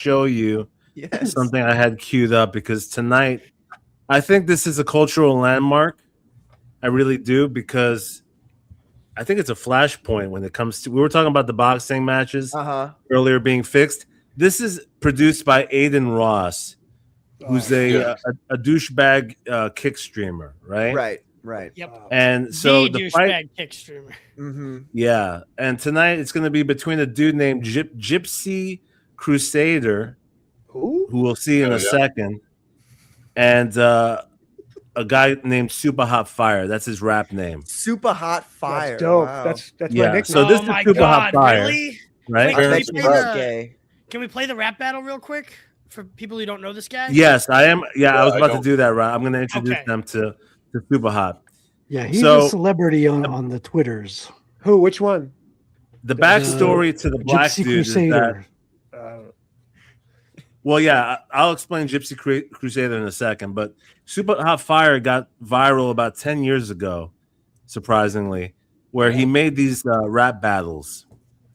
show you something I had queued up because tonight I think this is a cultural landmark. I really do because I think it's a flashpoint when it comes to. We were talking about the boxing matches earlier being fixed. This is produced by Aiden Ross, who's a douchebag kick streamer, right? Right. Yep. And so the fight, douchebag kick streamer. yeah. And tonight it's going to be between a dude named Gypsy Crusader, who we'll see in a second, and a guy named Super Hot Fire. That's his rap name. Super Hot Fire. That's dope. Wow. That's my nickname. So this is Super Hot Fire, really? right? Wait, can we play the rap battle real quick for people who don't know this guy? Yes, I am. Yeah, I was about to do that. Right, I'm going to introduce them to Super Hot. Yeah, he's a celebrity on the Twitters. Who? Which one? The backstory to the black Gypsy dude Crusader. is that. Well, yeah, I'll explain Gypsy Crusader in a second, but Super Hot Fire got viral about 10 years ago, surprisingly, where he made these rap battles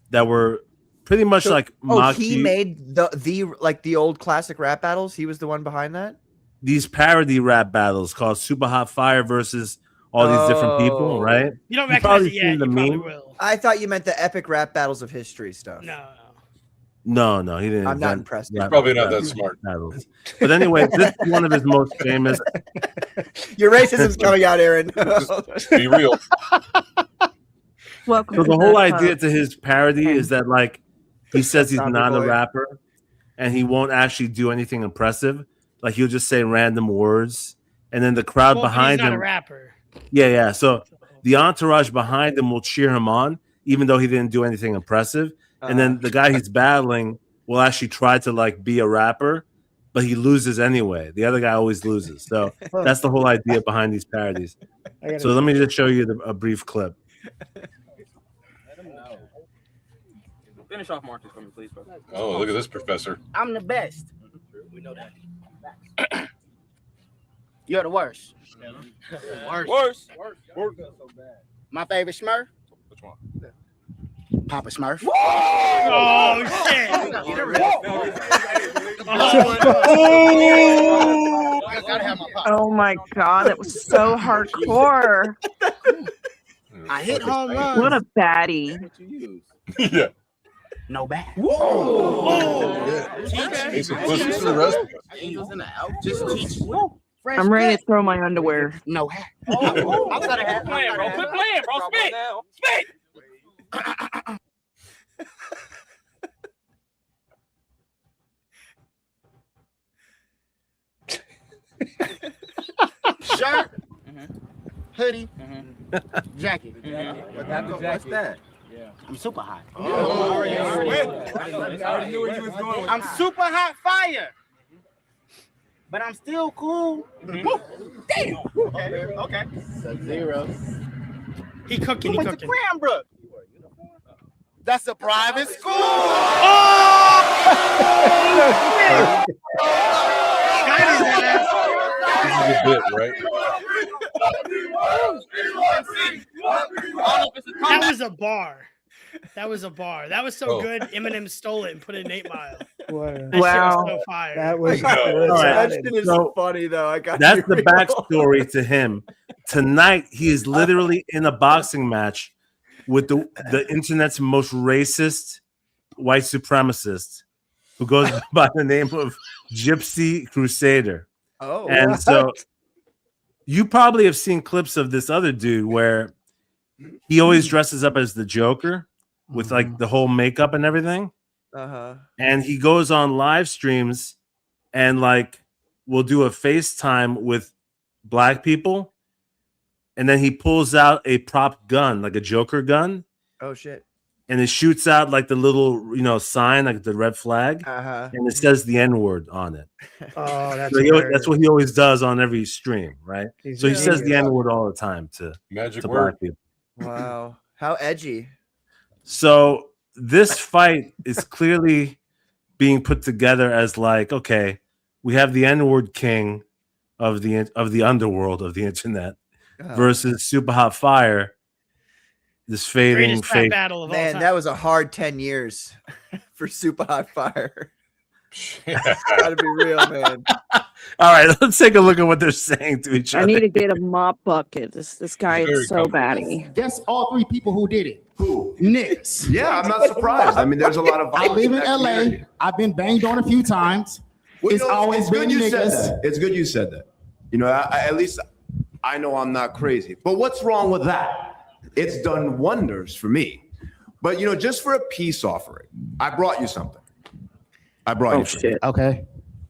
that were pretty much like he made the old classic rap battles. He was the one behind that. These parody rap battles called Super Hot Fire versus all these different people, right? You don't recognize it yet. You probably will. I thought you meant the epic rap battles of history stuff. No, he didn't. I'm not impressed. He's probably not that smart. Battles. But anyway, this is one of his most famous. Your racism's coming out, Aaron. Just be real. So the whole idea to his parody is that, like, he says he's not a rapper, and he won't actually do anything impressive. Like, he'll just say random words, and then the crowd behind him. He's not a rapper. Yeah. So the entourage behind him will cheer him on, even though he didn't do anything impressive. And then the guy he's battling will actually try to like be a rapper, but he loses anyway. The other guy always loses. So that's the whole idea behind these parodies. So let me just show you a brief clip. Let him know. Finish off Marcus for me, please, bro. Oh, look at this professor. I'm the best. We know that. You're the worst. Worst. My favorite Smurf. Which one? Papa Smurf. Oh shit! Oh my god, that was so hardcore. I hit home runs. What a baddie. Yeah. No bad. Just teach. I'm ready to throw my underwear. No hat. I'm gonna have. Quit playing, bro. Quit playing, bro. Spit. Shirt, hoodie, jacket. What's that? I'm super hot. I already knew where you was going. I'm super hot fire. But I'm still cool. Damn. Okay. Sub-Zero. He cooking. He went cooking. to Cranbrook. That's a private school. This is a bit, right? That was a bar. That was a bar. That was so good. Eminem stole it and put it in 8 Mile. That shit was so fire. That was That shit is so funny though. I got that's the backstory to him. Tonight, he is literally in a boxing match with the internet's most racist white supremacist who goes by the name of Gypsy Crusader. Oh, and so you probably have seen clips of this other dude where he always dresses up as the Joker with like the whole makeup and everything. And he goes on live streams and like will do a FaceTime with black people. And then he pulls out a prop gun, like a Joker gun. Oh shit. And it shoots out like the little, sign, like the red flag. And it says the N-word on it. Oh, that's that's what he always does on every stream, right? So he says the N-word all the time to black people. Wow. How edgy. So this fight is clearly being put together as like, okay, we have the N-word king of the underworld of the internet versus Super Hot Fire. This fading fake battle of all Man, time. that was a hard 10 years for Super Hot Fire. Gotta be real, man. All right, let's take a look at what they're saying to each other. I need to get a mop bucket. This guy is so batty. Guess all 3 people who did it. Who? Niggas. Yeah, I'm not surprised. I mean, there's a lot of. I live in that LA. community. I've been banged on a few times. Well, It's always good been you said niggas. that. It's good you said that. You know, at least I know I'm not crazy. But what's wrong with that? It's done wonders for me. But you know, just for a peace offering, I brought you something. I brought you something. Shit. Okay.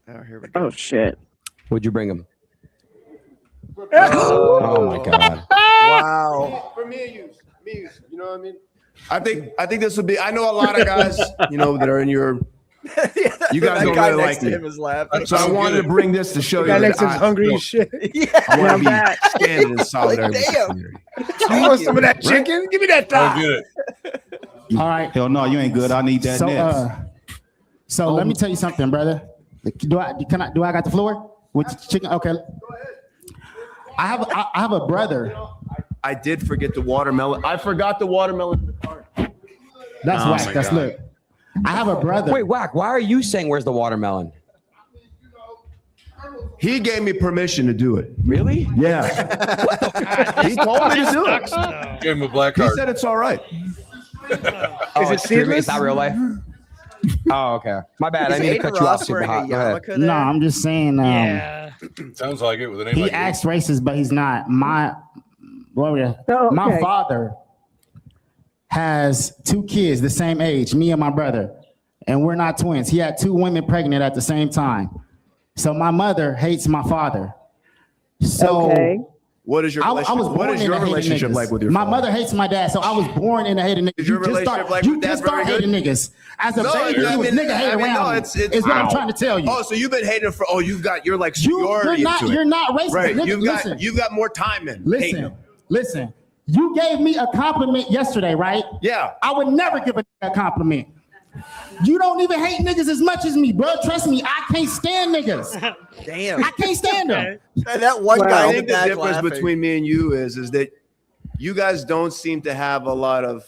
Oh, here we go. Oh shit. Would you bring him? Oh my God. Wow. For me and you, you know what I mean? I think this would be. I know a lot of guys, you know, that are in your. You guys don't guy really next like to me. him is laughing. So I wanted to bring this to show you Guy that next to him's hungry as shit. I want I'm to back. be standing in solidarity with the damn. community. You want some of that chicken? Give me that I'll thigh. get it. All right. Hell no, you ain't good. I need that So, next. so let me tell you something, brother. Do I got the floor with chicken? Okay. I have a brother. I did forget the watermelon. I forgot the watermelon in the cart. That's Oh whack. my That's God. look. I have a brother. Wait, Whack, why are you saying where's the watermelon? He gave me permission to do it. Really? Yeah. He told me to do Sucks, it. though. Gave him a black He card. said it's all right. Oh, Is it it's true? seedless? It's not real life? Oh, okay. My bad. I Is need to Aiden cut you off, Ross Super wearing a Hot. Go ahead. yarmulke No, there? I'm just saying. Yeah. Sounds like it with a name He like acts racist, but he's not. My Okay. father has 2 kids the same age, me and my brother, and we're not twins. He had 2 women pregnant at the same time. So my mother hates my father. So Okay. What is your I relationship? was What born is in your a hating relationship niggas. like with your My father? mother hates my dad, so I was born in a hating niggas. Is your relationship like with just that very start good? hating niggas. As a No, baby, I you was mean- nigga hate I mean, around no, me. it's Is what I'm trying to tell you. Oh, so you've been hating for? Oh, you're like You're superiority not. to it. You're not racist. Right. Nigga, You've got more time in. hating Listen. them. Listen. You gave me a compliment yesterday, right? Yeah. I would never give a compliment. You don't even hate niggas as much as me, bro. Trust me, I can't stand niggas. Damn. I can't stand them. And that one guy I in the think the back difference laughing. between me and you is that you guys don't seem to have a lot of,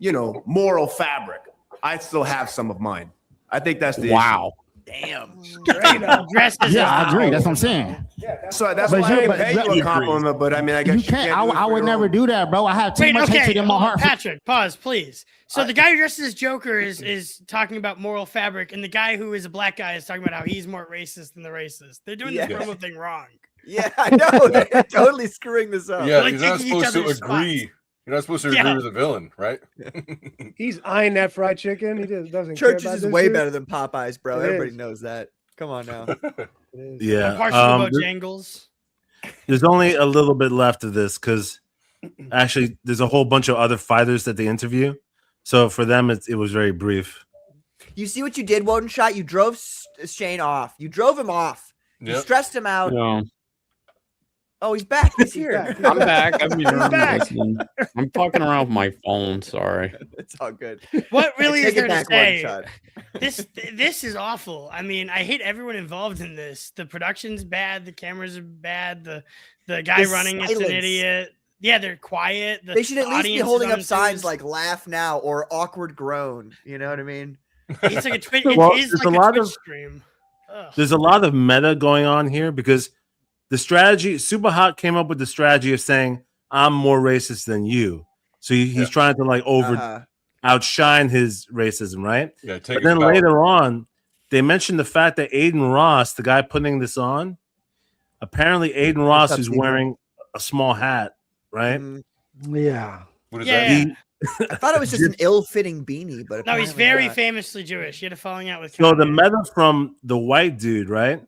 you know, moral fabric. I still have some of mine. I think that's the issue. Damn. Dressed as Yeah, a- I agree. That's what I'm saying. So that's But why you- I didn't but- pay but- you a compliment, but I mean, I guess You can't. do it I for would your never own. do that, bro. I have too Wait, much okay, hatred in my hold on, heart. Patrick, pause, please. So the guy who dresses as Joker is talking about moral fabric, and the guy who is a black guy is talking about how he's more racist than the racist. They're doing Yeah. this promo thing wrong. Yeah, I know. They're totally screwing this up. Yeah, Like he's not taking each supposed to other's agree. You're not supposed to Yeah. agree with the villain, right? He's eyeing that fried chicken. He just doesn't Churches care about is this way shit. better than Popeyes, bro. It Everybody is. knows that. Come on now. It is. Yeah. Partial Bojangles. There's only a little bit left of this because actually there's a whole bunch of other fighters that they interview. So for them, it was very brief. You see what you did, Woden Shot? You drove Shane off. You drove him off. You Yep. stressed him out. No, Oh, he's back. He's here. I'm back. I'm back. listening. I'm fucking around with my phone. Sorry. It's all good. What really I is take it there to back, Woden say? Shot. This is awful. I mean, I hate everyone involved in this. The production's bad. The cameras are bad. The guy The running is an silence. idiot. Yeah, they're quiet. They should at least be audience is holding up signs unenthused. like "laugh now" or "awkward groan." You know what I mean? It's like a Twitch. Well, It is there's like a a lot Twitch of- stream. Ugh. There's a lot of meta going on here because the strategy, Super Hot came up with the strategy of saying, I'm more racist than you. So he's trying to like outshine his racism, right? Yeah, take But then his power. later on, they mentioned the fact that Aiden Ross, the guy putting this on, apparently Aiden Ross is wearing a small hat, right? Yeah. What is Yeah, that? yeah. I thought it was just an ill-fitting beanie, but No, he's apparently very not. famously Jewish. He had a falling out with. So the Kanye. meta from the white dude, right?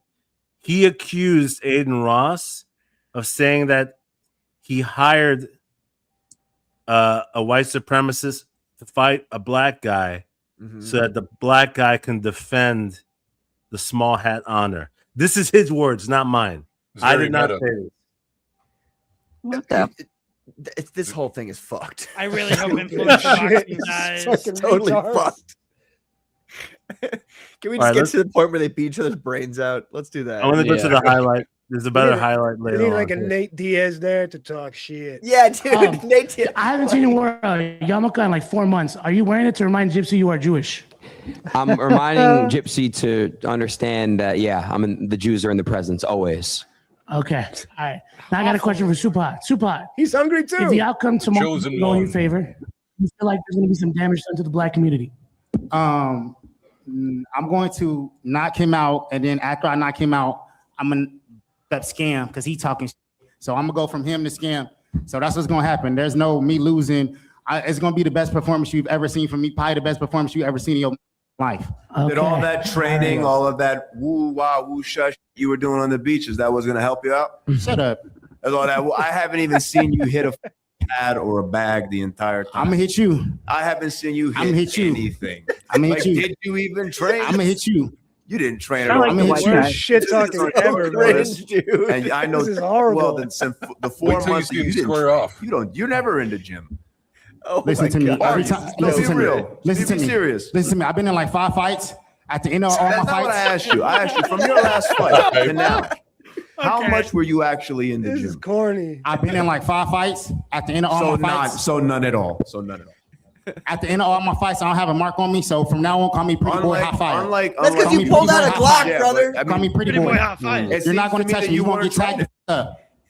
He accused Aiden Ross of saying that he hired a white supremacist to fight a black guy so that the black guy can defend the small hat honor. This is his words, not mine. It's I very did not meta. say this. What the? This whole thing is fucked. I really hope influencer boxing dies. Fucking Totally retards. fucked. Can we All just right, get let's- to the point where they beat each other's brains out? Let's do that. I want to go to the highlight. There's a better need- highlight We later need like a on. Nate Diaz there to talk shit. Yeah, dude. Nate did. I haven't seen you wear a yarmulke in like 4 months. Are you wearing it to remind Gypsy you are Jewish? I'm reminding Gypsy to understand that, the Jews are in the presence always. Okay. All right. Now I got a question for Super. Super. He's hungry too. If the outcome tomorrow is Chosen go in your one. favor, you feel like there's going to be some damage done to the black community? I'm going to knock him out, and then after I knock him out, I'm gonna that scam because he talking. So I'm gonna go from him to scam. So that's what's gonna happen. There's no me losing. It's gonna be the best performance you've ever seen from me. Probably the best performance you've ever seen in your life. Did all that training, all of that woo wah woo shush you were doing on the beaches, that was gonna help you out? Shut up. That's all that. I haven't even seen you hit a pad or a bag the entire time. I'm gonna hit you. I haven't seen you I'm gonna hit hit you. anything. I'm gonna hit you. Did you even train? I'm gonna hit you. You didn't train at I all. like I'm the gonna white hit you. guy. Shit talking ever, Chris, dude. and I know This is horrible. well then since the 4 Wait till you months see you him didn't square off. you're never in the gym. Oh Listen my to me. God. Every time. No, Listen be to me. real. Listen to Be me. serious. Listen to me. I've been in like 5 fights. At the end of all That's my not what I fights, asked you. I asked you from your last fight to now. How Okay. much were you actually in the This is gym? corny. I've been in like 5 fights. At the end of all So my none. fights, So none at all. So none at all. at the end of all my fights, I don't have a mark on me. So from now on, call me Pretty Boy Hot Fire. That's because you pulled out a Glock, brother. Call me Pretty Boy. Hot Fire. You're not going to touch me. You won't get tagged.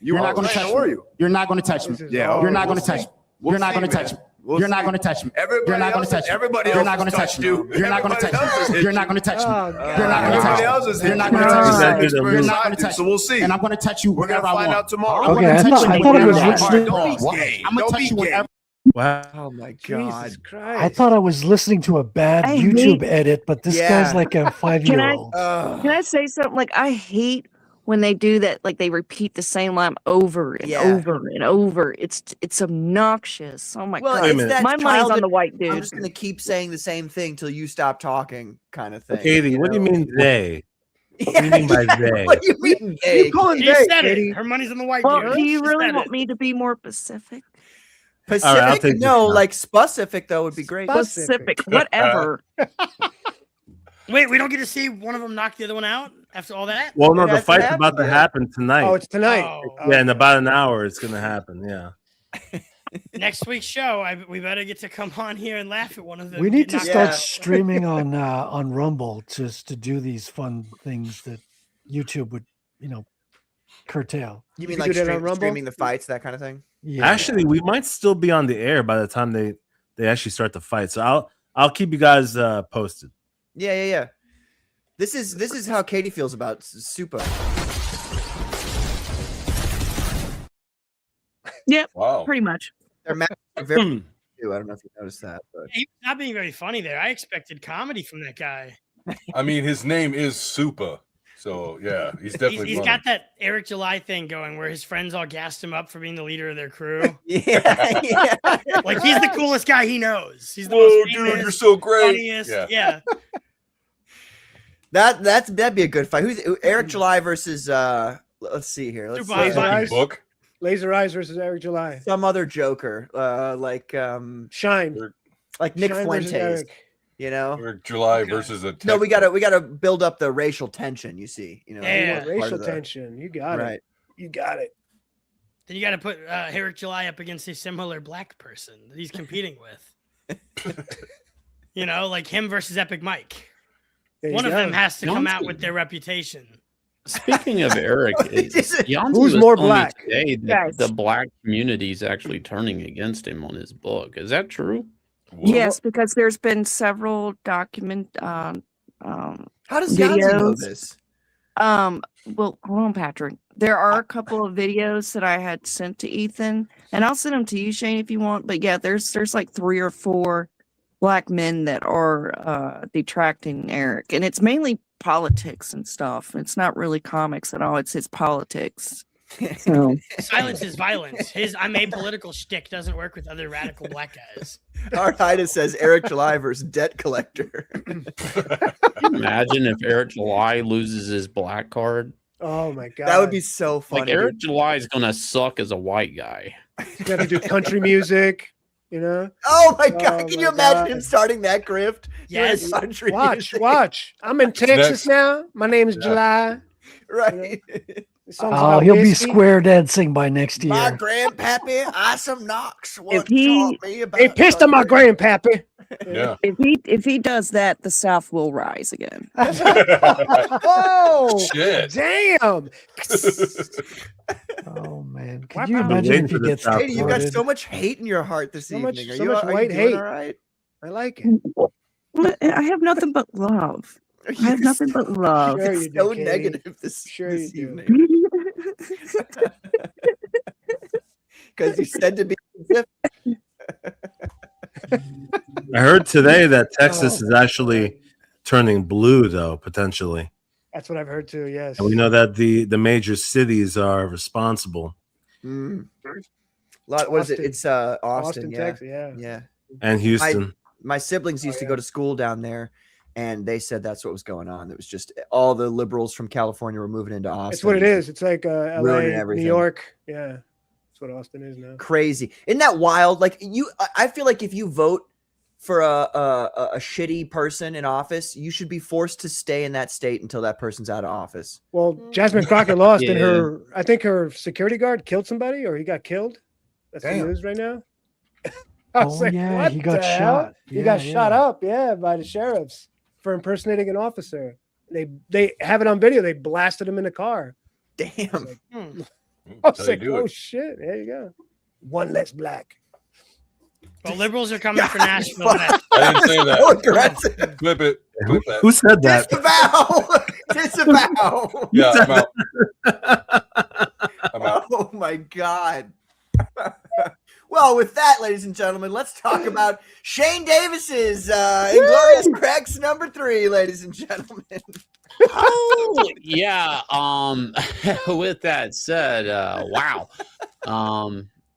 You're not going to touch me. You're not going to touch me. Yeah, You're not going to touch me. You're not going to touch me. You're not going to touch me. You're not going to touch me. You're not going to touch me. You're not going to touch me. You're not going to touch me. You're not going to touch me. You're not going to touch me. You're not going to touch me. So we'll see. And I'm going to touch you We're gonna whenever I find want. out tomorrow. I'm Okay, gonna I touch thought you I was whenever I listening. want. I'm going to touch you whenever. Wow. Oh my Jesus God. Christ. I thought I was listening to a bad I YouTube hate- edit, but this guy's like a 5-year-old. Can I say something? Like, I hate when they do that. Like, they repeat the same line over and Yeah. over and over. It's obnoxious. Oh my Well, God. Wait a it's minute. that My money's on childish, the white I'm dude. just gonna keep saying the same thing till you stop talking, kind of thing. Katie, what do you mean they? What do you mean by they? What do you mean, gay? Keep calling She Dave, said Katie. it. Her money's on the white Well, dude. do you She really said want it. me to be more specific? Pacific? All right, I'll take No, this. like specific though would be great. Specific, whatever. Wait, we don't get to see one of them knock the other one out after all that? Well, no, the That's fight's happened about to yet. happen tonight. Oh, it's tonight. Oh. Yeah, in about an hour, it's gonna happen. Yeah. Next week's show, we better get to come on here and laugh at one of them. We need to get knocked start Yeah. streaming on Rumble just to do these fun things that YouTube would, curtail. You mean could like do that on Rumble? streaming the fights, that kind of thing? Yeah. Actually, we might still be on the air by the time they actually start the fight. So I'll keep you guys posted. Yeah. This is how Katie feels about Super. Yep, Wow. pretty much. They're very. I don't know if you noticed that, but He's not being very funny there. I expected comedy from that guy. I mean, his name is Super. So, yeah, he's definitely He's funny. got that Eric July thing going where his friends all gassed him up for being the leader of their crew. yeah. Like, he's the coolest guy he knows. He's the Whoa, most dude, famous, you're so great. funniest. Yeah. That'd be a good fight. Who's Eric July versus let's see here. Let's Super see. High Eyes. Book. Laser Eyes versus Eric July. Some other Joker. Like Shine. Nick Shine versus Fuentes. Eric. You know? Eric July versus a No, we gotta build up the racial tension, you see. You know, Yeah. part of Racial the- tension. You got Right. it. You got it. Then you got to put Eric July up against a similar black person that he's competing with. Like him versus Epic Mike. There you One of go. them has to come out Johnson. with their reputation. Speaking of Eric, Janssen Who's was more telling me black? today that Guys. the black community is actually turning against him on his book. Is that true? Yes, because there's been several How does Janssen know videos. this? Well, hold on, Patrick. There are a couple of videos that I had sent to Ethan, and I'll send them to you, Shane, if you want. But yeah, there's like 3 or 4 black men that are detracting Eric, and it's mainly politics and stuff. It's not really comics at all. It's his politics. So Silence is violence. His I'm apolitical shtick doesn't work with other radical black guys. Art Ida says Eric July versus debt collector. Can you imagine if Eric July loses his black card? Oh my god. That would be so funny. Like Eric July is gonna suck as a white guy. You got to do country music. Oh my god! Oh Can my you imagine God. him starting that grift? Yes. Doing country Watch, music. watch. I'm in Texas now. My name is Yeah. July. Right. This song's Oh, about he'll be whiskey. square dancing by next My year. grandpappy, Awesome Knox, If what he taught me about They pissed on my grandpappy. Yeah. if he does that, the South will rise again. Oh, Shit. damn. Oh man, could Wow. you I've been imagine waiting if he for this gets South Katie, you got deported? so much hate in your heart this So much- evening. so much are white you doing hate. all right? I like it. Well, I have nothing but love. I have nothing but love. Sure It's you do, so Katie. negative this Sure you do. evening. Because you said to be I heard today that Texas Oh. is actually turning blue, though, potentially. That's what I've heard too. Yes. And we know that the major cities are responsible. What is it? Austin. It's Austin, yeah. Texas. Yeah. Yeah. And Houston. My siblings used to go to school down there, and they said that's what was going on. It was just all the liberals from California were moving into Austin. It's what it is. It's like LA, Ruining New everything. York. Yeah. That's what Austin is now. Crazy. Isn't that wild? Like I feel like if you vote for a shitty person in office, you should be forced to stay in that state until that person's out of office. Well, Jasmine Crockett lost, and Yeah. I think her security guard killed somebody, or he got killed. That's the Damn. news right now. I was Oh, like, yeah, what he got the hell? shot. He got Yeah, shot yeah. up, by the sheriffs for impersonating an officer. They have it on video. They blasted him in the car. Damn. I was That's how you like, do oh it. shit, there you go. One less black. Well, liberals are coming for Nashville next. I didn't say So that. aggressive. Clip it. Clip that. Who said that? Disavow. Disavow. Yeah, I'm out. I'm out. Oh my god. Well, with that, ladies and gentlemen, let's talk about Shane Davis's Inglorious Cracks number 3, ladies and gentlemen. Oh yeah. With that said, wow.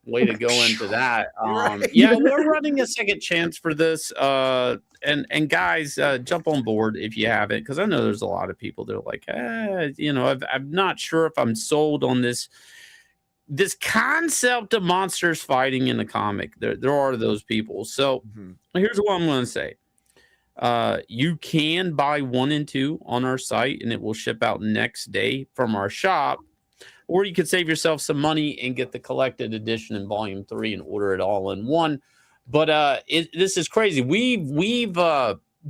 Way to go into that. Right. Yeah, we're running a second chance for this. And guys, jump on board if you haven't, because I know there's a lot of people that are like, I'm not sure if I'm sold on this concept of monsters fighting in the comic. There are those people. So here's what I'm going to say. You can buy 1 and 2 on our site, and it will ship out next day from our shop. Or you could save yourself some money and get the collected edition in volume 3 and order it all in one. But this is crazy. We've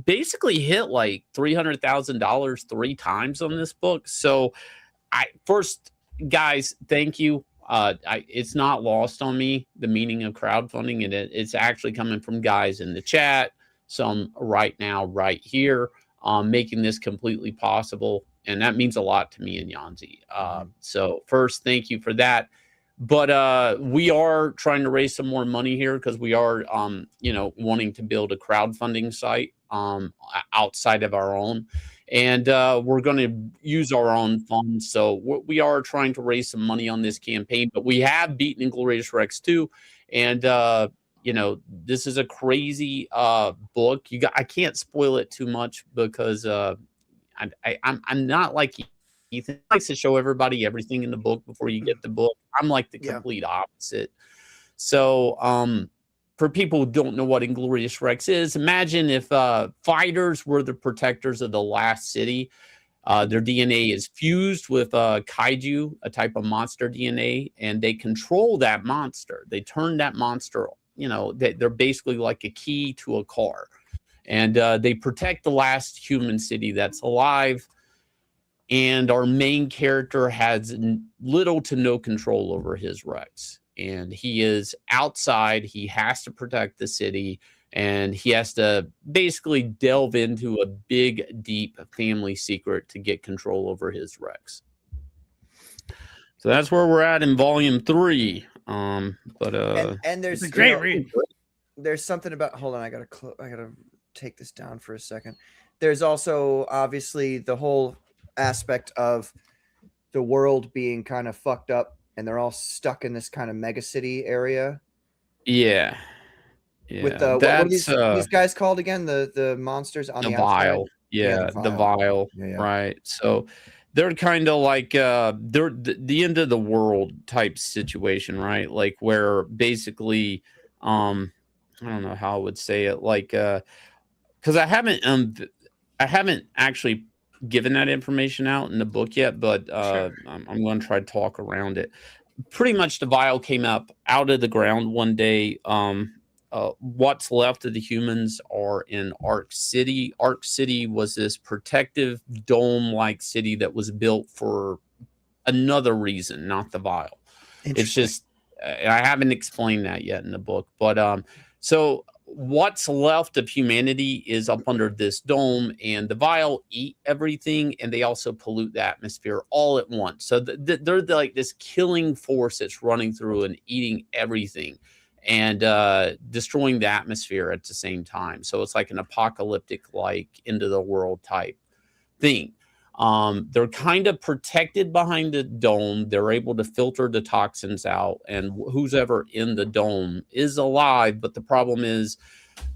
basically hit like $300,000 3 times on this book. So first, guys, thank you. It's not lost on me, the meaning of crowdfunding, and it's actually coming from guys in the chat, some right now, right here, making this completely possible. And that means a lot to me and Yanzi. So first, thank you for that. But we are trying to raise some more money here because we are, wanting to build a crowdfunding site outside of our own. And we're going to use our own funds. So we are trying to raise some money on this campaign. But we have beaten Inglorious Rex 2. And, this is a crazy book. I can't spoil it too much because I'm not like Ethan likes to show everybody everything in the book before you get the book. I'm like the complete opposite. So for people who don't know what Inglorious Rex is, imagine if fighters were the protectors of the last city. Their DNA is fused with kaiju, a type of monster DNA, and they control that monster. They turn that monster, they're basically like a key to a car. And they protect the last human city that's alive. And our main character has little to no control over his Rex. And he is outside. He has to protect the city. And he has to basically delve into a big, deep family secret to get control over his Rex. So that's where we're at in volume 3. And there's It's a great read. There's something about. Hold on, I gotta take this down for a second. There's also obviously the whole aspect of the world being kind of fucked up, and they're all stuck in this kind of mega city area. Yeah. With what are these guys called again? The monsters on the outside? Vial. Yeah, the Vial. Yeah. Right. So they're kind of like they're the end of the world type situation, right? Like where basically I don't know how I would say it, like because I haven't actually given that information out in the book yet, but I'm going to try to talk around it. Pretty much the vial came up out of the ground one day. What's left of the humans are in Ark City. Ark City was this protective dome-like city that was built for another reason, not the vial. It's just I haven't explained that yet in the book, but so what's left of humanity is up under this dome, and the vial eat everything, and they also pollute the atmosphere all at once. So they're like this killing force that's running through and eating everything and destroying the atmosphere at the same time. So it's like an apocalyptic, like end of the world type thing. They're kind of protected behind the dome. They're able to filter the toxins out, and who's ever in the dome is alive. But the problem is,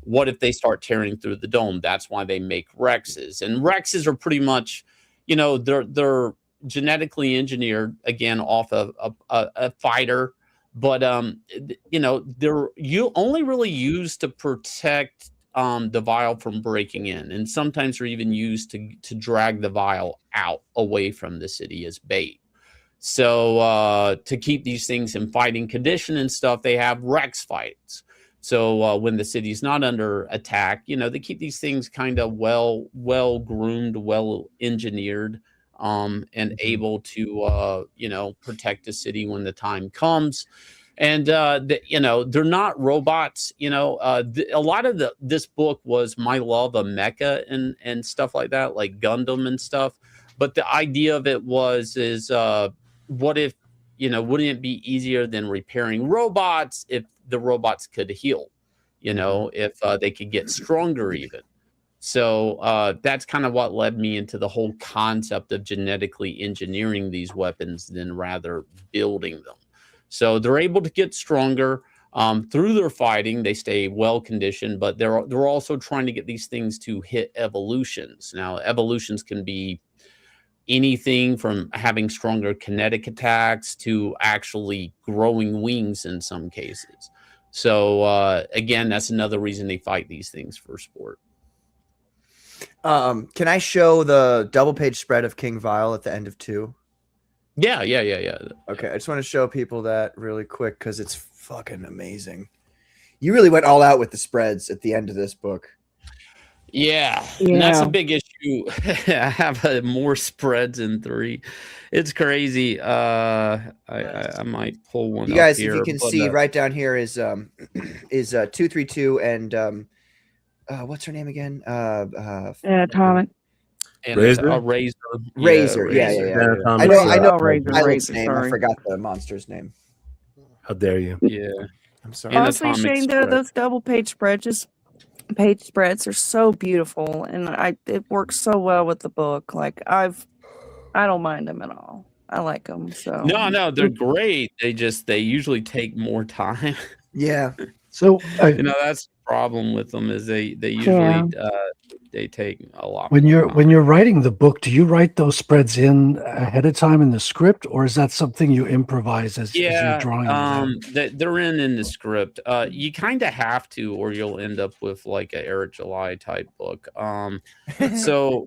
what if they start tearing through the dome? That's why they make Rexes. And Rexes are pretty much, they're genetically engineered, again, off of a fighter. But, they're only really used to protect the vial from breaking in, and sometimes they're even used to drag the vial out away from the city as bait. So to keep these things in fighting condition and stuff, they have Rex fights. So when the city's not under attack, they keep these things kind of well groomed, well engineered, and able to protect the city when the time comes. And they're not robots. A lot of this book was my love of mecha and stuff like that, like Gundam and stuff. But the idea of it is what if, wouldn't it be easier than repairing robots if the robots could heal? If they could get stronger even. So that's kind of what led me into the whole concept of genetically engineering these weapons than rather building them. So they're able to get stronger through their fighting. They stay well conditioned, but they're also trying to get these things to hit evolutions. Now, evolutions can be anything from having stronger kinetic attacks to actually growing wings in some cases. So again, that's another reason they fight these things for sport. Can I show the double page spread of King Vial at the end of 2? Yeah. Okay, I just want to show people that really quick because it's fucking amazing. You really went all out with the spreads at the end of this book. Yeah. And that's a big issue. I have more spreads in 3. It's crazy. I might pull one. You guys, up here, if you can see right down here is 232 and what's her name again? Atomic. And Razor? a razor. Razor. Yeah. I know Pilot's name. I forgot the monster's name. How dare you? Yeah. I'm sorry. Honestly, Shane, those double page spreads are so beautiful, and it works so well with the book. Like I don't mind them at all. I like them. So no, they're great. They usually take more time. Yeah. So that's the problem with them is they usually they take a lot. When you're writing the book, do you write those spreads in ahead of time in the script, or is that something you improvise as you're drawing them? They're in the script. You kind of have to, or you'll end up with like an Eric July type book. So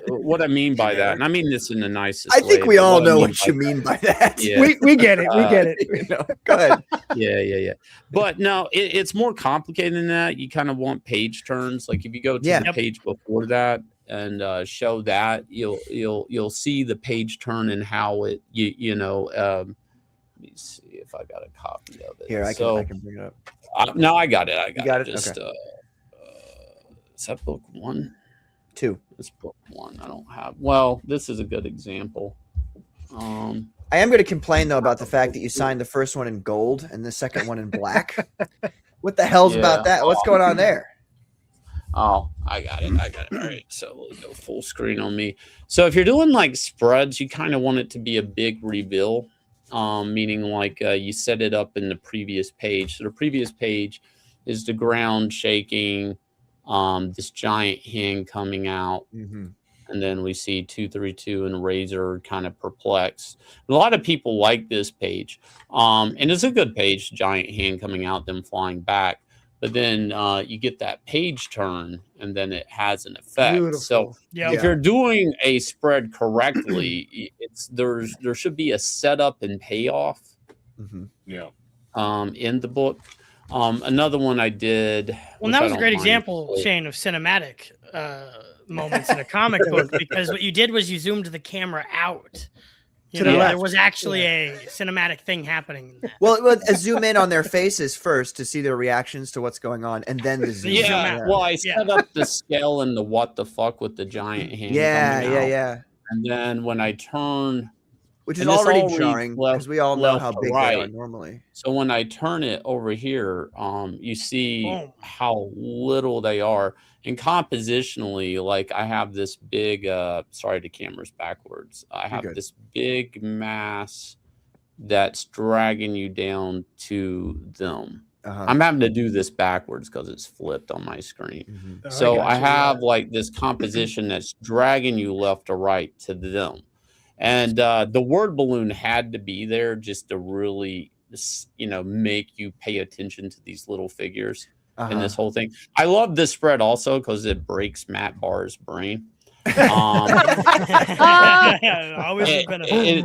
what I mean by that, and I mean this in the nicest way. I think we all know what you mean by that. Yeah. We get it. We get it. Go ahead. Yeah. But no, it's more complicated than that. You kind of want page turns. Like if you go to the page before that and show that, you'll see the page turn and how it let me see if I got a copy of it. Here, I can bring it up. No, I got it. I got it. Just, okay. Is that book 1? 2. It's book 1. I don't have. Well, this is a good example. I am going to complain though about the fact that you signed the first one in gold and the second one in black. What the hell's about that? What's going on there? Oh, I got it. All right. So we'll go full screen on me. So if you're doing like spreads, you kind of want it to be a big reveal, meaning like you set it up in the previous page. So the previous page is the ground shaking, this giant hand coming out. Mm-hmm. And then we see 232 and Razor kind of perplexed. A lot of people like this page. And it's a good page, giant hand coming out, them flying back. but then you get that page turn, and then it has an effect. Beautiful. So if you're doing a spread correctly, there should be a setup and payoff. Yeah. In the book. Another one I did. Well, that was a great example, Shane, of cinematic moments in a comic book, because what you did was you zoomed the camera out. There was actually a cinematic thing happening. Well, zoom in on their faces first to see their reactions to what's going on, and then the zoom out. Well, I set up the scale and the what the fuck with the giant hand. Yeah. And then when I turn, which is already jarring because we all know how big they are normally. So when I turn it over here, you see how little they are. And compositionally, like I have this big, sorry, the camera's backwards. I have this big mass that's dragging you down to them. I'm having to do this backwards because it's flipped on my screen. So I have like this composition that's dragging you left to right to them. And the word balloon had to be there just to really, make you pay attention to these little figures in this whole thing. I love this spread also because it breaks Matt Barr's brain. It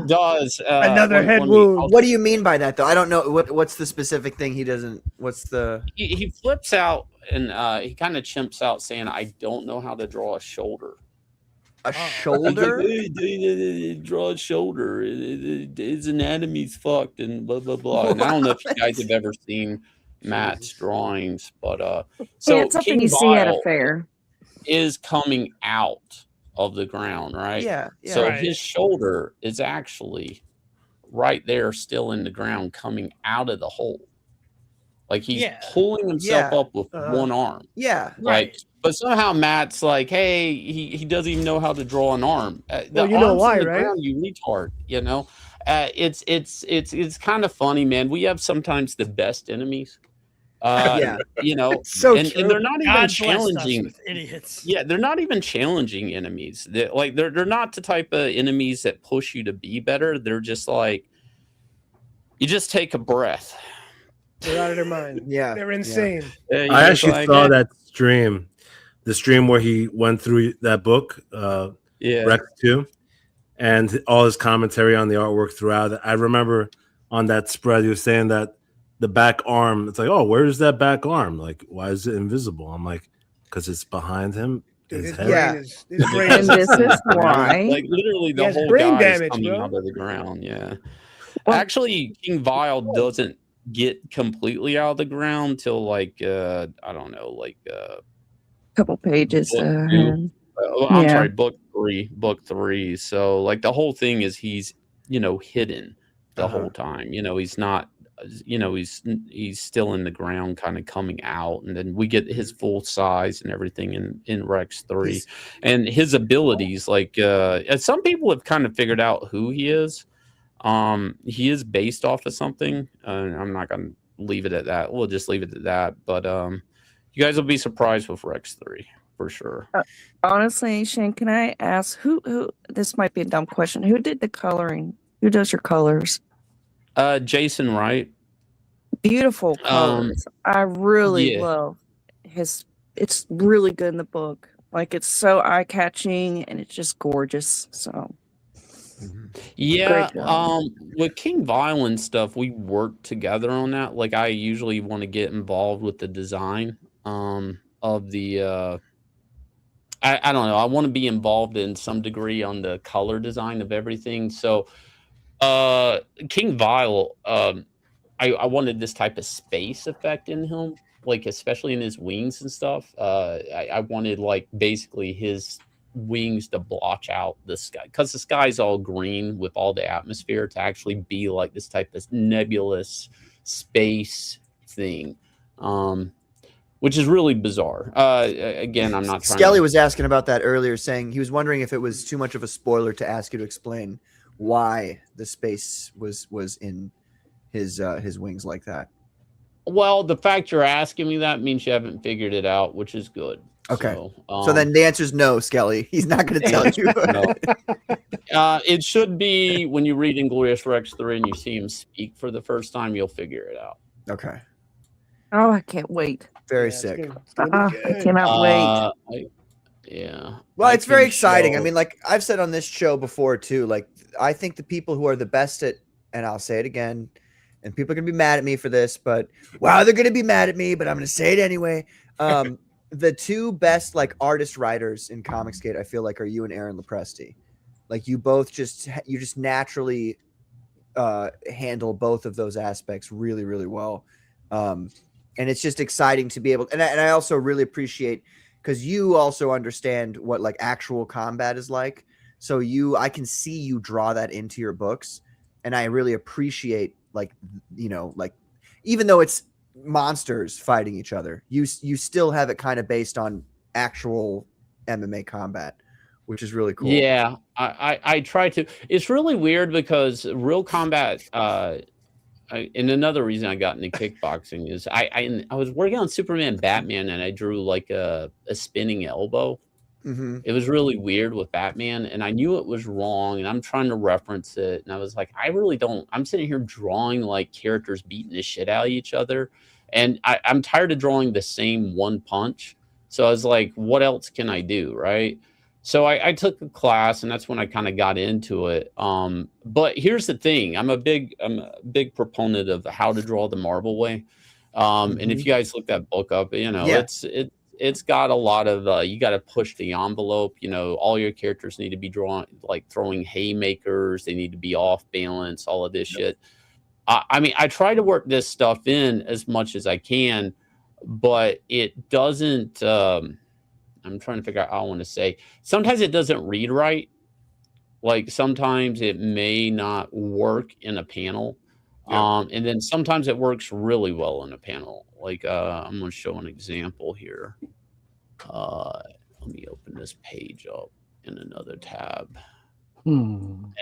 does. Another head wound. What do you mean by that, though? I don't know. What's the specific thing he doesn't? What's the? He flips out and he kind of chimps out, saying, "I don't know how to draw a shoulder." A shoulder? Draw a shoulder. His anatomy's fucked and blah blah blah. And I don't know if you guys have ever seen Matt's drawings, but so it's something King you see at a Vile fair. is coming out of the ground, right? Yeah. So his shoulder is actually right there, still in the ground, coming out of the hole. Like he's pulling himself up with one arm. Yeah. Right. But somehow Matt's like, hey, he doesn't even know how to draw an arm. Well, you know why, right? Ground, you retard. It's kind of funny, man. We have sometimes the best enemies. So and they're not even God challenging. bless us with idiots. Yeah, they're not even challenging enemies. They're not the type of enemies that push you to be better. They're just like, you just take a breath. They're out of their mind. Yeah, they're insane. I actually saw that stream, the stream where he went through that book, Rex 2, and all his commentary on the artwork throughout. I remember on that spread he was saying that the back arm, it's like, oh, where's that back arm? Like, why is it invisible? I'm like, because it's behind him. His head. And this is why. Like literally the whole guy is coming out of the ground. Yeah. Actually, King Vile doesn't get completely out of the ground till like I don't know, like couple pages. I'm sorry, book three. So like the whole thing is he's hidden the whole time. He's not. He's still in the ground, kind of coming out, and then we get his full size and everything in Rex 3, and his abilities. Like some people have kind of figured out who he is. He is based off of something. I'm not gonna leave it at that. We'll just leave it at that. But you guys will be surprised with Rex 3 for sure. Honestly, Shane, can I ask who? This might be a dumb question. Who did the coloring? Who does your colors? Jason Wright. Beautiful colors. I really love his. It's really good in the book. Like it's so eye catching and it's just gorgeous. So. Yeah, with King Vile and stuff, we work together on that. Like I usually want to get involved with the design of the I don't know, I want to be involved in some degree on the color design of everything. So King Vile, I wanted this type of space effect in him, like especially in his wings and stuff. I wanted like basically his wings to blotch out the sky because the sky's all green with all the atmosphere to actually be like this type of nebulous space thing, which is really bizarre. Again, I'm not trying. Skelly was asking about that earlier, saying he was wondering if it was too much of a spoiler to ask you to explain why the space was in his wings like that. Well, the fact you're asking me that means you haven't figured it out, which is good. Okay. So then the answer is no, Skelly. He's not going to tell you. No. It should be when you read Inglorious Rex 3 and you see him speak for the first time, you'll figure it out. Okay. Oh, I can't wait. Very sick. I cannot wait. Well, it's very can exciting. I show- mean, like I've said on this show before too, like I think the people who are the best at, and I'll say it again, and people are gonna be mad at me for this, but wow, they're gonna be mad at me, but I'm gonna say it anyway. The two best like artist writers in Comicsgate, I feel like, are you and Aaron Lopresti. Like you both just naturally handle both of those aspects really, really well. And it's just exciting to be able, and I also really appreciate, because you also understand what like actual combat is like. So I can see you draw that into your books. And I really appreciate like, like even though it's monsters fighting each other, you still have it kind of based on actual MMA combat, which is really cool. Yeah, I try to. It's really weird because real combat. And another reason I got into kickboxing is I was working on Superman, Batman, and I drew like a spinning elbow. It was really weird with Batman, and I knew it was wrong, and I'm trying to reference it, and I was like, I really don't. I'm sitting here drawing like characters beating the shit out of each other, and I'm tired of drawing the same one punch. So I was like, what else can I do, right? So I took a class, and that's when I kind of got into it. But here's the thing: I'm a big proponent of how to draw the Marvel way. And if you guys look that book up, it's got a lot of you got to push the envelope. All your characters need to be drawn like throwing haymakers. They need to be off balance. All of this shit. I mean, I try to work this stuff in as much as I can, but it doesn't. I'm trying to figure out how I want to say. Sometimes it doesn't read right. Like sometimes it may not work in a panel. And then sometimes it works really well in a panel. Like I'm going to show an example here. Let me open this page up in another tab. And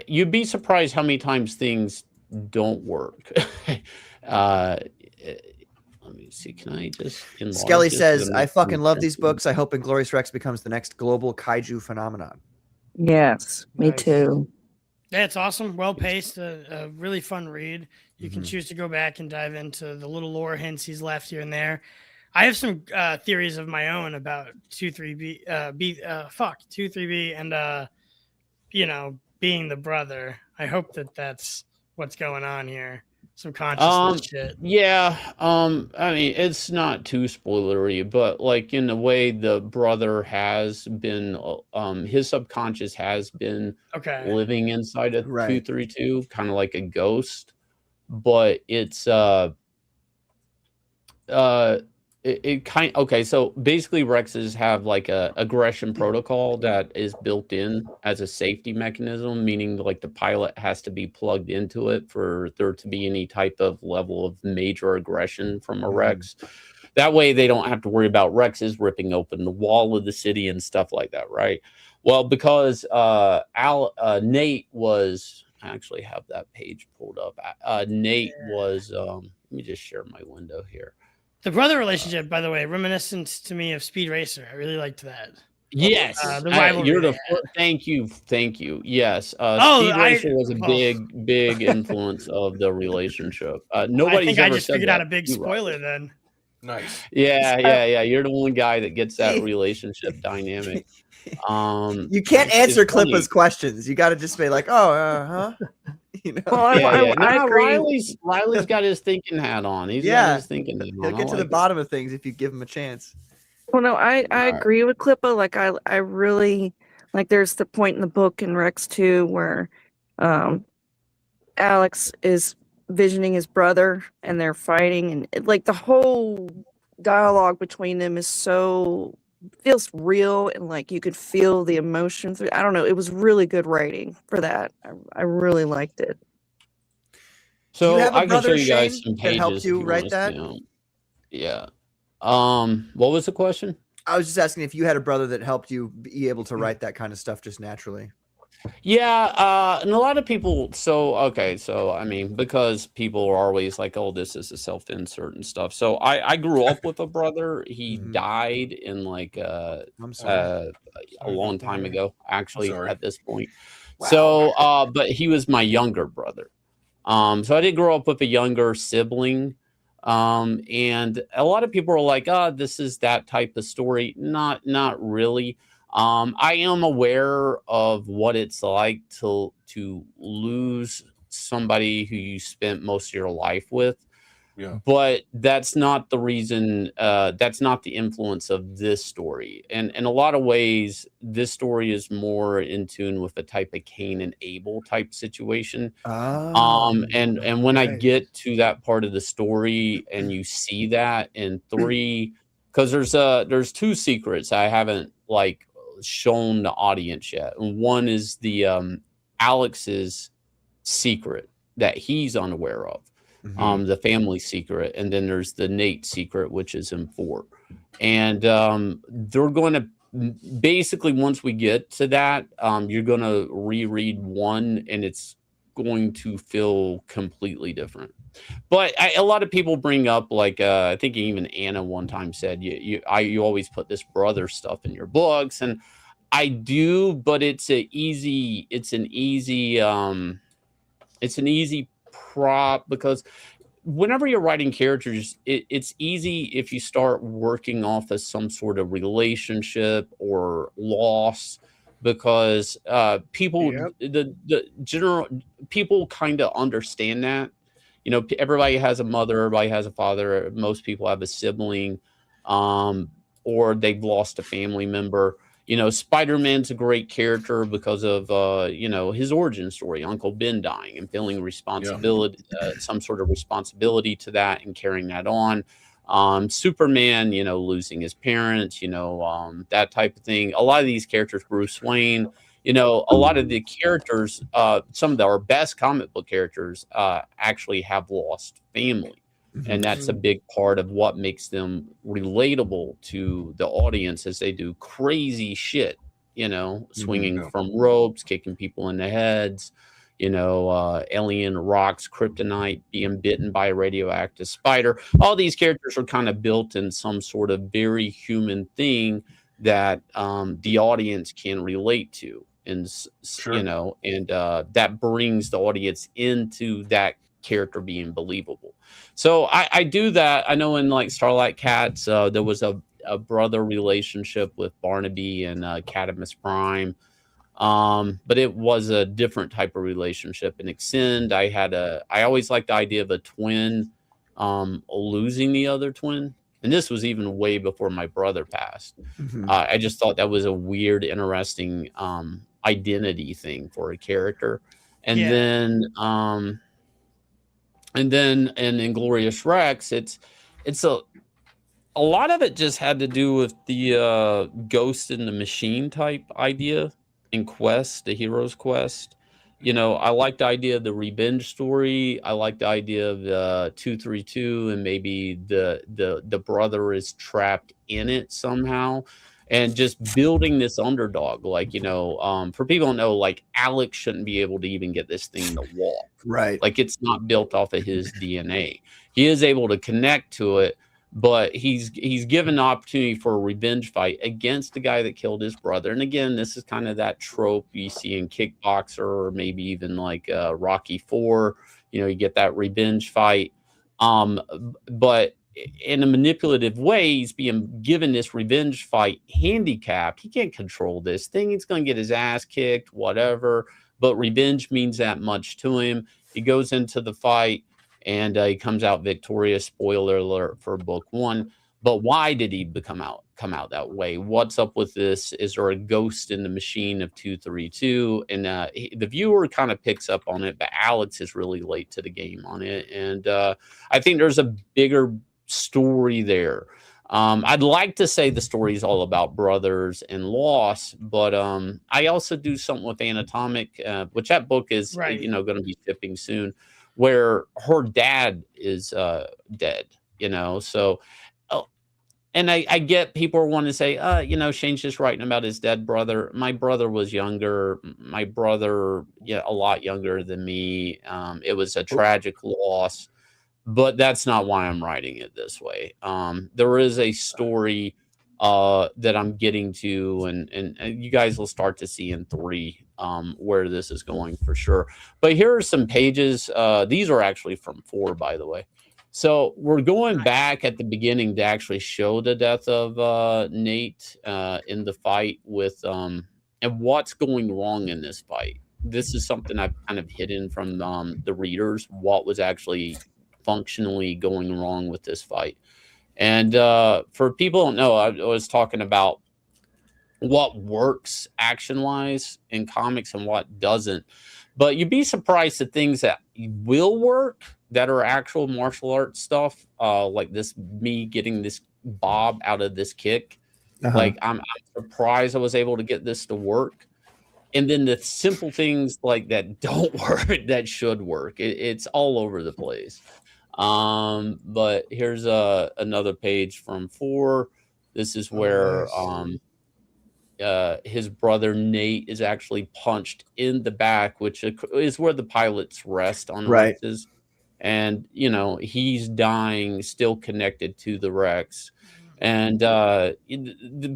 you'd be surprised how many times things don't work. Let me see. Can I just? Skelly says, "I fucking love these books. I hope Inglorious Rex becomes the next global kaiju phenomenon." Yes, me too. Yeah, it's awesome. Well paced, a really fun read. You can choose to go back and dive into the little lore hints he's left here and there. I have some theories of my own about 2-3B, 2-3B, and being the brother. I hope that's what's going on here. Some consciousness shit. Yeah. I mean, it's not too spoilery, but like in a way, the brother has been, his subconscious has been living inside of 232, kind of like a ghost. But it's so basically Rexes have like a aggression protocol that is built in as a safety mechanism, meaning like the pilot has to be plugged into it for there to be any type of level of major aggression from a Rex. That way they don't have to worry about Rexes ripping open the wall of the city and stuff like that, right? Well, because Nate was, I actually have that page pulled up. Nate was, let me just share my window here. The brother relationship, by the way, reminiscent to me of Speed Racer. I really liked that. Yes, the rivalry. Thank you. Yes, Speed Racer was a big influence of the relationship. Nobody's I think ever I just said figured that. out a big spoiler then. Nice. Yeah. You're the one guy that gets that relationship dynamic. You can't answer Klippa's questions. You got to just be like, "Oh, Well, I agree. Riley's got his thinking hat on. He's got his thinking hat on. He'll get to the bottom of things if you give him a chance. Well, no, I agree with Klippa. Like I really like. There's the point in the book in Rex 2 where Alex is visioning his brother and they're fighting, and like the whole dialogue between them is feels real, and like you could feel the emotion through. I don't know. It was really good writing for that. I really liked it. So Do you have a I can show brother, you guys Shane, some that pages helped you if write want to that? see 'em. Yeah. What was the question? I was just asking if you had a brother that helped you be able to write that kind of stuff just naturally. Yeah, and a lot of people. So I mean, because people are always like, "Oh, this is a self-insert and stuff." So I grew up with a brother. He died in like a long time ago, actually. At this point, so but he was my younger brother. So I did grow up with a younger sibling. And a lot of people are like, "Oh, this is that type of story." Not really. I am aware of what it's like to lose somebody who you spent most of your life with. Yeah. But that's not the reason, that's not the influence of this story. And in a lot of ways, this story is more in tune with a type of Cain and Abel type situation. And when I get to that part of the story and you see that in 3, because there's 2 secrets I haven't like shown the audience yet. And one is the Alex's secret that he's unaware of. The family secret, and then there's the Nate secret, which is in 4. And they're going to basically, once we get to that, you're going to reread 1, and it's going to feel completely different. But a lot of people bring up, like, I think even Anna one time said, you always put this brother stuff in your books, and I do, but it's an easy prop, because whenever you're writing characters, it's easy if you start working off of some sort of relationship or loss, because people, the general people kind of understand that. Everybody has a mother, everybody has a father, most people have a sibling, or they've lost a family member. Spider-Man's a great character because of, his origin story, Uncle Ben dying and feeling responsibility, some sort of responsibility to that and carrying that on. Superman, losing his parents, that type of thing. A lot of these characters, Bruce Wayne, a lot of the characters, some of our best comic book characters, actually have lost family. And that's a big part of what makes them relatable to the audience, as they do crazy shit, swinging from ropes, kicking people in the heads, alien rocks, kryptonite, being bitten by a radioactive spider. All these characters are kind of built in some sort of very human thing that the audience can relate to. And, and that brings the audience into that character being believable. So I do that. I know in like Starlight Cats, there was a brother relationship with Barnaby and Cadmus Prime, but it was a different type of relationship. In Extend, I always liked the idea of a twin losing the other twin, and this was even way before my brother passed. I just thought that was a weird, interesting identity thing for a character. And then in Inglorious Rex, it's a lot of it just had to do with the ghost in the machine type idea in Quest, the hero's quest. I like the idea of the revenge story. I like the idea of the 232, and maybe the brother is trapped in it somehow. And just building this underdog, like, for people who know, like, Alex shouldn't be able to even get this thing to walk. Right. Like, it's not built off of his DNA. He is able to connect to it, but he's given the opportunity for a revenge fight against the guy that killed his brother. And again, this is kind of that trope you see in Kickboxer, or maybe even like Rocky IV. You get that revenge fight. But in a manipulative way, he's being given this revenge fight handicap. He can't control this thing. He's going to get his ass kicked, whatever. But revenge means that much to him. He goes into the fight, and he comes out victorious. Spoiler alert for book 1. But why did he come out that way? What's up with this? Is there a ghost in the machine of 232? And the viewer kind of picks up on it, but Alex is really late to the game on it. And I think there's a bigger story there. I'd like to say the story is all about brothers and loss, but I also do something with Anatomic, which that book is going to be shipping soon, where her dad is dead. So. And I get people want to say, Shane's just writing about his dead brother. My brother was younger. My brother, a lot younger than me. It was a tragic loss, but that's not why I'm writing it this way. There is a story that I'm getting to, and you guys will start to see in 3 where this is going for sure. But here are some pages. These are actually from 4, by the way. So we're going back at the beginning to actually show the death of Nate in the fight with and what's going wrong in this fight. This is something I've kind of hidden from the readers, what was actually functionally going wrong with this fight. And for people who don't know, I was talking about what works action-wise in comics and what doesn't. But you'd be surprised at things that will work that are actual martial arts stuff, like this, me getting this bob out of this kick. Like I'm surprised I was able to get this to work. And then the simple things like that don't work that should work. It's all over the place. But here's another page from 4. This is where his brother Nate is actually punched in the back, which is where the pilots rest on Rexes. And, you know, he's dying, still connected to the Rex. And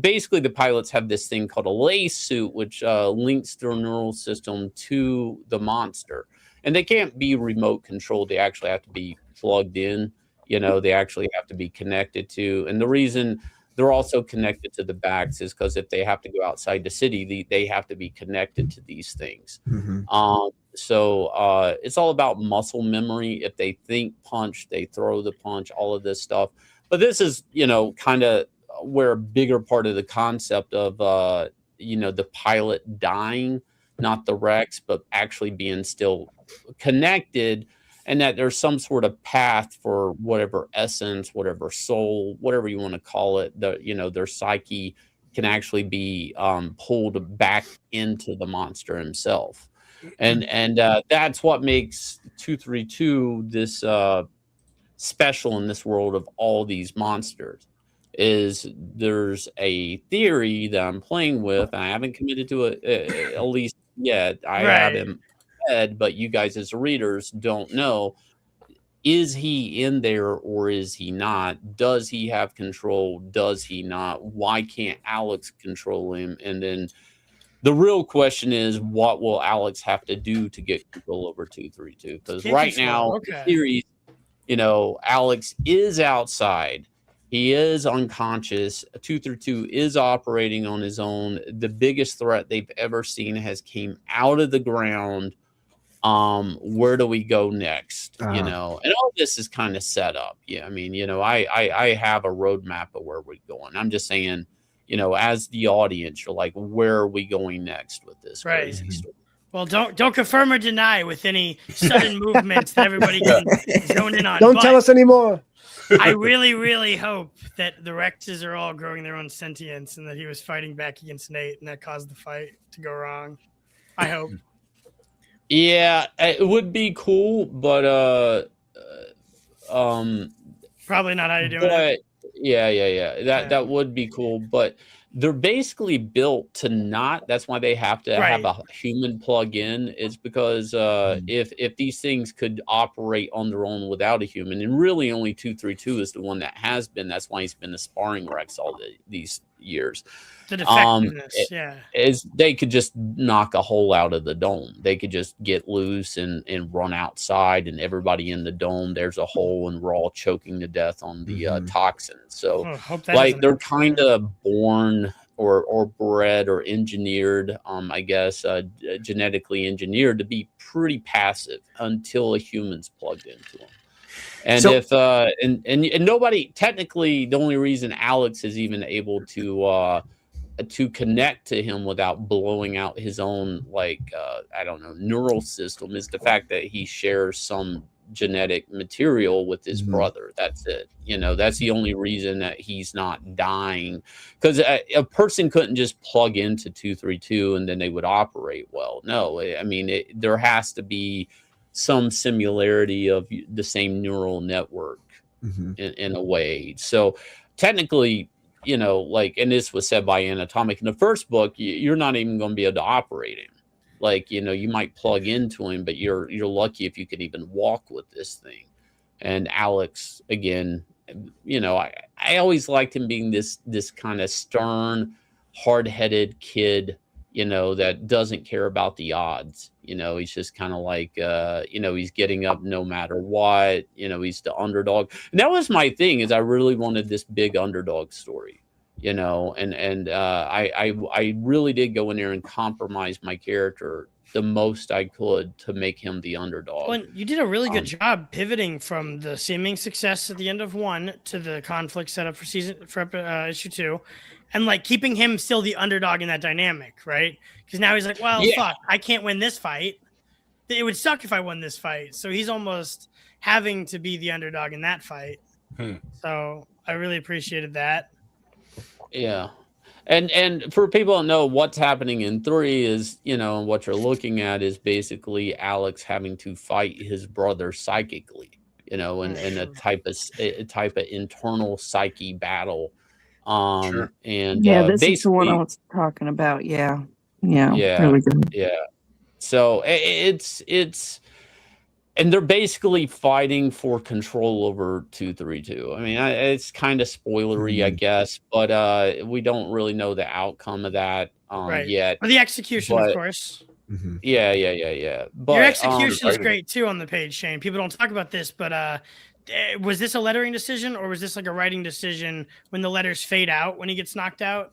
basically the pilots have this thing called a lace suit, which links their neural system to the monster. And they can't be remote controlled. They actually have to be plugged in. You know, they actually have to be connected to. And the reason they're also connected to the backs is because if they have to go outside the city, they have to be connected to these things. So it's all about muscle memory. If they think punch, they throw the punch, all of this stuff. But this is, you know, kind of where a bigger part of the concept of, you know, the pilot dying, not the Rex, but actually being still connected, and that there's some sort of path for whatever essence, whatever soul, whatever you want to call it, you know, their psyche can actually be pulled back into the monster himself. And that's what makes 232 this special in this world of all these monsters. Is there's a theory that I'm playing with, and I haven't committed to it at least yet. I have him head, but you guys as readers don't know. Is he in there or is he not? Does he have control? Does he not? Why can't Alex control him? And then the real question is, what will Alex have to do to get control over 232? Because right now, the theory, you know, Alex is outside. He is unconscious. 232 is operating on his own. The biggest threat they've ever seen has came out of the ground. Where do we go next? You know, and all this is kind of set up. Yeah, I mean, you know, I have a roadmap of where we're going. I'm just saying, you know, as the audience, you're like, where are we going next with this crazy story? Well, don't confirm or deny with any sudden movements that everybody can zone in on. Don't tell us anymore. I really, really hope that the Rexes are all growing their own sentience and that he was fighting back against Nate and that caused the fight to go wrong. I hope. Yeah, it would be cool, but probably not how you're doing it. Yeah. That would be cool, but they're basically built to not. That's why they have to have a human plug in. Is because if these things could operate on their own without a human, and really only 232 is the one that has been. That's why he's been the sparring Rex all these years. The defectiveness, is they could just knock a hole out of the dome. They could just get loose and run outside, and everybody in the dome, there's a hole, and we're all choking to death on the toxins. So, like, they're kind of born or bred or engineered, I guess, genetically engineered to be pretty passive until a human's plugged into them. And so, if and nobody, technically, the only reason Alex is even able to connect to him without blowing out his own, like, I don't know, neural system is the fact that he shares some genetic material with his brother. That's it. You know, that's the only reason that he's not dying, because a person couldn't just plug into 232 and then they would operate well. No, I mean, there has to be some similarity of the same neural network in a way. So technically, you know, like, and this was said by Anatomic in the first book, you're not even going to be able to operate him. Like, you know, you might plug into him, but you're lucky if you could even walk with this thing. And Alex, again, you know, I always liked him being this kind of stern, hard-headed kid, that doesn't care about the odds. He's just kind of like, he's getting up no matter what. He's the underdog. And that was my thing, is I really wanted this big underdog story, and I really did go in there and compromise my character the most I could to make him the underdog. Well, you did a really good job pivoting from the seeming success at the end of 1 to the conflict set up for issue 2, and like keeping him still the underdog in that dynamic, right? Because now he's like, well, fuck, I can't win this fight. It would suck if I won this fight. So he's almost having to be the underdog in that fight. So I really appreciated that. Yeah. And for people to know what's happening in 3 is, what you're looking at is basically Alex having to fight his brother psychically, in a type of internal psyche battle. Sure. And this is the one I was talking about. Yeah. Really good. Yeah. So it's and they're basically fighting for control over 232. I mean, it's kind of spoilery, I guess, but we don't really know the outcome of that yet. Or the execution, of course. Yeah. But your execution is great too on the page, Shane. People don't talk about this, but was this a lettering decision or was this like a writing decision when the letters fade out when he gets knocked out?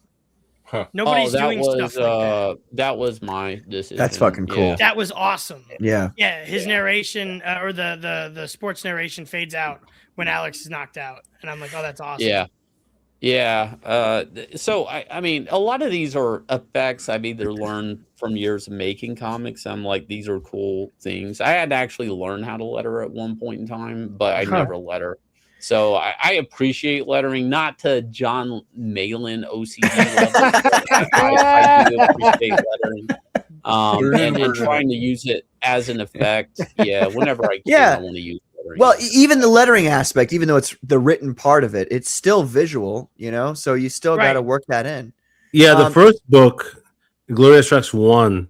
Nobody's doing stuff like that. That was my decision. That's fucking cool. Yeah. That was awesome. Yeah. Yeah. His narration or the sports narration fades out when Alex is knocked out. And I'm like, oh, that's awesome. Yeah. So I mean, a lot of these are effects I've either learned from years of making comics. I'm like, these are cool things. I had to actually learn how to letter at one point in time, but I never letter. So I appreciate lettering, not to John Malin OCD level. I do appreciate lettering, and trying to use it as an effect. Yeah, whenever I can, I want to use lettering. Well, even the lettering aspect, even though it's the written part of it, it's still visual, so you still got to work that in. Yeah, the first book, Gloria Strikes 1,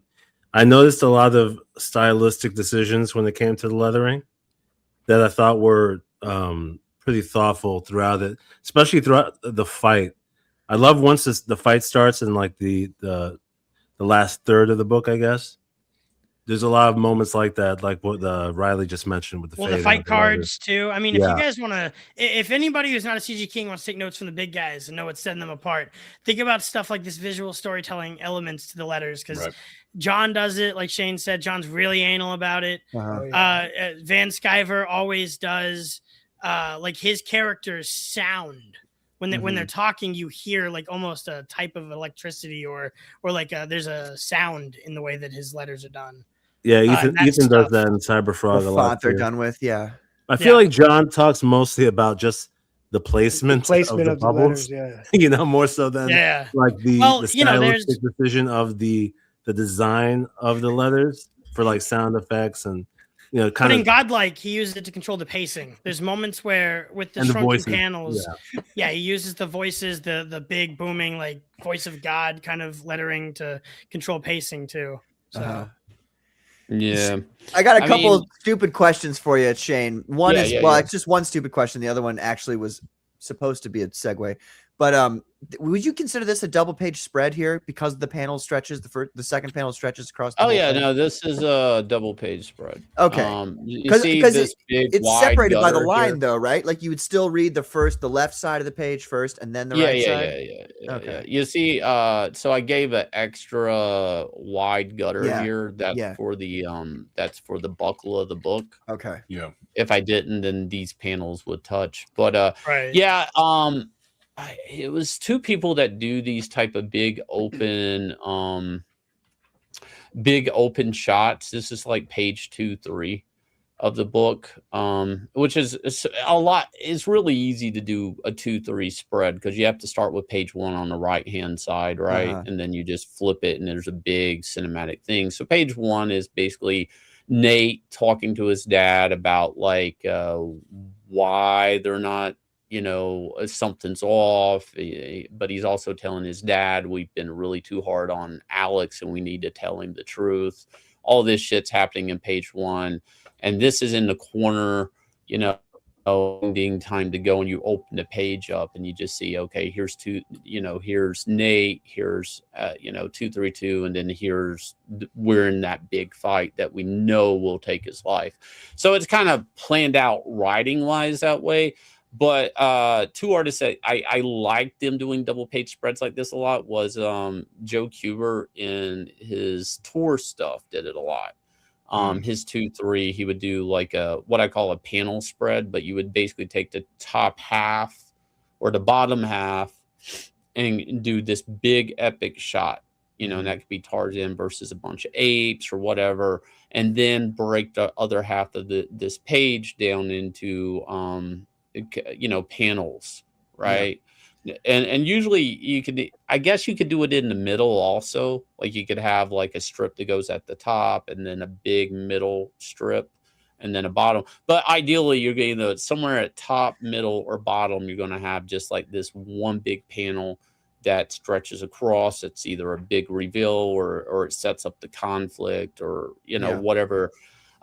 I noticed a lot of stylistic decisions when it came to the lettering that I thought were pretty thoughtful throughout it, especially throughout the fight. I love once the fight starts in like the last third of the book, I guess. There's a lot of moments like that, like what Riley just mentioned with the the fight cards too. I mean, if you guys want to, if anybody who's not a CG King wants to take notes from the big guys and know what's setting them apart, think about stuff like this visual storytelling elements to the letters, because John does it, like Shane said. John's really anal about it. Van Sciver always does. Like his characters sound when they're talking, you hear like almost a type of electricity or like there's a sound in the way that his letters are done. Yeah, Ethan does that in Cyberfrog a lot. They're done with, I feel like John talks mostly about just the placement of the bubbles, letters, more so than like the stylistic decision of the design of the letters for like sound effects and but in Godlike, he uses it to control the pacing. There's moments where with the shrunken panels, he uses the voices, the big booming like voice of God kind of lettering to control pacing too. So yeah, I got a couple of stupid questions for you, Shane. One is it's just one stupid question. The other one actually was supposed to be a segue. But would you consider this a double page spread here because the panel stretches, the second panel stretches across the whole thing? No, this is a double page spread. Okay. Because it's separated by the line though, right? Like you would still read the left side of the page first and then the right side? Okay. You see, so I gave an extra wide gutter here that's for the buckle of the book. Okay. Yeah. If I didn't, then these panels would touch. But it was two people that do these type of big open shots. This is like page 2-3 of the book, which is a lot. It's really easy to do a 2-3 spread because you have to start with page 1 on the right hand side, right? And then you just flip it and there's a big cinematic thing. So page 1 is basically Nate talking to his dad about like why they're not, something's off, but he's also telling his dad, we've been really too hard on Alex and we need to tell him the truth. All this shit's happening in page 1. And this is in the corner, ending time to go, and you open the page up and you just see, okay, here's here's Nate, here's 232, and then we're in that big fight that we know will take his life. So it's kind of planned out writing wise that way. But two artists that I liked them doing double page spreads like this a lot was Joe Kubert in his tour stuff did it a lot. His 2-3, he would do like what I call a panel spread, but you would basically take the top half or the bottom half and do this big epic shot, and that could be Tarzan versus a bunch of apes or whatever, and then break the other half of this page down into panels, right? And usually I guess you could do it in the middle also. Like you could have like a strip that goes at the top and then a big middle strip and then a bottom. But ideally you're going to somewhere at top, middle, or bottom, you're going to have just like this one big panel that stretches across. It's either a big reveal or it sets up the conflict or whatever.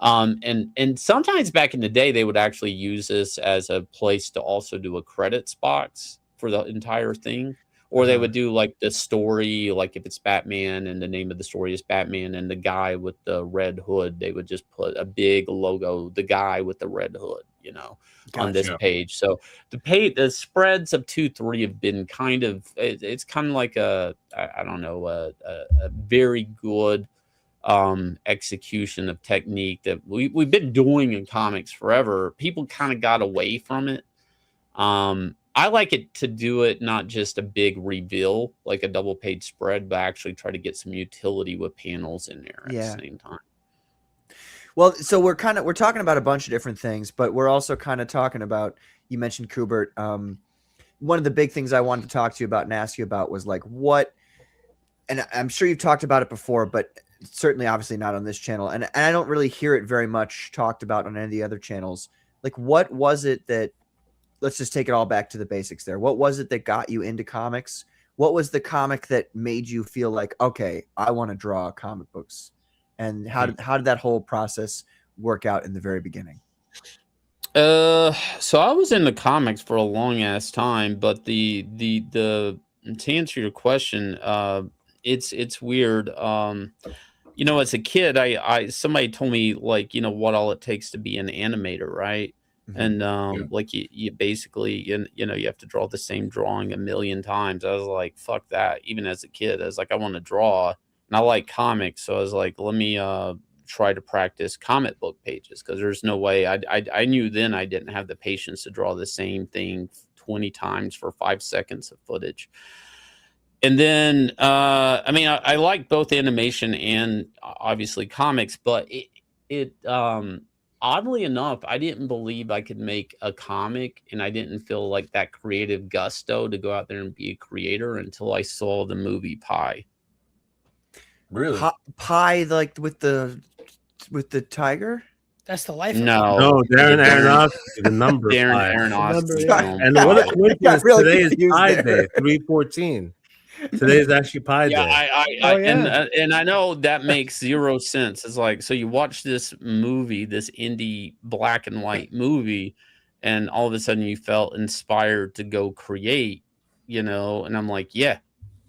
And sometimes back in the day they would actually use this as a place to also do a credits box for the entire thing, or they would do like the story, like if it's Batman and the name of the story is Batman and the guy with the red hood, they would just put a big logo, the guy with the red hood, on this page. So the spreads of 2-3 have been kind of, it's kind of like a very good execution of technique that we've been doing in comics forever. People kind of got away from it. I like it to do it not just a big reveal like a double page spread, but actually try to get some utility with panels in there at the same time. Well, so we're talking about a bunch of different things, but we're also kind of talking about, you mentioned Kubert. One of the big things I wanted to talk to you about and ask you about was like and I'm sure you've talked about it before, but certainly obviously not on this channel. And I don't really hear it very much talked about on any of the other channels. Like, what was it that, let's just take it all back to the basics there. What was it that got you into comics? What was the comic that made you feel like, okay, I want to draw comic books? And how did that whole process work out in the very beginning? So I was in the comics for a long ass time, but the to answer your question, it's weird. As a kid, somebody told me like, what all it takes to be an animator, right? And like you basically you have to draw the same drawing a million times. I was like, fuck that. Even as a kid, I was like, I want to draw and I like comics, so I was like, let me try to practice comic book pages, because there's no way I knew then I didn't have the patience to draw the same thing 20 times for 5 seconds of footage. And then I like both animation and obviously comics, but it oddly enough, I didn't believe I could make a comic, and I didn't feel like that creative gusto to go out there and be a creator until I saw the movie Pi. Really? Pi, like with the tiger? That's the life. No, Darren Aronofsky, the number. Darren Aronofsky. And what a coincidence! Today is Pi Day, 3/14. Today is actually Pi Day. And I know that makes zero sense. It's like, so you watch this movie, this indie black and white movie, and all of a sudden you felt inspired to go create, and I'm like, yeah,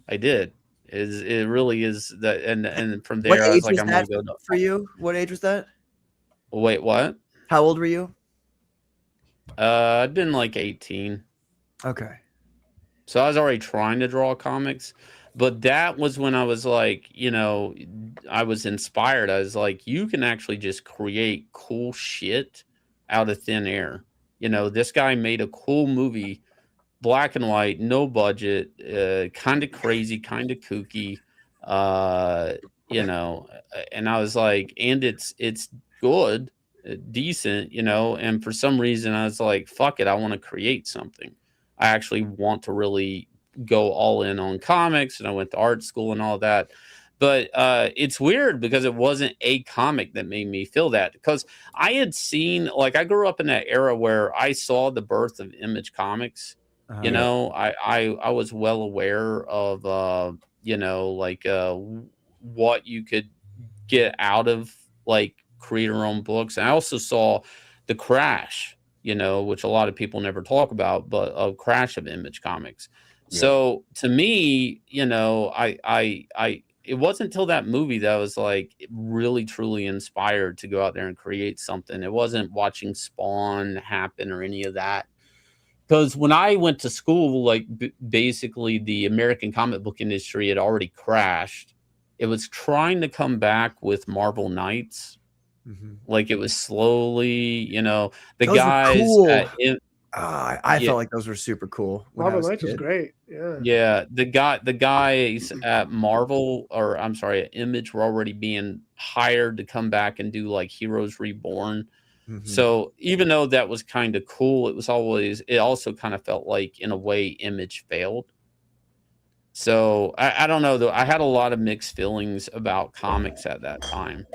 I did. It really is that, and from there I was like, I'm gonna go for you. What age was that? Wait, what? How old were you? I'd been like 18. Okay. So I was already trying to draw comics, but that was when I was like, I was inspired. I was like, you can actually just create cool shit out of thin air. This guy made a cool movie, black and white, no budget, kind of crazy, kind of kooky, and I was like, and it's good, decent, and for some reason I was like, fuck it, I want to create something. I actually want to really go all in on comics, and I went to art school and all that. But it's weird because it wasn't a comic that made me feel that, because I had seen, like, I grew up in that era where I saw the birth of Image Comics. I was well aware of what you could get out of like creator-owned books. And I also saw the crash which a lot of people never talk about, but a crash of Image Comics. So to me, it wasn't until that movie that I was like really truly inspired to go out there and create something. It wasn't watching Spawn happen or any of that. Because when I went to school, like basically the American comic book industry had already crashed. It was trying to come back with Marvel Knights. Like it was slowly, the Those guys were cool. I felt like those were super cool. Marvel Knights was great. Yeah. Yeah, the guys at Marvel, or I'm sorry, at Image, were already being hired to come back and do like Heroes Reborn. So even though that was kind of cool, it also kind of felt like in a way Image failed. So I don't know though. I had a lot of mixed feelings about comics at that time,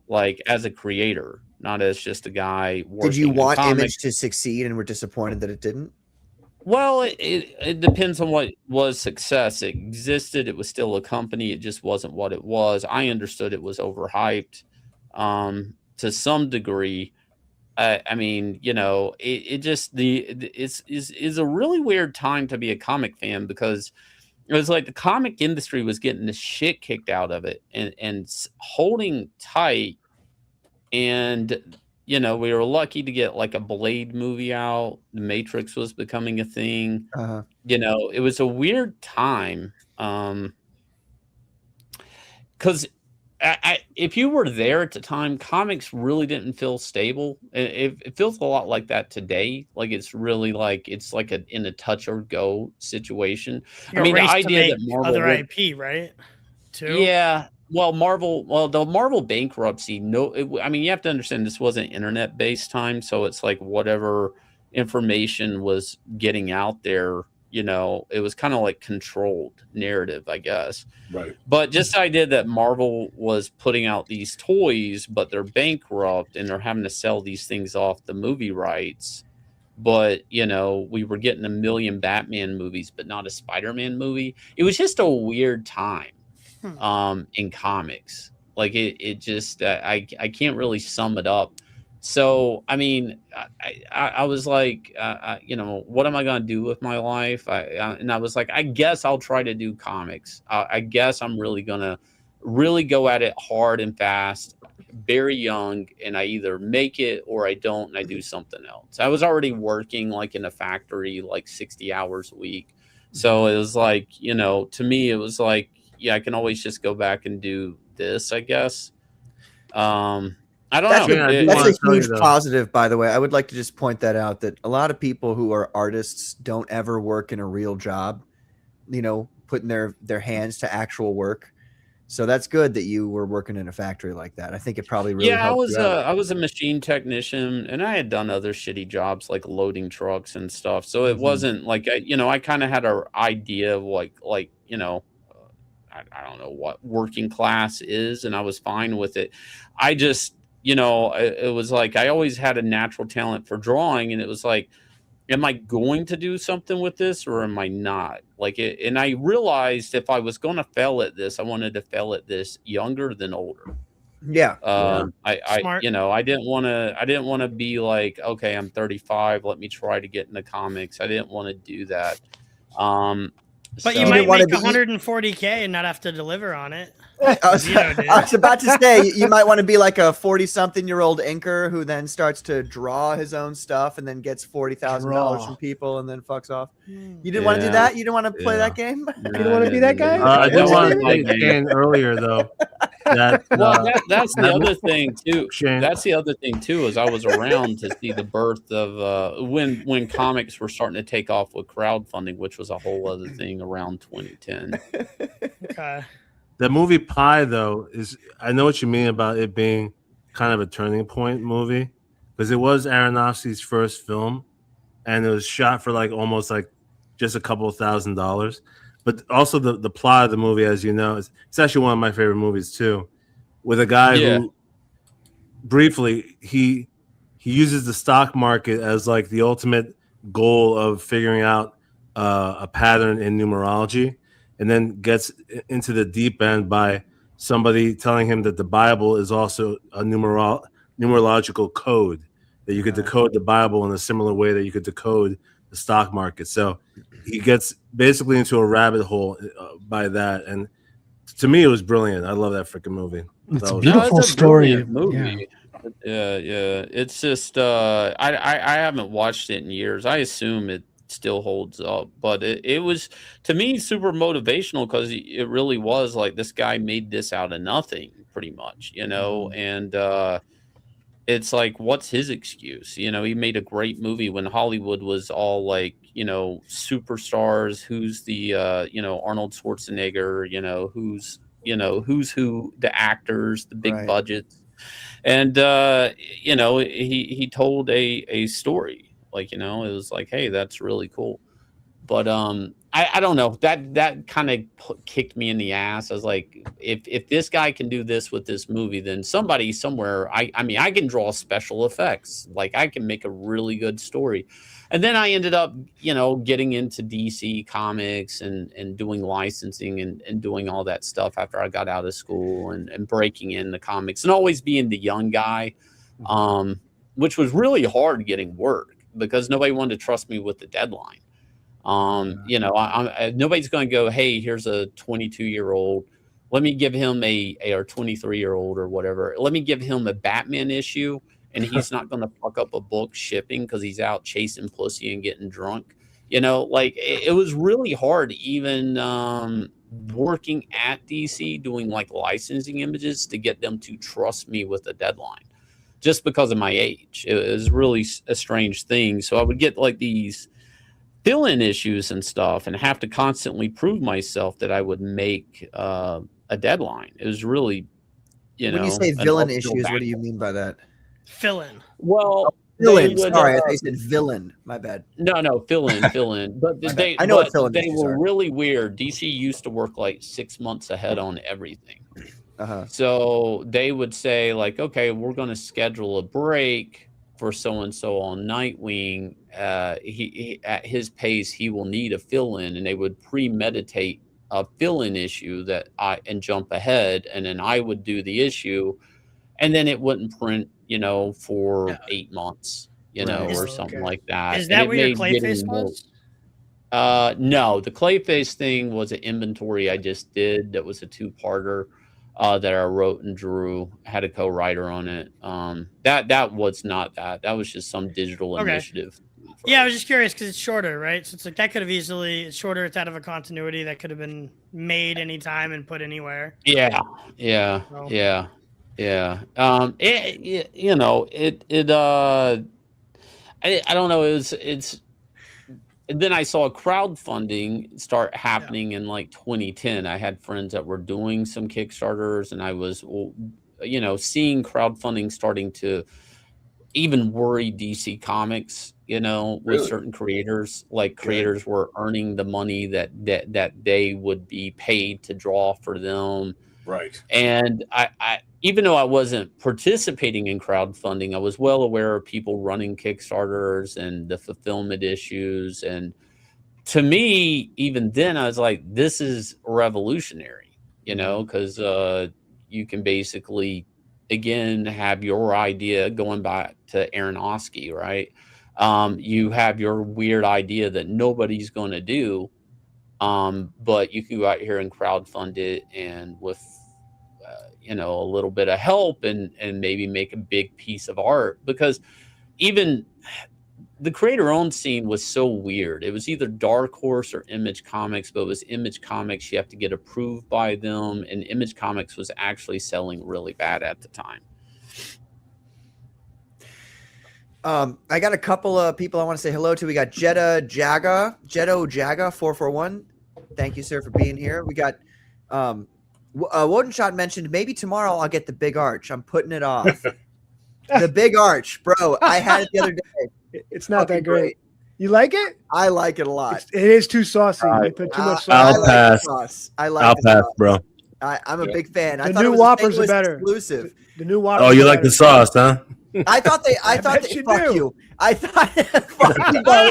like as a creator, not as just a guy working. Did you want in Image to succeed and were disappointed that it didn't? Well, it depends on what was success. It existed. It was still a company. It just wasn't what it was. I understood it was overhyped to some degree. I mean, it's a really weird time to be a comic fan because it was like the comic industry was getting the shit kicked out of it and holding tight. And, we were lucky to get like a Blade movie out. The Matrix was becoming a thing. It was a weird time. Because if you were there at the time, comics really didn't feel stable. It feels a lot like that today. Like it's really like it's like in a touch or go situation. I mean, the idea that Marvel other IP, right? Too. Yeah. Well, the Marvel bankruptcy. I mean, you have to understand this wasn't internet based time, so it's like whatever information was getting out there. It was kind of like controlled narrative, I guess. Right. But just the idea that Marvel was putting out these toys, but they're bankrupt and they're having to sell these things off the movie rights. But, we were getting 1 million Batman movies, but not a Spider-Man movie. It was just a weird time in comics. Like it just, I can't really sum it up. So, I mean, I was like, what am I going to do with my life? And I was like, I guess I'll try to do comics. I guess I'm really going to really go at it hard and fast, very young, and I either make it or I don't, and I do something else. I was already working like in a factory, like 60 hours a week. So it was like, to me, it was like, yeah, I can always just go back and do this, I guess. I don't know. That's a huge positive, by the way. I would like to just point that out, that a lot of people who are artists don't ever work in a real job, putting their hands to actual work. So that's good that you were working in a factory like that. I think it probably really helped you out. I was a machine technician, and I had done other shitty jobs like loading trucks and stuff. So it wasn't like I kind of had an idea of like I don't know what working class is, and I was fine with it. I just it was like I always had a natural talent for drawing, and it was like, am I going to do something with this or am I not? Like it, and I realized if I was going to fail at this, I wanted to fail at this younger than older. Yeah. I didn't want to be like, okay, I'm 35, let me try to get into comics. I didn't want to do that. But you might make 140K and not have to deliver on it. I was about to say, you might want to be like a 40-something-year-old inker who then starts to draw his own stuff and then gets $40,000 from people and then fucks off. You didn't want to do that? You didn't want to play that game? You didn't want to be that guy? I did want to play the game earlier, though. That's the other thing too. That's the other thing too, is I was around to see the birth of when comics were starting to take off with crowdfunding, which was a whole other thing around 2010. Okay. The movie Pi, though, I know what you mean about it being kind of a turning point movie, because it was Aronofsky's first film, and it was shot for like almost like just a couple of $1,000s. But also the plot of the movie, as you know, it's actually one of my favorite movies too, with a guy who briefly he uses the stock market as like the ultimate goal of figuring out a pattern in numerology, and then gets into the deep end by somebody telling him that the Bible is also a numerological code, that you could decode the Bible in a similar way that you could decode the stock market. So he gets basically into a rabbit hole by that, and to me, it was brilliant. I love that freaking movie. It's a beautiful story. Movie. Yeah. It's just I haven't watched it in years. I assume it still holds up, but it was, to me, super motivational, because it really was like, this guy made this out of nothing, pretty much, and it's like, what's his excuse? He made a great movie when Hollywood was all like, superstars, who's the Arnold Schwarzenegger, who's who, the actors, the big budgets. And he told a story, like, it was like, hey, that's really cool. But I don't know, that kind of kicked me in the ass. I was like, if this guy can do this with this movie, then somebody somewhere, I mean, I can draw special effects, like I can make a really good story. And then I ended up, getting into DC Comics and doing licensing and doing all that stuff after I got out of school, and breaking into comics, and always being the young guy, which was really hard getting work, because nobody wanted to trust me with the deadline. Nobody's going to go, hey, here's a 22-year-old. Let me give him or 23-year-old or whatever. Let me give him a Batman issue, and he's not going to fuck up a book shipping because he's out chasing pussy and getting drunk. Like it was really hard, even working at DC, doing like licensing images, to get them to trust me with a deadline, just because of my age. It was really a strange thing. So I would get like these fill-in issues and stuff, and have to constantly prove myself that I would make a deadline. It was really, when you say villain issues, what do you mean by that? Fill-in. Well, villain. Sorry, I thought you said villain. My bad. No, fill-in. But I know what fill-in they issues were are. really weird. DC used to work like 6 months ahead on everything. So they would say like, okay, we're going to schedule a break for so-and-so on Nightwing. He at his pace, he will need a fill-in, and they would premeditate a fill-in issue and jump ahead, and then I would do the issue, and then it wouldn't print, for 8 months, or something like that. Is that where your Clayface was? No, the Clayface thing was an inventory I just did. That was a 2-parter. That I wrote and drew, had a co-writer on it. That was not that. That was just some digital initiative. Yeah, I was just curious because it's shorter, right? So it's like that could have it's shorter. It's out of a continuity that could have been made anytime and put anywhere. Yeah. I don't know. It's. And then I saw crowdfunding start happening in like 2010. I had friends that were doing some Kickstarters, and I was, seeing crowdfunding starting to even worry DC Comics, with certain creators. Like creators were earning the money that they would be paid to draw for them. Right. And I even though I wasn't participating in crowdfunding, I was well aware of people running Kickstarters and the fulfillment issues. And to me, even then, I was like, this is revolutionary, because you can basically, again, have your idea, going back to Aronofsky, right? You have your weird idea that nobody's going to do, but you can go out here and crowdfund it, and with a little bit of help and maybe make a big piece of art. Because even the creator-owned scene was so weird. It was either Dark Horse or Image Comics, but it was Image Comics. You have to get approved by them, and Image Comics was actually selling really bad at the time. I got a couple of people I want to say hello to. We got Jeddo Jaga 441. Thank you, sir, for being here. We got Wodenshot mentioned maybe tomorrow I'll get the big arch. I'm putting it off. The big arch, bro. I had it the other day. It's not that great. You like it? I like it a lot. It is too saucy. They put too much sauce. I'll pass. Sauce. I like I'll pass, sauce. bro. I'm a big fan. I The thought new it was Whoppers are a better. exclusive. The new Whoppers. Oh, you are like better. the sauce, huh? I thought they bet you fuck do. you. I thought fuck you, bro.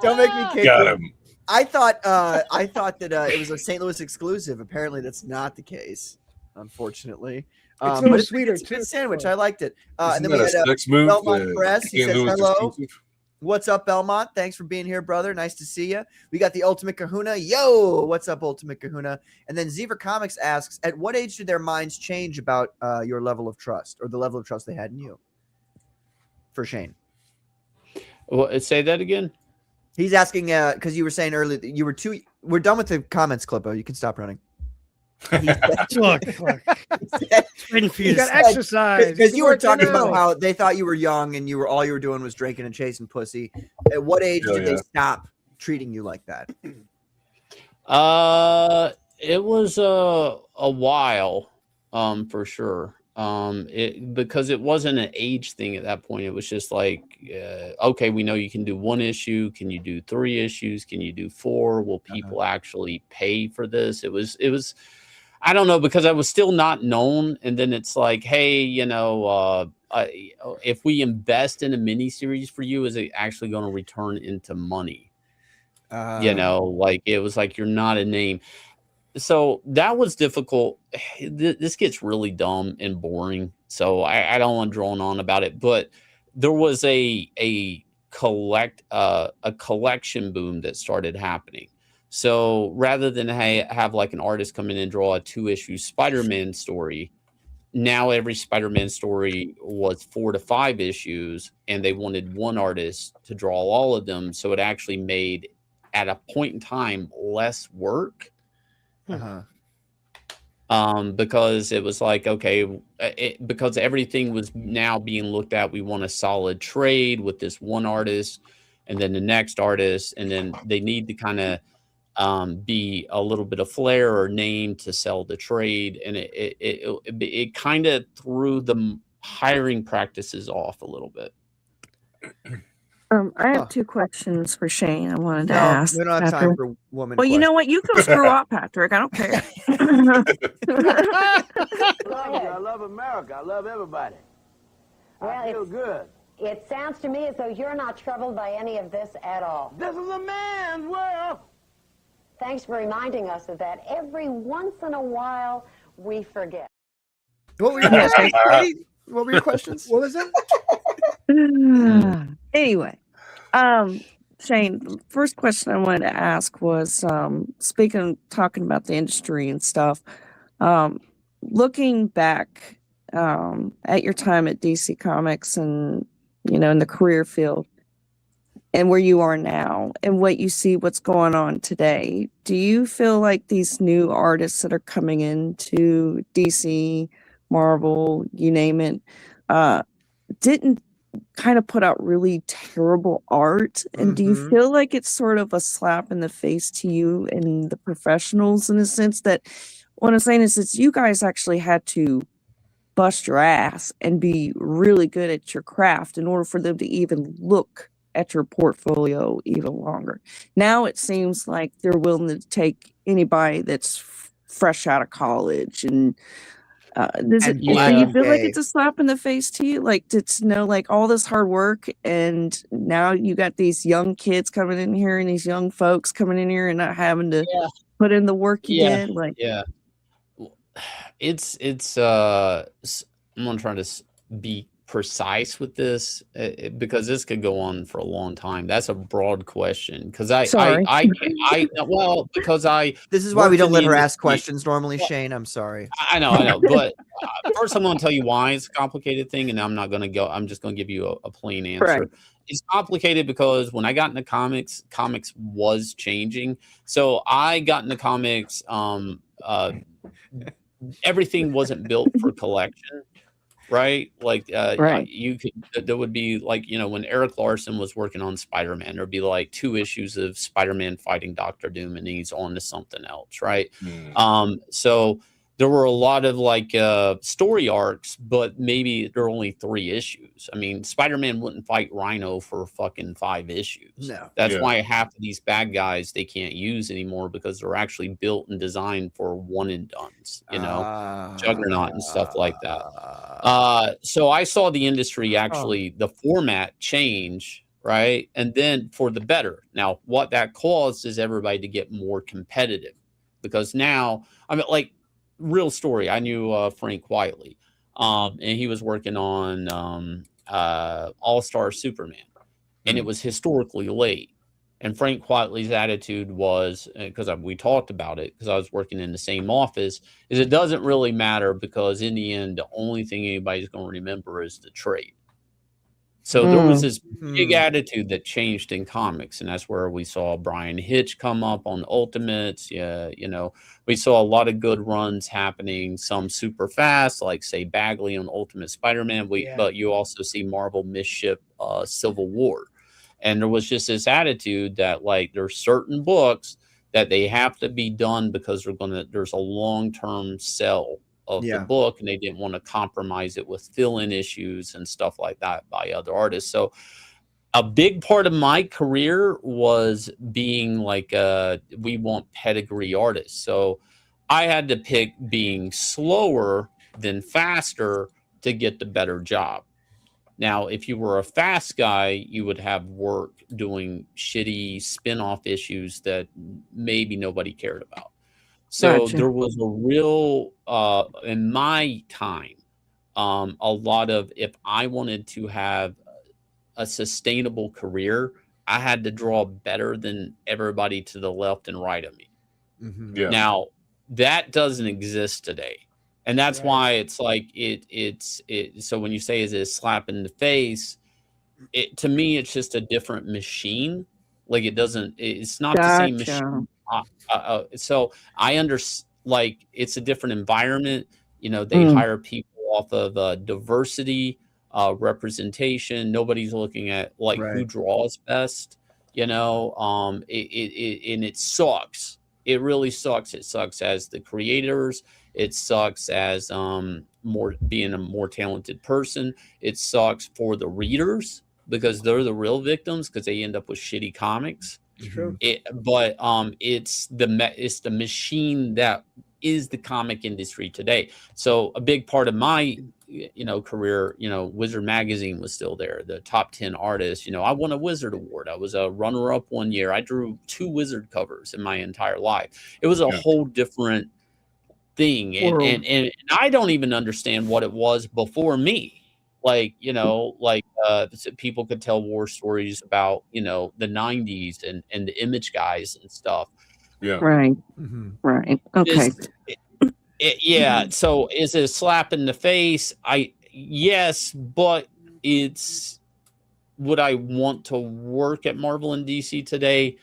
Don't make me kick Got you. him. I thought that it was a St. Louis exclusive. Apparently, that's not the case, unfortunately. It's a But little it's sweeter a good too. sandwich. I liked it. And Isn't then we that a had sex move? Belmont Press. He St. says Louis hello. exclusive? What's up, Belmont? Thanks for being here, brother. Nice to see you. We got the Ultimate Kahuna. Yo, what's up, Ultimate Kahuna? And then Zebra Comics asks, at what age did their minds change about your level of trust or the level of trust they had in you? For Shane. Well, say that again. He's asking because you were saying earlier that you were too. We're done with the comments, Clippo. You can stop running. Look. Waiting for you You to got stop. exercise. Because you were talking about out. how they thought you were young and all you were doing was drinking and chasing pussy. At what age did they stop treating you like that? It was a while, for sure. Because it wasn't an age thing at that point. It was just like, okay, we know you can do 1 issue. Can you do 3 issues? Can you do 4? Will people actually pay for this? It was, I don't know, because I was still not known. And then it's like, hey, if we invest in a mini series for you, is it actually going to return into money? Like it was like, you're not a name. So that was difficult. This gets really dumb and boring, so I don't want to drone on about it. But there was a collection boom that started happening. So rather than have like an artist come in and draw a 2-issue Spider-Man story, now every Spider-Man story was 4 to 5 issues, and they wanted one artist to draw all of them. So it actually made, at a point in time, less work. Because it was like, okay, because everything was now being looked at, we want a solid trade with this one artist and then the next artist, and then they need to kind of be a little bit of flair or name to sell the trade, and it kind of threw the hiring practices off a little bit. I have 2 questions for Shane. I wanted to ask. We don't have time for woman. Well, you know what? You can screw up, Patrick. I don't care. I love America. I love everybody. I feel good. It sounds to me as though you're not troubled by any of this at all. This is a man's world. Thanks for reminding us of that. Every once in a while, we forget. What were your questions, lady? What were your questions? What was it? Anyway, Shane, the first question I wanted to ask was, talking about the industry and stuff, looking back at your time at DC Comics and, in the career field and where you are now and what you see what's going on today, do you feel like these new artists that are coming into DC, Marvel, you name it, didn't kind of put out really terrible art? And do you feel like it's sort of a slap in the face to you and the professionals, in a sense that what I'm saying is that you guys actually had to bust your ass and be really good at your craft in order for them to even look at your portfolio even longer? Now it seems like they're willing to take anybody that's fresh out of college and do you feel like it's a slap in the face to you, like to know like all this hard work and now you got these young kids coming in here and these young folks coming in here and not having to put in the work you did? Like, it's I'm gonna try to be precise with this because this could go on for a long time. That's a broad question because because this is why we don't let her ask questions normally, Shane. I'm sorry. I know, but first I'm going to tell you why it's a complicated thing, and I'm not going to go. I'm just going to give you a plain answer. Right. It's complicated because when I got into comics was changing. So I got into comics. Everything wasn't built for collection. Right. Like, right. There would be like, when Eric Larson was working on Spider-Man, there'd be like 2 issues of Spider-Man fighting Dr. Doom and he's on to something else. Right. So there were a lot of like story arcs, but maybe there are only 3 issues. I mean, Spider-Man wouldn't fight Rhino for fucking 5 issues. No. That's why half of these bad guys they can't use anymore because they're actually built and designed for one and dones, Juggernaut and stuff like that. So I saw the industry actually the format change, right? And then for the better. Now, what that caused is everybody to get more competitive because now, I mean, like, real story. I knew Frank Whiteley. and he was working on All-Star Superman, and it was historically late. And Frank Quitely's attitude was, because we talked about it, because I was working in the same office, is it doesn't really matter, because in the end, the only thing anybody's going to remember is the trade. So there was this big attitude that changed in comics, and that's where we saw Brian Hitch come up on Ultimates. Yeah, you know, we saw a lot of good runs happening, some super fast, like say Bagley on Ultimate Spider-Man. But you also see Marvel misship Civil War, and there was just this attitude that like there's certain books that they have to be done because there's a long-term sell of the book, and they didn't want to compromise it with fill-in issues and stuff like that by other artists. So a big part of my career was being like we want pedigree artists. So I had to pick being slower than faster to get the better job. Now, if you were a fast guy, you would have work doing shitty spin-off issues that maybe nobody cared about. So Gotcha. there was a real, in my time, a lot of, if I wanted to have a sustainable career, I had to draw better than everybody to the left and right of me. Yeah. Now, that doesn't exist today. And that's why it's like, so when you say, is it a slap in the face? To me, it's just a different machine. Like it's not the same machine. So I understand, like, it's a different environment. You know, they hire people off of diversity, representation. Nobody's looking at like who draws best, you know, and it sucks. It really sucks. It sucks as the creators. It sucks as being a more talented person. It sucks for the readers because they're the real victims because they end up with shitty comics. True. But it's the machine that is the comic industry today. So a big part of my career, Wizard Magazine was still there. The top 10 artists, I won a Wizard Award. I was a runner-up one year. I drew 2 Wizard covers in my entire life. It was a whole different thing, and I don't even understand what it was before me. Like, people could tell war stories about, the 90s and the Image guys and stuff. Yeah. Right. Right. Okay. Yeah. So is it a slap in the face? Yes, but would I want to work at Marvel and DC today?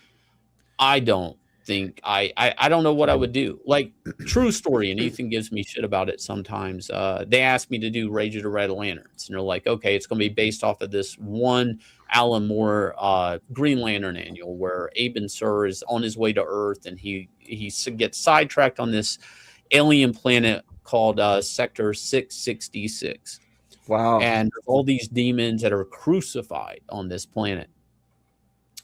I don't think I don't know what I would do. Like, true story, and Ethan gives me shit about it sometimes. They asked me to do Rage of the Red Lanterns, and they're like, okay, it's going to be based off of this one Alan Moore Green Lantern annual where Aben Sur is on his way to Earth, and he gets sidetracked on this alien planet called Sector 666. Wow. And there's all these demons that are crucified on this planet.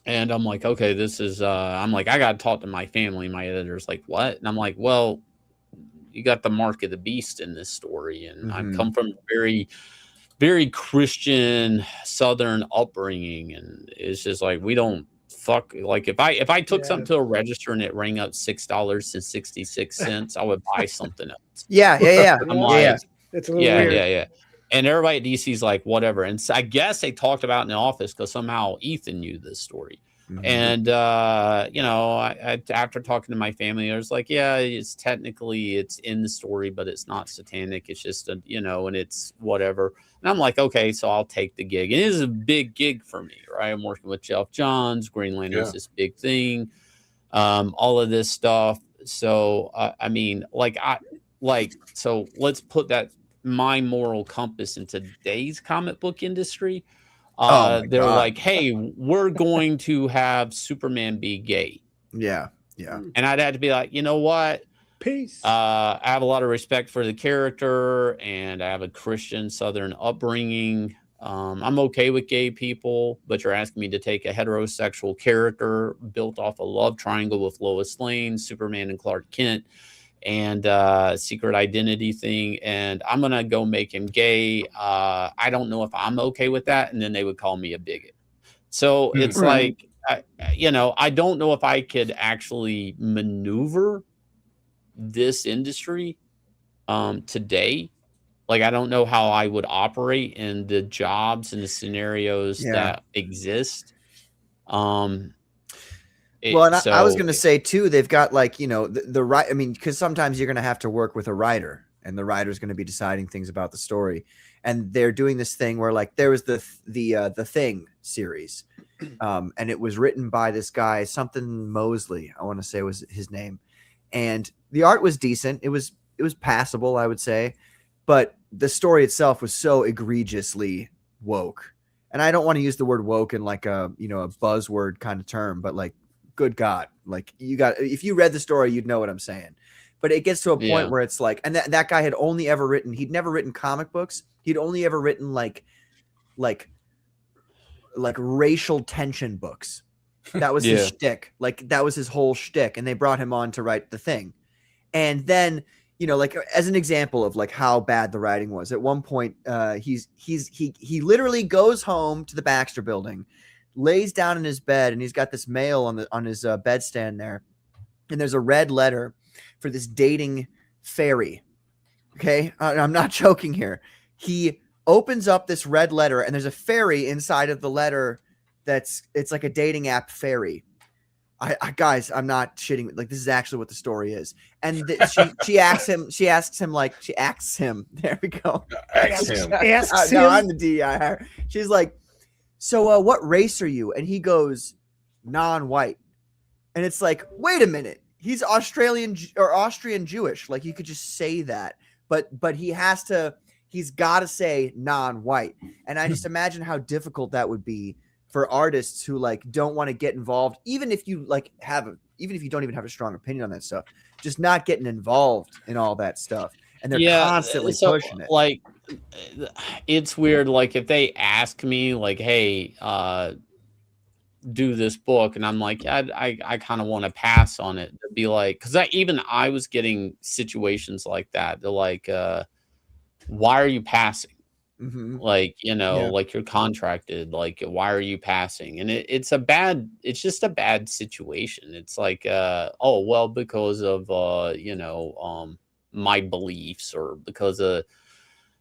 And I'm like, okay, this is, I'm like, I got to talk to my family. My editor's like, what? And I'm like, well, you got the mark of the beast in this story. And I've come from a very, very Christian Southern upbringing. And it's just like, we don't fuck. Like, if I took something to a register and it rang up $6.66, I would buy something else. Yeah. I'm like, It's a little weird. Yeah. And everybody at DC's like, whatever. And so I guess they talked about in the office because somehow Ethan knew this story. And, after talking to my family, I was like, yeah, it's in the story, but it's not satanic. It's just, and it's whatever. And I'm like, okay, so I'll take the gig. And it is a big gig for me, right? I'm working with Jeff Johns. Green Lantern is this big thing. All of this stuff. So, so let's put that my moral compass in today's comic book industry. They're like, hey, we're going to have Superman be gay. Yeah. And I'd have to be like, you know what? Peace. I have a lot of respect for the character, and I have a Christian Southern upbringing. I'm okay with gay people, but you're asking me to take a heterosexual character built off a love triangle with Lois Lane, Superman, and Clark Kent, and secret identity thing, and I'm gonna go make him gay. I don't know if I'm okay with that, and then they would call me a bigot. So it's like, I don't know if I could actually maneuver this industry today Like, I don't know how I would operate in the jobs and the scenarios that exist. Well, and I was going to say too, they've got like, you know, the right. I mean, because sometimes you're going to have to work with a writer, and the writer's going to be deciding things about the story. And they're doing this thing where like there was the Thing series, and it was written by this guy, something Mosley, I want to say was his name, and the art was decent. It was passable, I would say, but the story itself was so egregiously woke. And I don't want to use the word woke in like a, you know, a buzzword kind of term, but like, good God, like if you read the story, you'd know what I'm saying. But it gets to a point where it's like, and that guy had only ever written, he'd never written comic books. He'd only ever written like racial tension books. That was his shtick. Like that was his whole shtick. And they brought him on to write The Thing. And then, you know, like as an example of like how bad the writing was, at one point, he literally goes home to the Baxter Building, lays down in his bed, and he's got this mail on his bedstand there, and there's a red letter for this dating fairy. Okay, I'm not joking here. He opens up this red letter, and there's a fairy inside of the letter. It's like a dating app fairy. I guys, I'm not shitting. Like, this is actually what the story is. And she asks him. There we go. Asks No, him. I'm the DI. She's like, so what race are you? And he goes, non-white. And it's like, wait a minute. He's Australian or Austrian Jewish. Like, you could just say that. But he's got to say non-white. And I just imagine how difficult that would be for artists who like don't want to get involved, even if you even if you don't even have a strong opinion on that stuff, just not getting involved in all that stuff. And they're constantly pushing it. Like, it's weird. Like, if they ask me, like, hey, do this book, and I'm like, I kind of want to pass on it. To be like, because I was getting situations like that. They're like, why are you passing? Mm-hmm. Like, you know, like you're contracted. Like, why are you passing? And it's just a bad situation. It's like, oh well, because of my beliefs, or because of,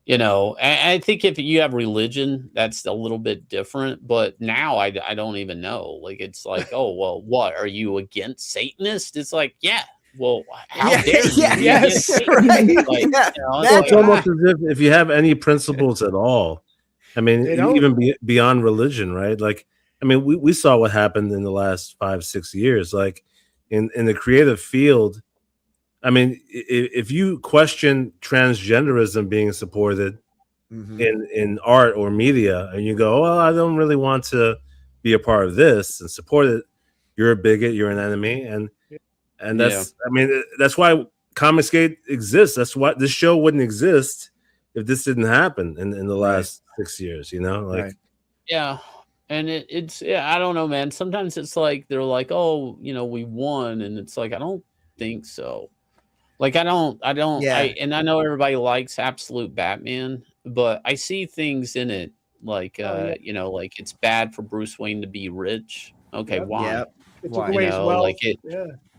you know, I think if you have religion, that's a little bit different. But now I don't even know. Like, it's like, oh, well, what are you against Satanists? It's like, yeah. Well, how dare you? Yes, right. Like, Yeah. you know, Well, it's almost as if you have any principles at all. I mean, even beyond religion, right? Like, I mean, we saw what happened in the last 5-6 years. Like, in the creative field, I mean, if you question transgenderism being supported in art or media, and you go, well, I don't really want to be a part of this and support it, you're a bigot, you're an enemy. And that's, I mean, that's why Comicsgate exists. That's why this show wouldn't exist if this didn't happen in the last 6 years, you know? Like, yeah. And it's I don't know, man. Sometimes it's like they're like, oh, you know, we won, and it's like, I don't think so. Like, I know everybody likes Absolute Batman, but I see things in it like you know, like it's bad for Bruce Wayne to be rich. Okay, why? Yeah. It took away his wealth.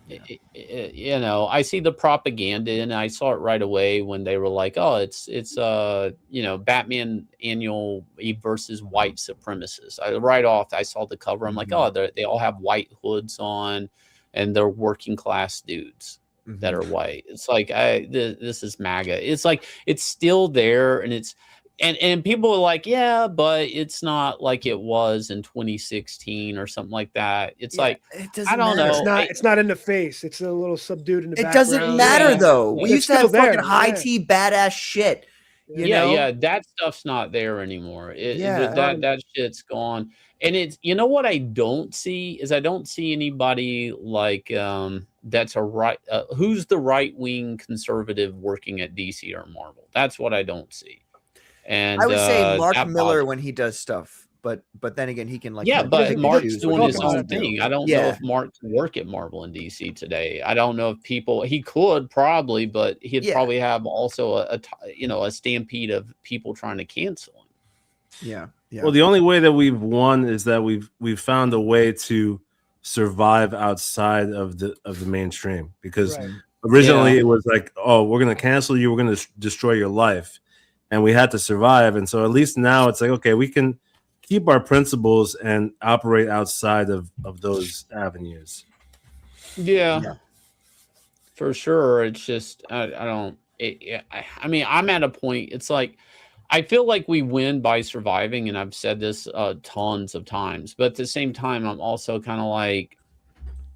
You know, I see the propaganda, and I saw it right away when they were like, oh, it's you know, Batman annual versus white supremacists. I saw the cover. I'm like, oh, they all have white hoods on, and they're working class dudes that are white. It's like, this is MAGA. It's like, it's still there, and it's and people are like, yeah, but it's not like it was in 2016 or something like that. It's like, I don't know. It's not in the face. It's a little subdued in the It background. doesn't matter though. We used to have fucking high tea badass shit. You know? That stuff's not there anymore. That shit's gone. And it's, you know what I don't see is, I don't see anybody like that's who's the right wing conservative working at DC or Marvel. That's what I don't see. And I would say Mark Miller when he does stuff, but then again, he can like, but Mark's doing his own thing. I don't know if Mark can work at Marvel and DC today. I don't know if he could probably, but he'd probably have also a stampede of people trying to cancel him. Yeah. Well, the only way that we've won is that we've found a way to survive outside of the mainstream, because originally it was like, oh, we're going to cancel you, we're going to destroy your life. and we had to survive. And so at least now it's like, okay, we can keep our principles and operate outside of those avenues. Yeah, for sure. It's just I don't. I mean, I'm at a point. It's like I feel like we win by surviving, and I've said this tons of times. But at the same time, I'm also kind of like,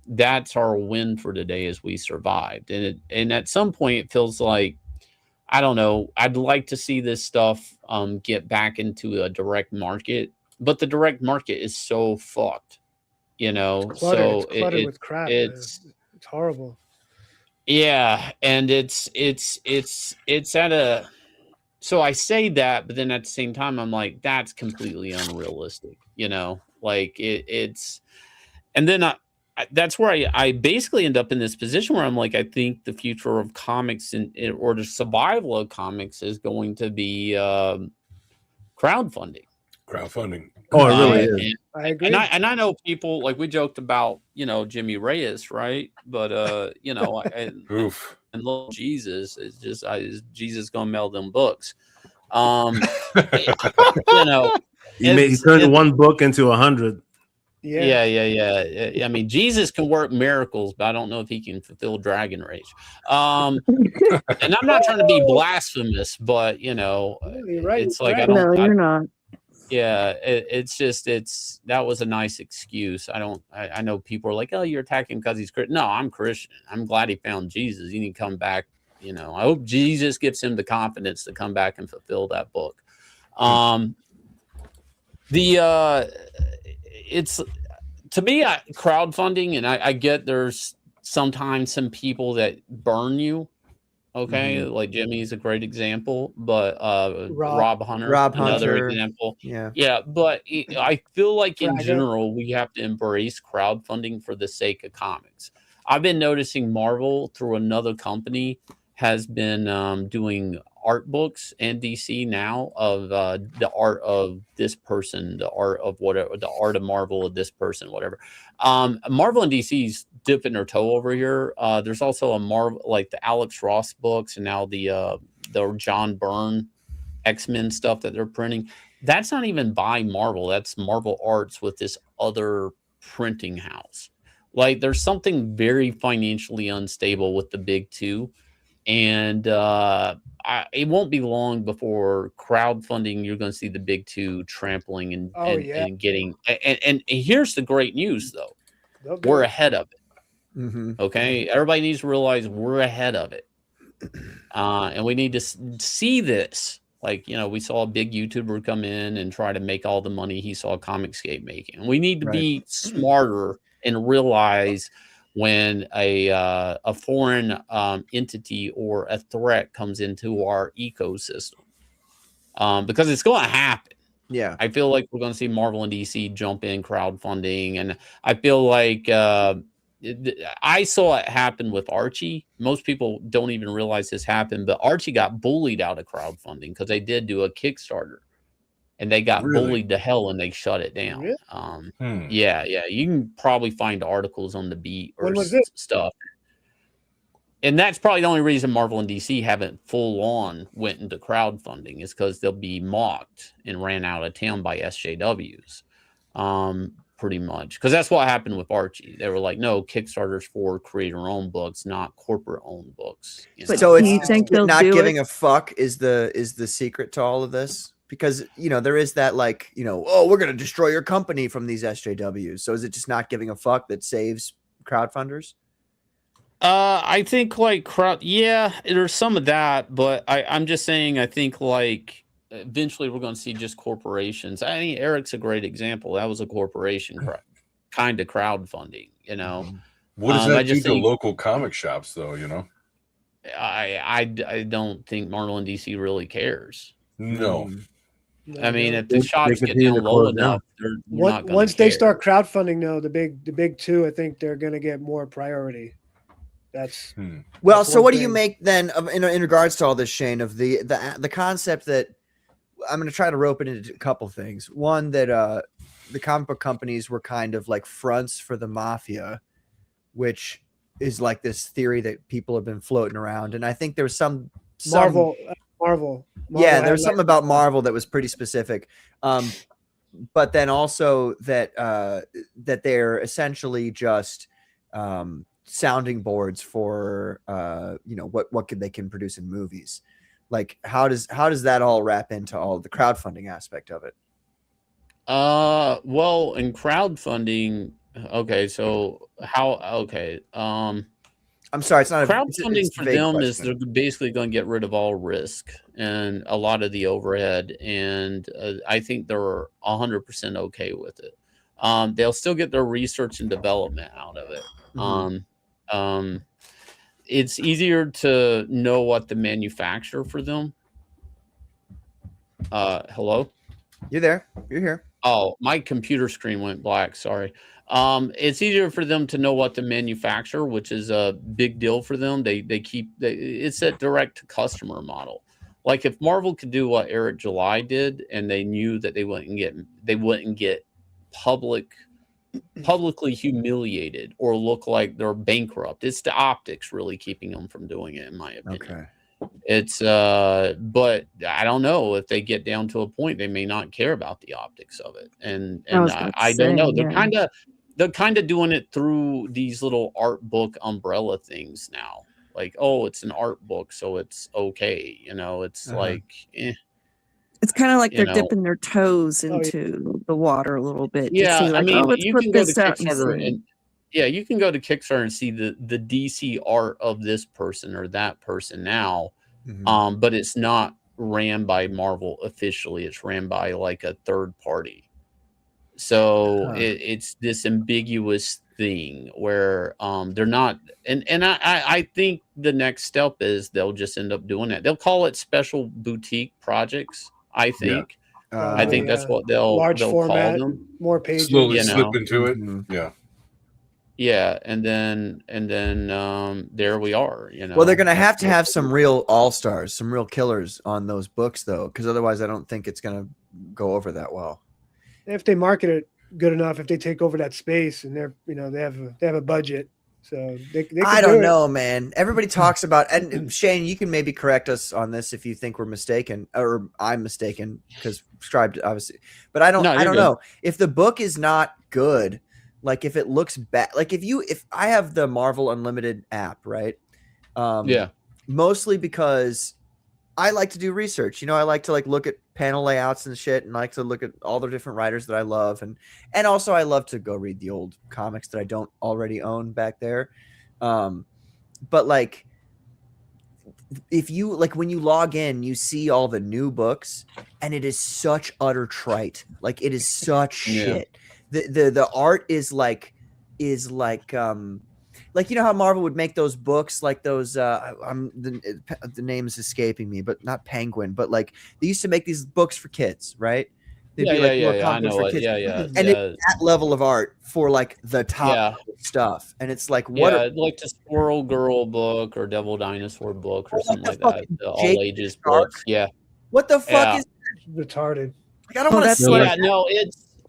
that's our win for today, is we survived. And at some point, it feels like, I don't know. I'd like to see this stuff get back into a direct market, but the direct market is so fucked, you know. It's cluttered. So It's cluttered with crap. it's horrible. Yeah, and it's at a. So I say that, but then at the same time, I'm like, that's completely unrealistic, you know. Like it's, and then that's where I basically end up in this position where I'm like, I think the future of comics or the survival of comics is going to be crowdfunding. Oh, it really is. I agree. And I know people, like, we joked about, you know, Jimmy Reyes, right? But you know, and little Jesus is just is Jesus gonna mail them books. You know, he turned one book into 100. Yeah. I mean, Jesus can work miracles, but I don't know if he can fulfill Dragon Rage. And I'm not trying to be blasphemous, but you know, you're right. It's like, No, you're not. Yeah, that was a nice excuse. I know people are like, oh, you're attacking because he's Christian. No, I'm Christian. I'm glad he found Jesus. He can come back. You know, I hope Jesus gives him the confidence to come back and fulfill that book. It's to me, crowdfunding, and I get there's sometimes some people that burn you. Okay, like Jimmy's a great example, but Rob Hunter, another example. Yeah, but I feel like in general we have to embrace crowdfunding for the sake of comics. I've been noticing Marvel, through another company, has been doing art books, and DC now, of the art of this person, the art of whatever, the art of Marvel of this person, whatever. Marvel and DC's dipping their toe over here. There's also a Marvel, like the Alex Ross books, and now the John Byrne X-Men stuff that they're printing. That's not even by Marvel. That's Marvel Arts with this other printing house. Like, there's something very financially unstable with the big two. And it won't be long before crowdfunding, you're going to see the big two trampling and getting. And here's the great news, though. We're ahead of it. Okay. Everybody needs to realize we're ahead of it. And we need to see this. Like, you know, we saw a big YouTuber come in and try to make all the money he saw Comicscape making. We need to be smarter and realize when a foreign entity or a threat comes into our ecosystem, because it's going to happen. Yeah, I feel like we're going to see Marvel and DC jump in crowdfunding, and I feel like I saw it happen with Archie. Most people don't even realize this happened, but Archie got bullied out of crowdfunding because they did do a Kickstarter. And they got bullied to hell, and they shut it down. Yeah. You can probably find articles on the beat or stuff. And that's probably the only reason Marvel and DC haven't full on went into crowdfunding, is because they'll be mocked and ran out of town by SJWs, pretty much. Because that's what happened with Archie. They were like, no, Kickstarter's for creator-owned books, not corporate-owned books. So it's not giving a fuck is the secret to all of this? Because, you know, there is that, like, you know, oh, we're going to destroy your company from these SJWs. So is it just not giving a fuck that saves crowdfunders? I think, like, there's some of that, but I'm just saying, I think, like, eventually we're going to see just corporations. I mean, Eric's a great example. That was a corporation kind of crowdfunding, you know. What does that do to local comic shops, though, you know? I don't think Marvel and DC really cares. No. I mean, if the shops get down low enough, they're not going once they start crowdfunding, though, the big two, I think they're going to get more priority. That's well. So, what do you make then in regards to all this, Shane, of the concept that I'm going to try to rope it into a couple things. One, that the comic book companies were kind of like fronts for the mafia, which is like this theory that people have been floating around, and I think there's some Marvel Marvel. Yeah, there was something about Marvel that was pretty specific. But then also that that they're essentially just sounding boards for what they can produce in movies. Like how does that all wrap into all the crowdfunding aspect of it? Well, in crowdfunding, okay, so how I'm sorry, it's not crowdfunding it's a for vague them is question. they're basically going to get rid of all risk and a lot of the overhead, and I think they're 100% okay with it. They'll still get their research and development out of it. It's easier to know what to manufacture for them. Hello? You're there. You're here. Oh, my computer screen went black. Sorry. It's easier for them to know what to manufacture, which is a big deal for them. It's a direct to customer model. Like if Marvel could do what Eric July did, and they knew that they wouldn't get publicly humiliated or look like they're bankrupt. It's the optics really keeping them from doing it, in my opinion. Okay. It's but I don't know, if they get down to a point, they may not care about the optics of it, and I don't know. They're kind of doing it through these little art book umbrella things now. Like, oh, it's an art book, so it's okay. It's like, It's kind of like they're know. dipping their toes into the water a little bit. To Yeah, see, like, I mean, let's you put can go to this out and Kickstarter see. and you can go to Kickstarter and see the DC art of this person or that person now. But it's not ran by Marvel officially. It's ran by like a third party. So it's this ambiguous thing where they're not, and I think the next step is they'll just end up doing that. They'll call it special boutique projects. I think. I think that's what they'll format, call them. more pages. Slowly slip into it. Yeah. Yeah, and then there we are. Well, they're gonna have to have some real all-stars, some real killers on those books, though, because otherwise, I don't think it's gonna go over that well. If they market it good enough, if they take over that space and they're they have a budget, so they can I don't know, man. Everybody talks about, and Shane, you can maybe correct us on this if you think we're mistaken, or I'm mistaken, because Scribed obviously, but I don't know if the book is not good. Like if it looks bad, like if I have the Marvel Unlimited app, right? Mostly because I like to do research. I like to look at panel layouts and shit, and I like to look at all the different writers that I love, and also I love to go read the old comics that I don't already own back there. But like, if you when you log in, you see all the new books, and it is such utter trite. Like it is such shit. The art is like how Marvel would make those books, like those the name is escaping me, but not Penguin, but like they used to make these books for kids, right? They'd be like more comic books for kids. And it's that level of art for like the top stuff, and it's like like the Squirrel Girl book or Devil Dinosaur book or something like that. The all ages books. Yeah. What the fuck is retarded? Like, I don't want to see. Yeah, no,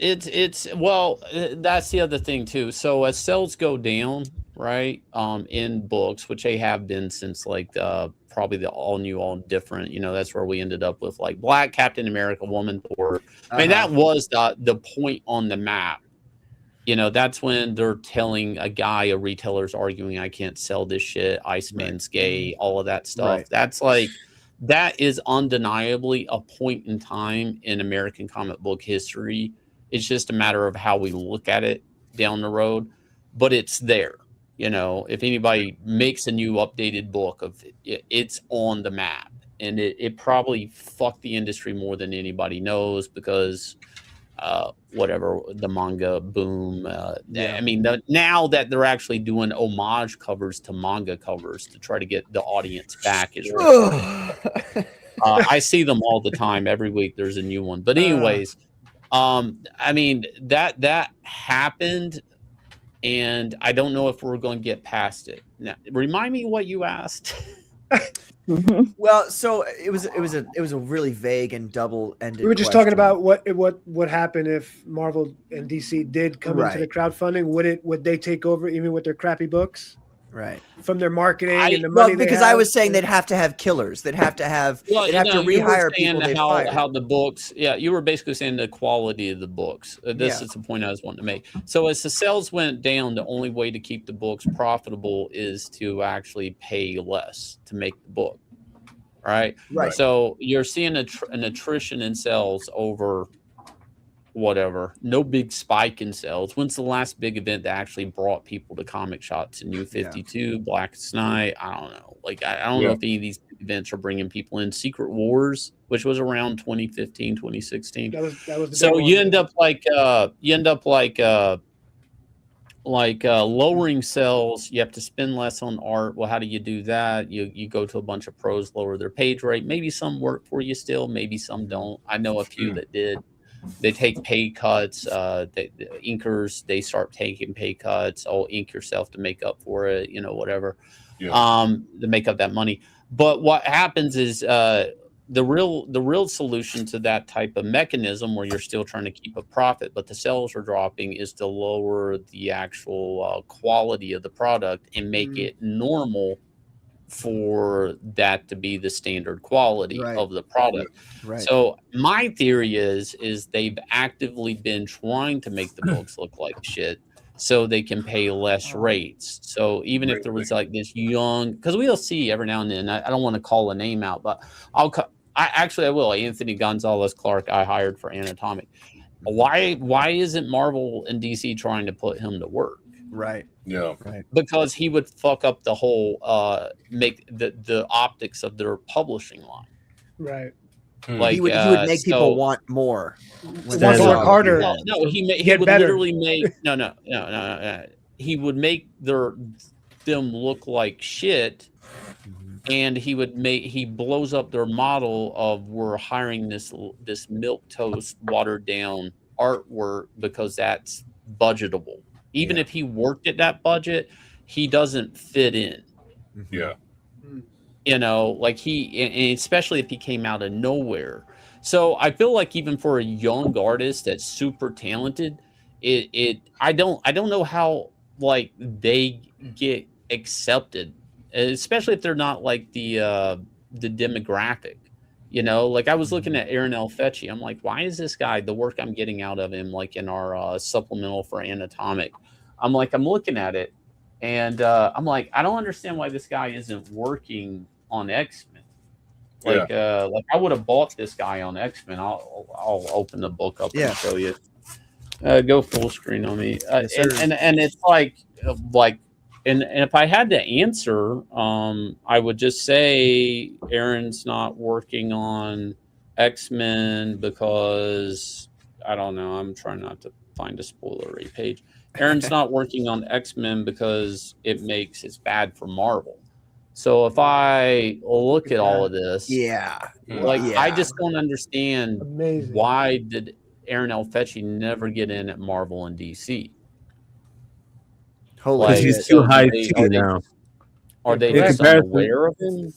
it's well, that's the other thing too. So as sales go down, right, in books, which they have been since like probably the all new, all different, that's where we ended up with like Black Captain America, Woman Thor. I mean, that was the point on the map. That's when they're telling a retailer's arguing, I can't sell this shit, Iceman's gay, all of that stuff. That's like, that is undeniably a point in time in American comic book history. It's just a matter of how we look at it down the road, but it's there. If anybody makes a new updated book of it, it's on the map, and it probably fucked the industry more than anybody knows because whatever, the manga boom. I mean, now that they're actually doing homage covers to manga covers to try to get the audience back is I see them all the time. Every week there's a new one. But anyways, I mean, that happened, and I don't know if we're going to get past it. Now, remind me what you asked. Well, so it was a really vague and double-ended. We were just talking about what happened if Marvel and DC did come into the crowdfunding. Would they take over even with their crappy books? Right. From their marketing and the money. Because I was saying they'd have to have killers. They'd have to have. They'd have to rehire people they fired. How the books. Yeah, you were basically saying the quality of the books. This is the point I was wanting to make. So as the sales went down, the only way to keep the books profitable is to actually pay less to make the book. Right. So you're seeing an attrition in sales over whatever. No big spike in sales. When's the last big event that actually brought people to comic shops? New 52, Blackest Night? I don't know. Like I don't know if any of these events are bringing people in. Secret Wars, which was around 2015, 2016. That was so you end up lowering sales. You have to spend less on art. Well, how do you do that? You go to a bunch of pros, lower their page rate. Maybe some work for you still, maybe some don't. I know a few that did. They take pay cuts. The inkers, they start taking pay cuts. Oh, ink yourself to make up for it, whatever. To make up that money. But what happens is the real solution to that type of mechanism where you're still trying to keep a profit, but the sales are dropping, is to lower the actual quality of the product and make it normal for that to be the standard quality of the product. So my theory is they've actively been trying to make the books look like shit so they can pay less rates. So even if there was like this young, because we'll see every now and then, I don't want to call a name out, but I will. Anthony Gonzalez Clark, I hired for Anatomic. Why isn't Marvel and DC trying to put him to work? Right. Yeah. Right. Because he would fuck up the whole make the optics of their publishing line. Right. Like he would make people want more. Want to work harder. No, he would literally make no. He would make them look like shit, and he blows up their model of we're hiring this milquetoast watered down artwork because that's budgetable. Even if he worked at that budget, he doesn't fit in. Yeah. And especially if he came out of nowhere. So I feel like even for a young artist that's super talented, I don't know how like they get accepted, especially if they're not like the demographic. Like I was looking at Aaron L. Fetchy. I'm like, why is this guy, the work I'm getting out of him, like in our supplemental for Anatomic, I'm looking at it and I'm like, I don't understand why this guy isn't working on X-Men. Like I would have bought this guy on X-Men. I'll open the book up and show you. Go full screen on me. And it's like and if I had to answer, I would just say Aaron's not working on X-Men because I don't know. I'm trying not to find a spoilery page. Aaron's not working on X-Men because it's bad for Marvel. So if I look at all of this, I just don't understand why did Aaron L. Fetchy never get in at Marvel and DC? Because he's too high T now. Are they just unaware of him?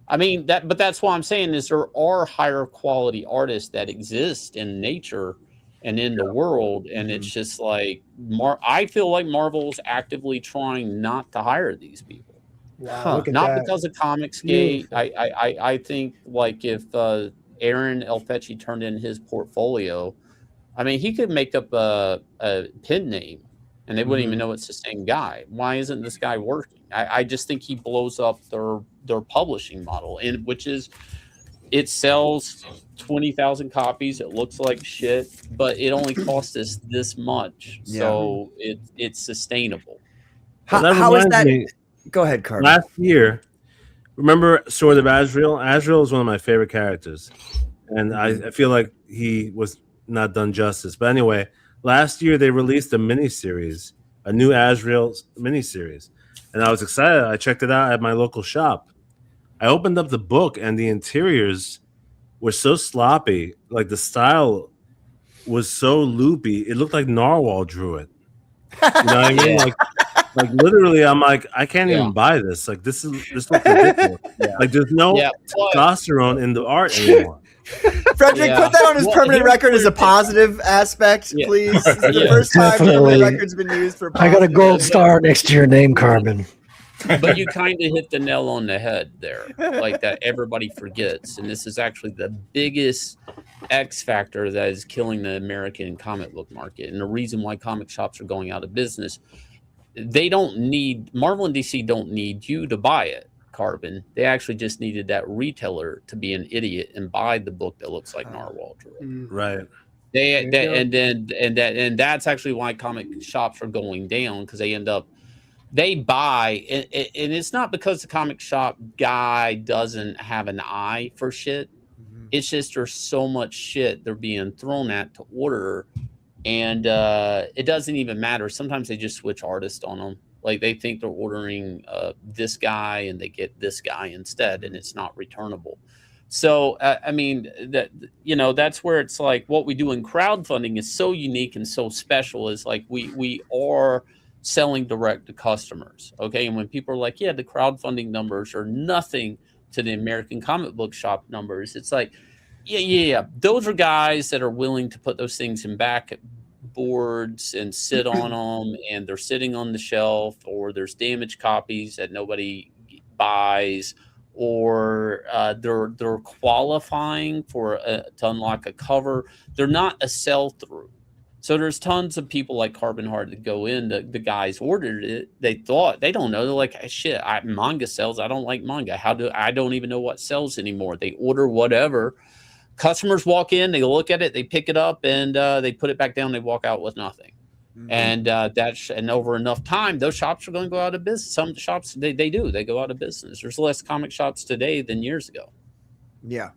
I mean but that's what I'm saying is there are higher quality artists that exist in nature and in the world, and it's just like I feel like Marvel's actively trying not to hire these people. Wow, not because of Comicsgate. I think like if Aaron El Fetchy turned in his portfolio, I mean he could make up a pen name and they wouldn't even know it's the same guy. Why isn't this guy working? I just think he blows up their publishing model, and which is it sells 20,000 copies. It looks like shit, but it only costs us this much, so it's sustainable. How is that? Go ahead, Carmen. Last year, remember Sword of Azrael? Azrael is one of my favorite characters, and I feel like he was not done justice. But anyway, last year they released a miniseries, a new Azrael miniseries, and I was excited. I checked it out at my local shop. I opened up the book, and the interiors were so sloppy. Like the style was so loopy. It looked like Narwhal drew it. You know what I mean? Like literally, I'm like, I can't even buy this. Like this looks ridiculous. Like there's no testosterone in the art anymore. Frederick, put that on his permanent record as a positive aspect, please. This is the first time the permanent record's been used for. I got a gold star next to your name, Carbon. But you kind of hit the nail on the head there, like that everybody forgets. And this is actually the biggest X factor that is killing the American comic book market. And the reason why comic shops are going out of business, they don't need, Marvel and DC don't need you to buy it, Carbon. They actually just needed that retailer to be an idiot and buy the book that looks like Narwhal. Right. And that's actually why comic shops are going down, because they buy, and it's not because the comic shop guy doesn't have an eye for shit. It's just there's so much shit they're being thrown at to order, and it doesn't even matter. Sometimes they just switch artists on them. Like they think they're ordering this guy and they get this guy instead, and it's not returnable. So, I mean, that's where it's like what we do in crowdfunding is so unique and so special, is like we are selling direct to customers. Okay. And when people are like, yeah, the crowdfunding numbers are nothing to the American comic book shop numbers, it's like, yeah. Those are guys that are willing to put those things in back boards and sit on them, and they're sitting on the shelf, or there's damaged copies that nobody buys, or they're qualifying for to unlock a cover. They're not a sell through. So there's tons of people like Carbon Heart that go in. The guys ordered it. They don't know. They're like, hey, shit, manga sells. I don't like manga. I don't even know what sells anymore. They order whatever. Customers walk in, they look at it, they pick it up, and they put it back down. They walk out with nothing. And and over enough time, those shops are going to go out of business. Some shops they go out of business. There's less comic shops today than years ago. Yeah.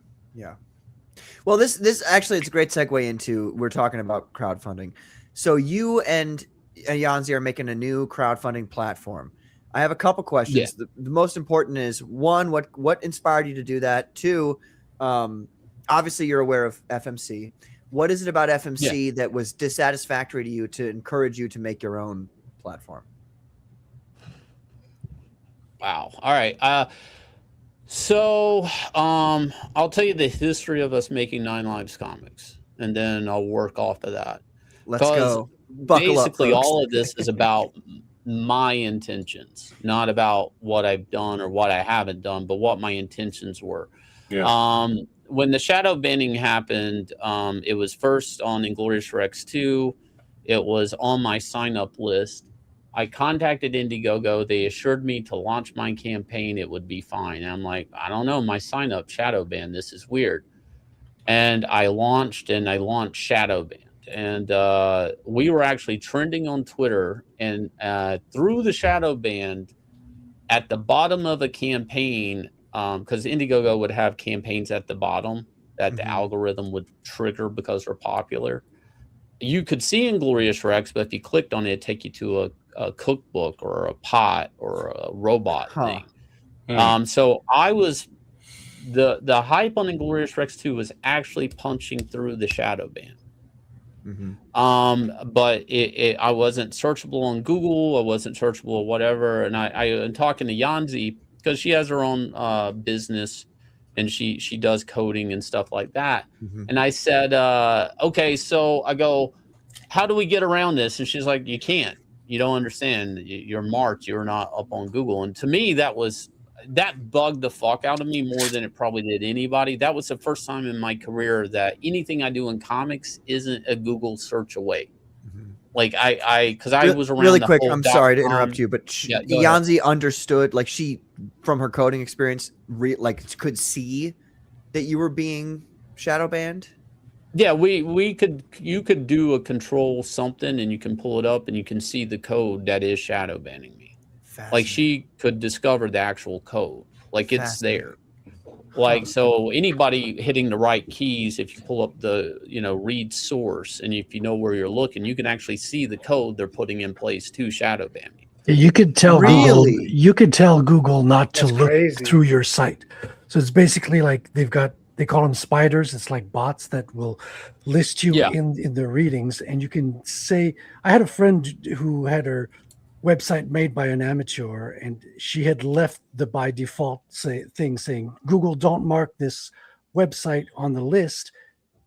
Well, this actually, it's a great segue into, we're talking about crowdfunding. So you and Yanzi are making a new crowdfunding platform. I have a couple questions. Yeah. The most important is, one, what inspired you to do that? Two, obviously you're aware of FMC. What is it about FMC that was dissatisfactory to you to encourage you to make your own platform? Wow. All right. So I'll tell you the history of us making 9 Lives comics, and then I'll work off of that. Let's go. Buckle basically, up, folks. all of this is about my intentions, not about what I've done or what I haven't done, but what my intentions were. Yeah. When the shadow banning happened, it was first on Inglorious Rex 2. It was on my sign-up list. I contacted Indiegogo. They assured me to launch my campaign, it would be fine. And I'm like, I don't know, my sign-up shadow banned. This is weird. And I launched shadow banned. And we were actually trending on Twitter. And through the shadow banned, at the bottom of a campaign, because Indiegogo would have campaigns at the bottom that the algorithm would trigger because they're popular. You could see Inglorious Rex, but if you clicked on it, it'd take you to a cookbook or a pot or a robot thing. So I was the hype on Inglorious Rex 2 was actually punching through the shadow ban. But I wasn't searchable on Google. I wasn't searchable or whatever. And I'm talking to Yanzi, because she has her own business and she does coding and stuff like that. And I said, okay, so I go, how do we get around this? And she's like, you can't. You don't understand. You're marked. You're not up on Google. And to me, that bugged the fuck out of me more than it probably did anybody. That was the first time in my career that anything I do in comics isn't a Google search away. Like because I was around really the quick. whole I'm sorry to interrupt you, but go ahead. Yanzi understood, like she, from her coding experience, could see that you were being shadow banned. Yeah, you could do a control something and you can pull it up and you can see the code that is shadow banning me. Like she could discover the actual code. Like it's there. Like, so anybody hitting the right keys, if you pull up the, read source, and if you know where you're looking, you can actually see the code they're putting in place to shadow ban me. You could tell Google. You could tell Google not to look through your site. So it's basically like they call them spiders. It's like bots that will list you in their readings, and you can say. I had a friend who had her website made by an amateur, and she had left the by default thing saying, Google, don't mark this website on the list.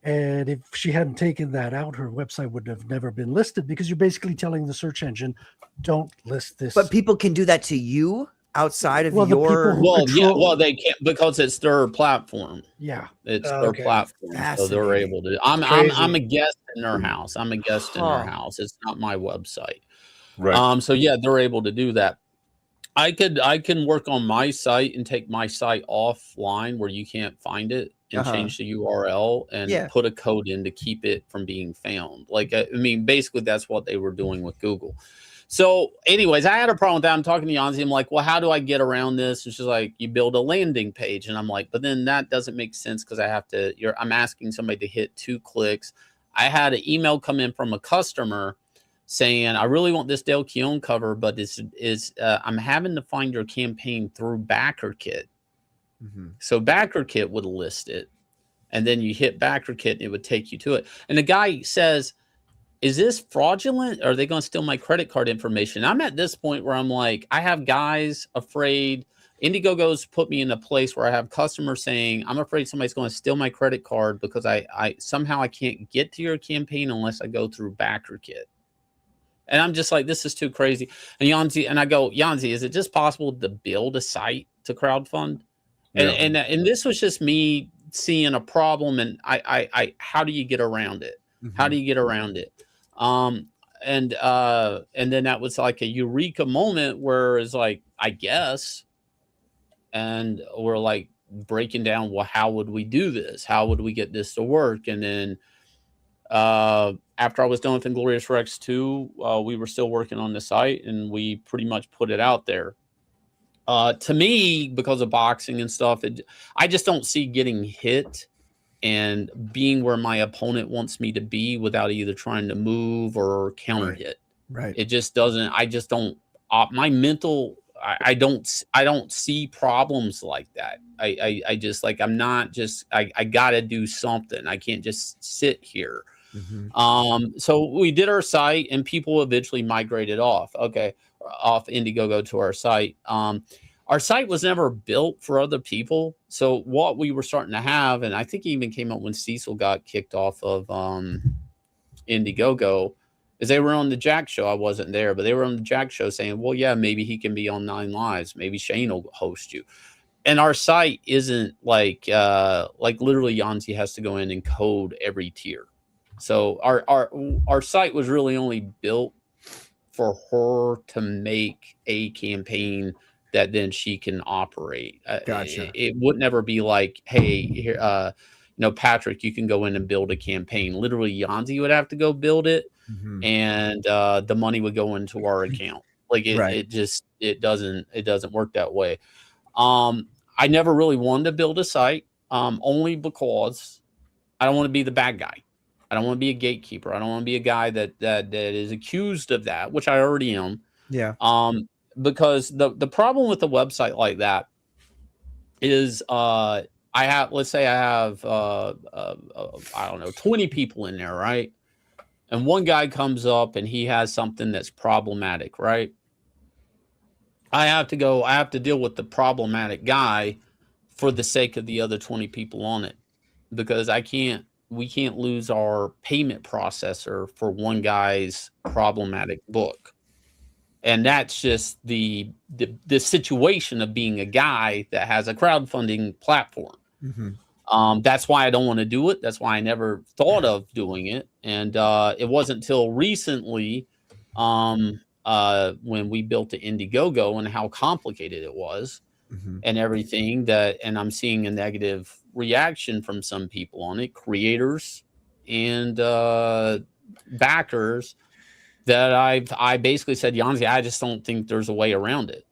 And if she hadn't taken that out, her website would have never been listed, because you're basically telling the search engine, don't list this. But people can do that to you? outside of Well, the people your who control. they can't because it's their platform. Yeah, It's their Okay. platform, so they're Fascinating. able to. I'm Crazy. a guest in their house. I'm a guest in their Huh. house. It's not my website. Right. So yeah, they're able to do that. I can work on my site and take my site offline where you can't find it and change the URL and put a code in to keep it from being found. Like, I mean, basically that's what they were doing with Google. So anyways, I had a problem with that. I'm talking to Yanzi. I'm like, well, how do I get around this? And she's like, you build a landing page. And I'm like, but then that doesn't make sense because I have to, I'm asking somebody to hit 2 clicks. I had an email come in from a customer saying, I really want this Dale Keown cover, but I'm having to find your campaign through BackerKit. So BackerKit would list it. And then you hit BackerKit and it would take you to it. And the guy says, is this fraudulent? Are they going to steal my credit card information? I'm at this point where I'm like, I have guys afraid. Indiegogo's put me in a place where I have customers saying, I'm afraid somebody's going to steal my credit card because I somehow I can't get to your campaign unless I go through BackerKit. And I'm just like, this is too crazy. And I go, Yanzi, is it just possible to build a site to crowdfund? And this was just me seeing a problem, and I how do you get around it? How do you get around it? And then that was like a eureka moment where it's like, I guess, and we're like breaking down, well, how would we do this? How would we get this to work? And then after I was done with Inglorious Rex 2, we were still working on the site, and we pretty much put it out there. To me, because of boxing and stuff, I just don't see getting hit and being where my opponent wants me to be without either trying to move or counter hit. Right. It just doesn't. I just don't. My mental. I don't see problems like that. I just like, I'm not just. I got to do something. I can't just sit here. So we did our site, and people eventually migrated off Indiegogo to our site. Our site was never built for other people. So what we were starting to have, and I think it even came up when Cecil got kicked off of Indiegogo, is they were on the Jack show. I wasn't there, but they were on the Jack show saying, well, yeah, maybe he can be on 9 Lives. Maybe Shane will host you. And our site isn't like literally Yanzi has to go in and code every tier. So our site was really only built for her to make a campaign that then she can operate. Gotcha. It would never be like, hey, here, Patrick, you can go in and build a campaign. Literally, Yanzi would have to go build it, and the money would go into our account. Like it doesn't work that way. I never really wanted to build a site, only because I don't want to be the bad guy. I don't want to be a gatekeeper. I don't want to be a guy that is accused of that, which I already am. Yeah. Because the problem with a website like that is I have I don't know, 20 people in there, right? And one guy comes up and he has something that's problematic, right? I have to deal with the problematic guy for the sake of the other 20 people on it, because we can't lose our payment processor for one guy's problematic book. And that's just the situation of being a guy that has a crowdfunding platform. That's why I don't want to do it. That's why I never thought of doing it. And it wasn't until recently when we built the Indiegogo and how complicated it was and everything and I'm seeing a negative reaction from some people on it, creators and backers, that I basically said, Yanzi, I just don't think there's a way around it.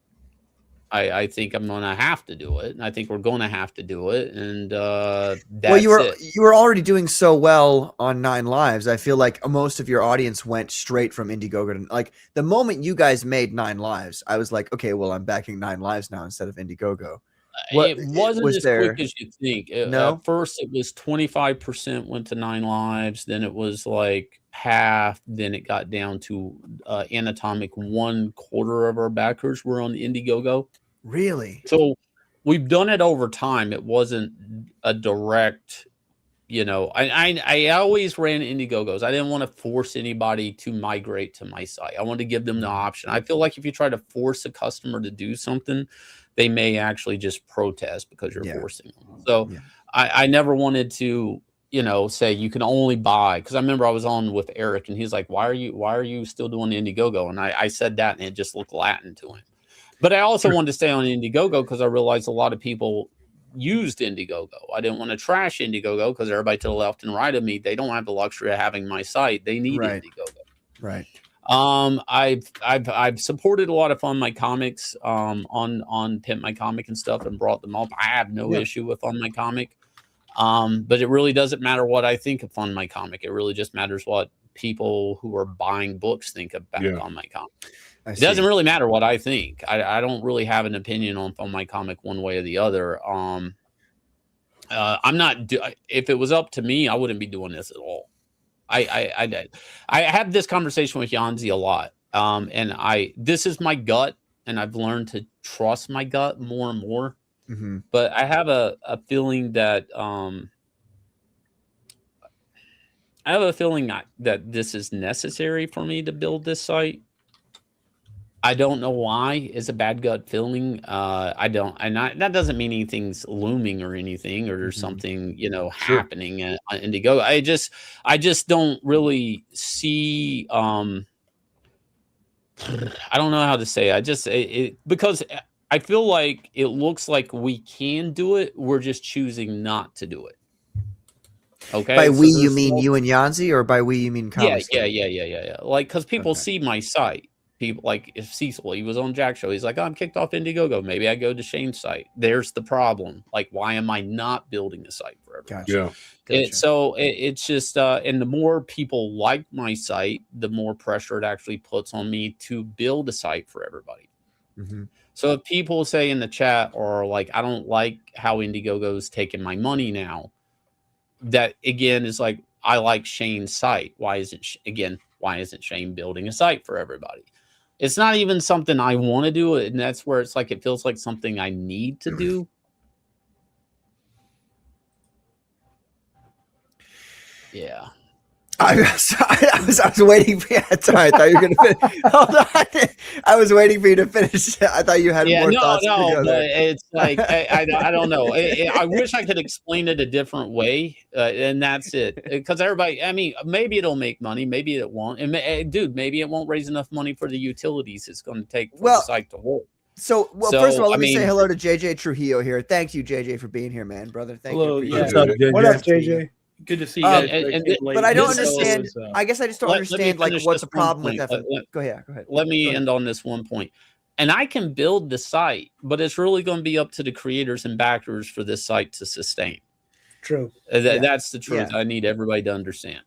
I think I'm going to have to do it. And I think we're going to have to do it. And that's you were already doing so well on 9 Lives. I feel like most of your audience went straight from Indiegogo to, like, the moment you guys made 9 Lives, I was like, okay, well, I'm backing 9 Lives now instead of Indiegogo. It wasn't as quick as you think. No? At first, it was 25% went to 9 Lives. Then it was like half. Then it got down to anatomic 1/4 of our backers were on Indiegogo. Really? So we've done it over time. It wasn't a direct you know, I always ran Indiegogos. I didn't want to force anybody to migrate to my site. I wanted to give them the option. I feel like if you try to force a customer to do something, they may actually just protest because you're forcing them. So I never wanted to, you know, say you can only buy, because I remember I was on with Eric and he's like, why are you still doing Indiegogo? And I said that and it just looked Latin to him. But I also wanted to stay on Indiegogo because I realized a lot of people used Indiegogo. I didn't want to trash Indiegogo because everybody to the left and right of me, they don't have the luxury of having my site. They need Indiegogo. Right. I've supported a lot of Fund My Comics on Pimp My Comic and stuff and brought them up. I have no issue with Fund My Comic. But it really doesn't matter what I think of Fund My Comic. It really just matters what people who are buying books think about Fund My Comic. It doesn't really matter what I think. I don't really have an opinion on Fund My Comic one way or the other. I'm not. If it was up to me, I wouldn't be doing this at all. I have this conversation with Yanzi a lot, and this is my gut, and I've learned to trust my gut more and more. But I have a feeling that that this is necessary for me to build this site. I don't know why. It's a bad gut feeling. That doesn't mean anything's looming or anything, or there's something, you know, happening at Indiegogo. I just don't really see. I don't know how to say. Because I feel like it looks like we can do it. We're just choosing not to do it. Okay. By we, you mean you and Yanzi, or by we, you mean Comics? Yeah. Like, because people see my site. People like if Cecil, he was on Jack's show. He's like, I'm kicked off Indiegogo. Maybe I go to Shane's site. There's the problem. Like, why am I not building a site for everybody? Gotcha. It's just, and the more people like my site, the more pressure it actually puts on me to build a site for everybody. So if people say in the chat or like, I don't like how Indiegogo is taking my money now, that again is like, I like Shane's site. Why isn't Shane building a site for everybody? It's not even something I want to do, and that's where it's like it feels like something I need to do. Yeah. I was waiting for you. Sorry, I thought you were going to finish. Hold on. I was waiting for you to finish. I thought you had more thoughts. No, but it's like, I don't know. I wish I could explain it a different way, and that's it. Because everybody, I mean, maybe it'll make money, maybe it won't. And dude, maybe it won't raise enough money for the utilities it's going to take for the site to work. So, first of all, let me say hello to JJ Trujillo here. Thank you, JJ, for being here, man, brother. Thank you. What's up, JJ? Good to see you guys. But I don't understand. I guess I just don't understand like what's the problem with that. Go ahead. Let me end on this one point. And I can build the site, but it's really going to be up to the creators and backers for this site to sustain. True. That's the truth. I need everybody to understand.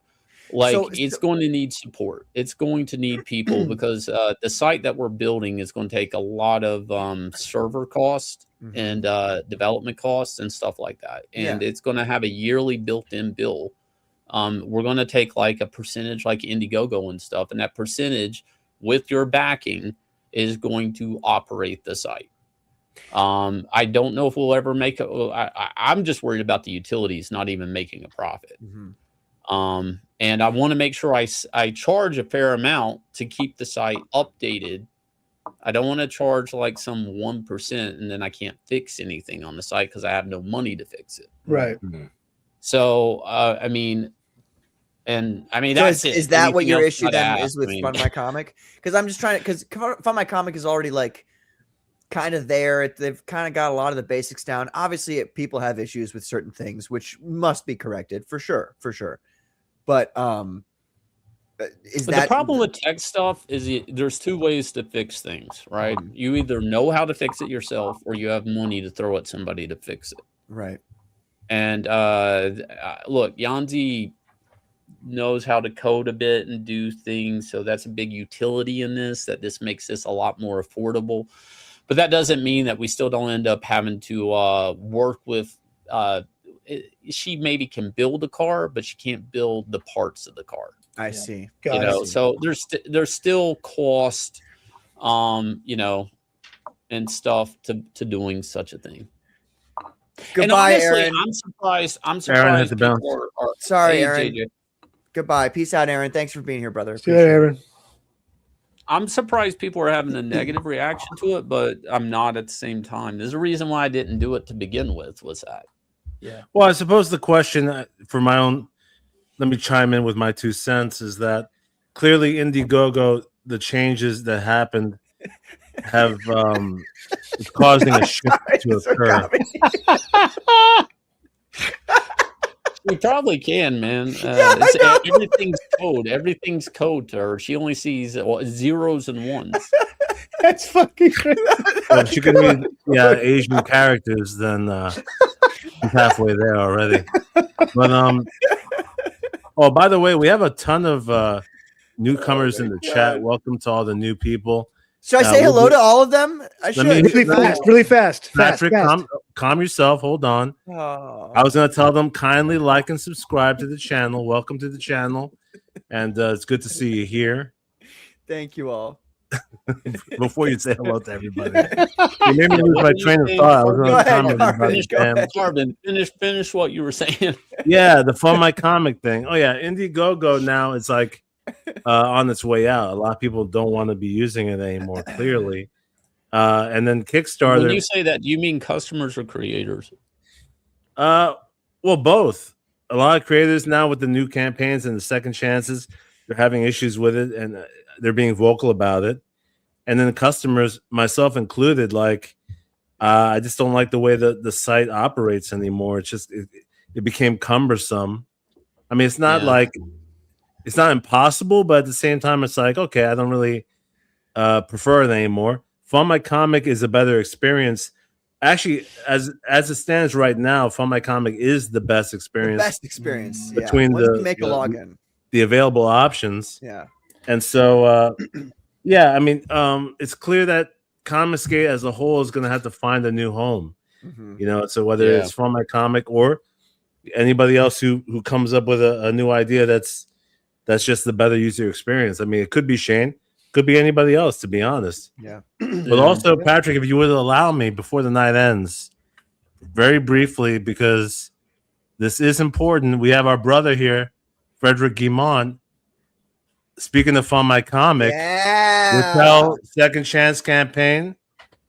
Like, it's going to need support. It's going to need people because the site that we're building is going to take a lot of server costs and development costs and stuff like that. And it's going to have a yearly built-in bill. We're going to take like a percentage like Indiegogo and stuff. And that percentage with your backing is going to operate the site. I don't know if we'll ever make it. I'm just worried about the utilities, not even making a profit. And I want to make sure I charge a fair amount to keep the site updated. I don't want to charge like some 1% and then I can't fix anything on the site because I have no money to fix it. Right. So, I mean, that's it. Is that what your issue then is with Fund My Comic? Because I'm just trying to, because Fund My Comic is already like kind of there. They've kind of got a lot of the basics down. Obviously, people have issues with certain things, which must be corrected for sure. But the problem with tech stuff is there's two ways to fix things, right? You either know how to fix it yourself or you have money to throw at somebody to fix it. Right. And look, Yanzi knows how to code a bit and do things. So that's a big utility in this, that this makes this a lot more affordable. But that doesn't mean that we still don't end up having to work with she maybe can build a car, but she can't build the parts of the car. I see. So there's still cost, and stuff to doing such a thing. Goodbye, honestly, Aaron. I'm surprised. I'm Aaron hit surprised the people bounce. are Sorry, hey, Aaron. JJ. Goodbye. Peace out, Aaron. Thanks for being here, brother. See you later, Aaron. I'm surprised people are having a negative reaction to it, but I'm not at the same time. There's a reason why I didn't do it to begin with. Was that? Yeah. Well, I suppose the question for my own, let me chime in with my 2 cents, is that clearly Indiegogo, the changes that happened have it's causing a shift to occur. You probably can, man. Everything's code. Everything's code to her. She only sees zeros and ones. That's fucking crazy. Well, if she can read Asian characters, then she's halfway there already. But oh, by the way, we have a ton of newcomers in the chat. Welcome to all the new people. Should I say hello to all of them? I should. Really fast. Patrick, calm yourself. Hold on. Oh. I was going to tell them kindly like and subscribe to the channel. Welcome to the channel. And it's good to see you here. Thank you all. Before you say hello to everybody. You made me lose my train of thought. I was going to comment Carbon, finish what you were saying. Yeah, the Fund My Comic thing. Oh, yeah. Indiegogo now is like on its way out. A lot of people don't want to be using it anymore, clearly. And then Kickstarter. When you say that, do you mean customers or creators? Well, both. A lot of creators now with the new campaigns and the second chances, they're having issues with it and they're being vocal about it. And then the customers, myself included, like I just don't like the way the site operates anymore. It's just it became cumbersome. I mean, it's not like it's not impossible, but at the same time, it's like, okay, I don't really prefer it anymore. Fund My Comic is a better experience. Actually, as it stands right now, Fund My Comic is the best experience. The best experience between Once you make a login. The available options. Yeah. And so yeah, I mean, it's clear that Comicsgate as a whole is going to have to find a new home. You know, so whether it's Fund My Comic or anybody else who comes up with a new idea that's just the better user experience. I mean, it could be Shane, could be anybody else, to be honest. Yeah. But also, Patrick, if you would allow me before the night ends, very briefly, because this is important. We have our brother here, Frederick Guimont. Speaking of Fund My Comic, Rappel Second Chance campaign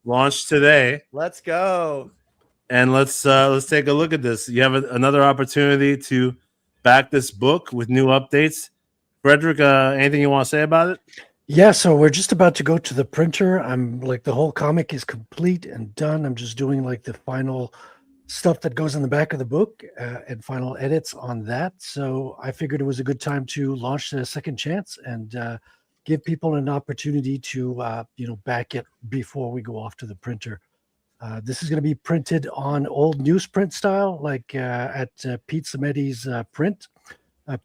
launched today. Let's go. And let's take a look at this. You have another opportunity to back this book with new updates. Frederick, anything you want to say about it? Yeah, so we're just about to go to the printer. I'm like, the whole comic is complete and done. I'm just doing like the final stuff that goes in the back of the book and final edits on that. So I figured it was a good time to launch the Second Chance and give people an opportunity to back it before we go off to the printer. This is going to be printed on old newsprint style, like at Pete Samedi's print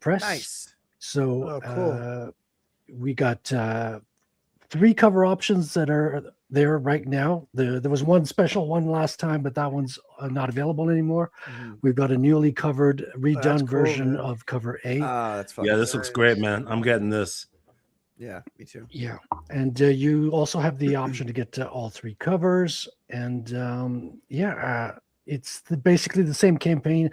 press. Nice. So cool. We got 3 cover options that are there right now. There was one special one last time, but that one's not available anymore. We've got a newly covered, redone version of cover A. That's fun. Yeah, this looks great, man. I'm getting this. Yeah, me too. Yeah, and you also have the option to get all 3 covers, and it's basically the same campaign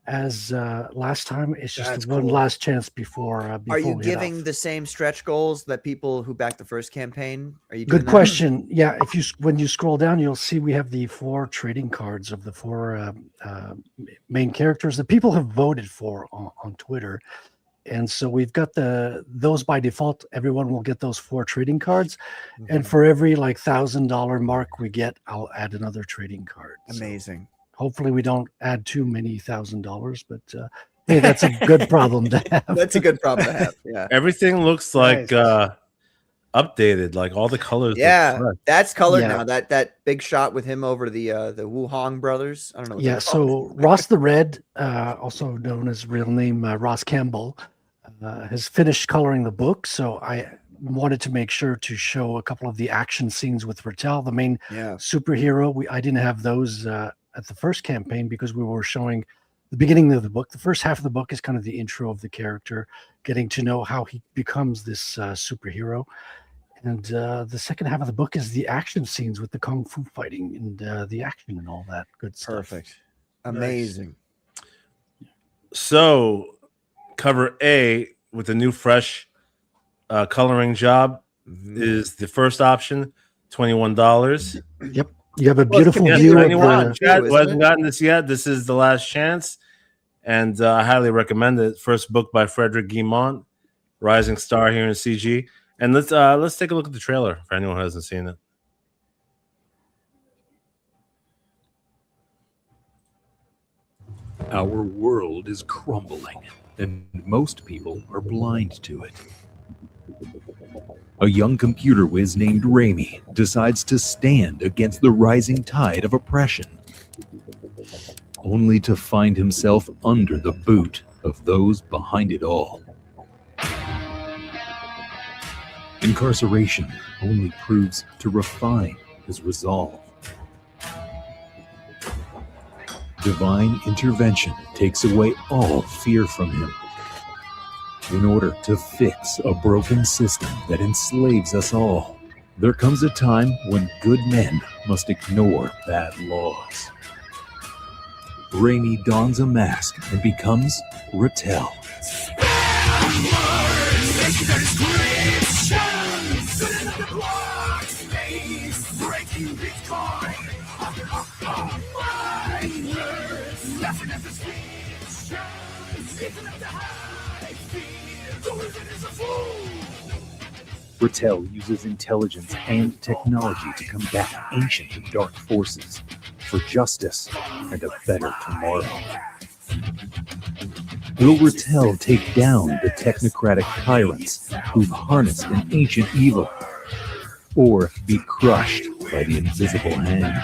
as last time. It's just one last chance before. Are you we head giving off. the same stretch goals that people who backed the first campaign? Are you? Good question. Yeah, when you scroll down, you'll see we have the 4 trading cards of the 4 main characters that people have voted for on Twitter. And so we've got those by default. Everyone will get those 4 trading cards, and for every like $1,000 mark we get, I'll add another trading card. Amazing. So hopefully we don't add too many $1,000, but hey, that's a good problem to have. That's a good problem to have. Yeah. Everything looks like updated, like all the colors. Yeah, look fresh. that's colored now. That big shot with him over the Wu Hong brothers. I don't know. What Yeah, so Ross the Red, also known as real name Ross Campbell, has finished coloring the book. So I wanted to make sure to show a couple of the action scenes with Rattel, the main superhero. I didn't have those at the first campaign because we were showing the beginning of the book. The first half of the book is kind of the intro of the character, getting to know how he becomes this superhero. And the second half of the book is the action scenes with the kung fu fighting and the action and all that good stuff. Perfect. Amazing. So, cover A with the new fresh coloring job is the first option, $21. Yep. You have a beautiful view of the. Chad who hasn't gotten this yet. This is the last chance, and I highly recommend it. First book by Frederick Guimont, rising star here in CG. And let's take a look at the trailer for anyone who hasn't seen it. Our world is crumbling, and most people are blind to it. A young computer whiz named Raimi decides to stand against the rising tide of oppression, only to find himself under the boot of those behind it all. Incarceration only proves to refine his resolve. Divine intervention takes away all fear from him in order to fix a broken system that enslaves us all. There comes a time when good men must ignore bad laws. Raimi dons a mask and becomes Rattel. Rattel uses intelligence and technology to combat ancient and dark forces for justice and a better tomorrow. Will Rattel take down the technocratic tyrants who've harnessed an ancient evil, or be crushed by the invisible hand?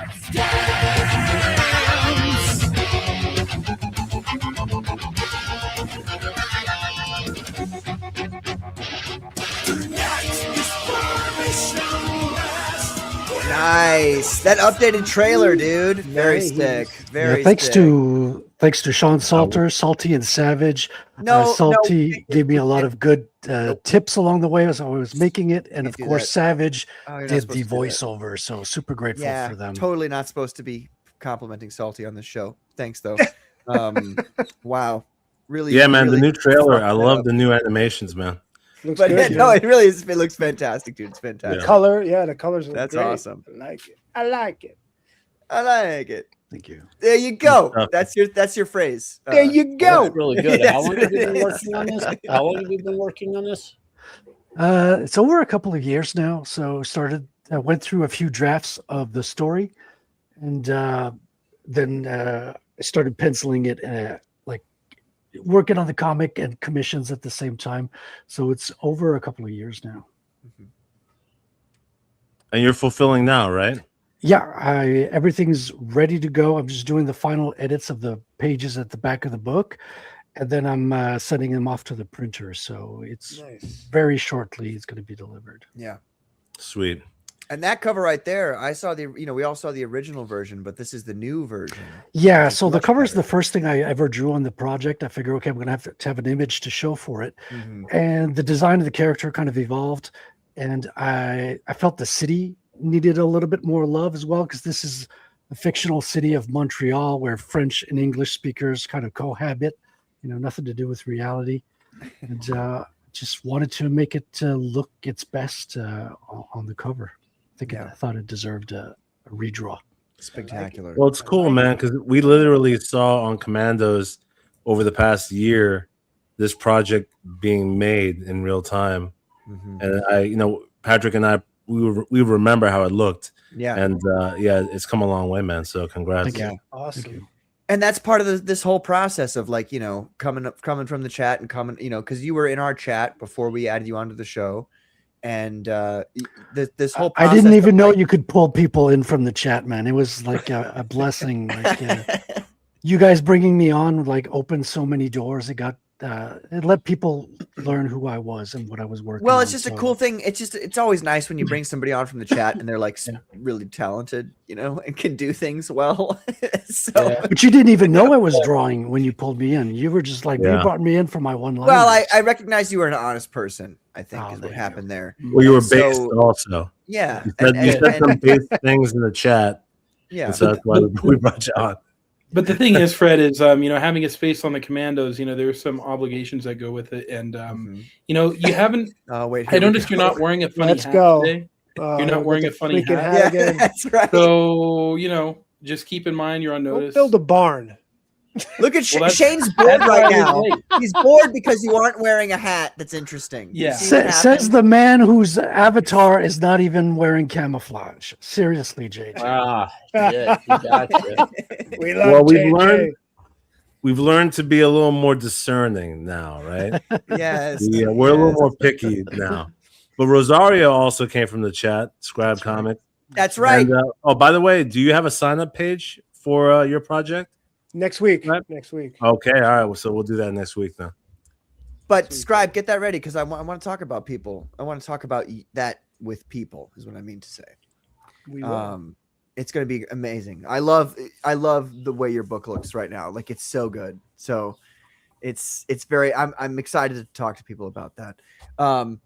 Nice. That updated trailer, dude. Very sick. Very thanks sick. to Sean Salter, Salty and Savage. Salty gave me a lot of good tips along the way as I was making it, and of course Savage did the voiceover. So super grateful for them. Totally not supposed to be complimenting Salty on this show. Thanks though. Wow. Really. Yeah, man. Really the new trailer. I love the new animations, man. Looks but good, no, it really is. It looks fantastic, dude. It's fantastic. The color, the colors. That's great. awesome. I like it. I like it. I like it. Thank you. There you go. That's your phrase. There you go. That's really good. How long have you been working on this? How long have you been working on this? It's over a couple of years now. So went through a few drafts of the story, and then I started penciling it. Working on the comic and commissions at the same time. So it's over a couple of years now. And you're fulfilling now, right? Yeah, everything's ready to go. I'm just doing the final edits of the pages at the back of the book, and then I'm sending them off to the printer. So it's very shortly it's going to be delivered. Yeah. Sweet. And that cover right there, I saw we all saw the original version, but this is the new version. Yeah, so the cover is the first thing I ever drew on the project. I figure, okay, I'm going to have to have an image to show for it. And the design of the character kind of evolved. And I felt the city needed a little bit more love as well, because this is a fictional city of Montreal where French and English speakers kind of cohabit, nothing to do with reality. And just wanted to make it look its best on the cover. I thought it deserved a redraw. Spectacular. Well, it's cool, man, because we literally saw on Commandos over the past year this project being made in real time. And Patrick and I, we remember how it looked. Yeah. And it's come a long way, man. So congrats. Thank you. Awesome. Thank you. And that's part of this whole process of coming from the chat and coming, because you were in our chat before we added you onto the show. And this whole process I didn't even know you could pull people in from the chat, man. It was like a blessing. You guys bringing me on opened so many doors. It let people learn who I was and what I was working on. It's just a cool thing. It's always nice when you bring somebody on from the chat and they're really talented, and can do things well. But you didn't even know I was drawing when you pulled me in. You were just you brought me in for my one line. Well, I recognized you were an honest person, I think is what happened there. Well, you were based also. Yeah. You said some base things in the chat. Yeah. So that's why we brought you on. But the thing is, Fred, is having a space on the Commandos, there's some obligations that go with it, and you haven't. Wait, I noticed you're not wearing a funny Let's hat go. today. You're not wearing a funny freaking hat. hat again. That's right. So just keep in mind you're on Don't notice. build a barn. Look at Well, that's- Shane's bored that's right why I was now. late. He's bored because you aren't wearing a hat. That's interesting. You Yeah. see what Says happened? the man whose avatar is not even wearing camouflage. Seriously, JJ. Shit, you gotcha. We love Well, JJ. we've learned to be a little more discerning now, right? Yes. Yeah, we're a little more picky now. But Rosario also came from the chat, Scribe Comic. That's right. And, oh, by the way, do you have a sign-up page for your project? Next week. Right. Next week. Okay, all right. Well, so we'll do that next week then. But Scribe, get that ready because I want to talk about people. I want to talk about that with people is what I mean to say. We will. It's going to be amazing. I love the way your book looks right now. Like it's so good. So it's very. I'm excited to talk to people about that. And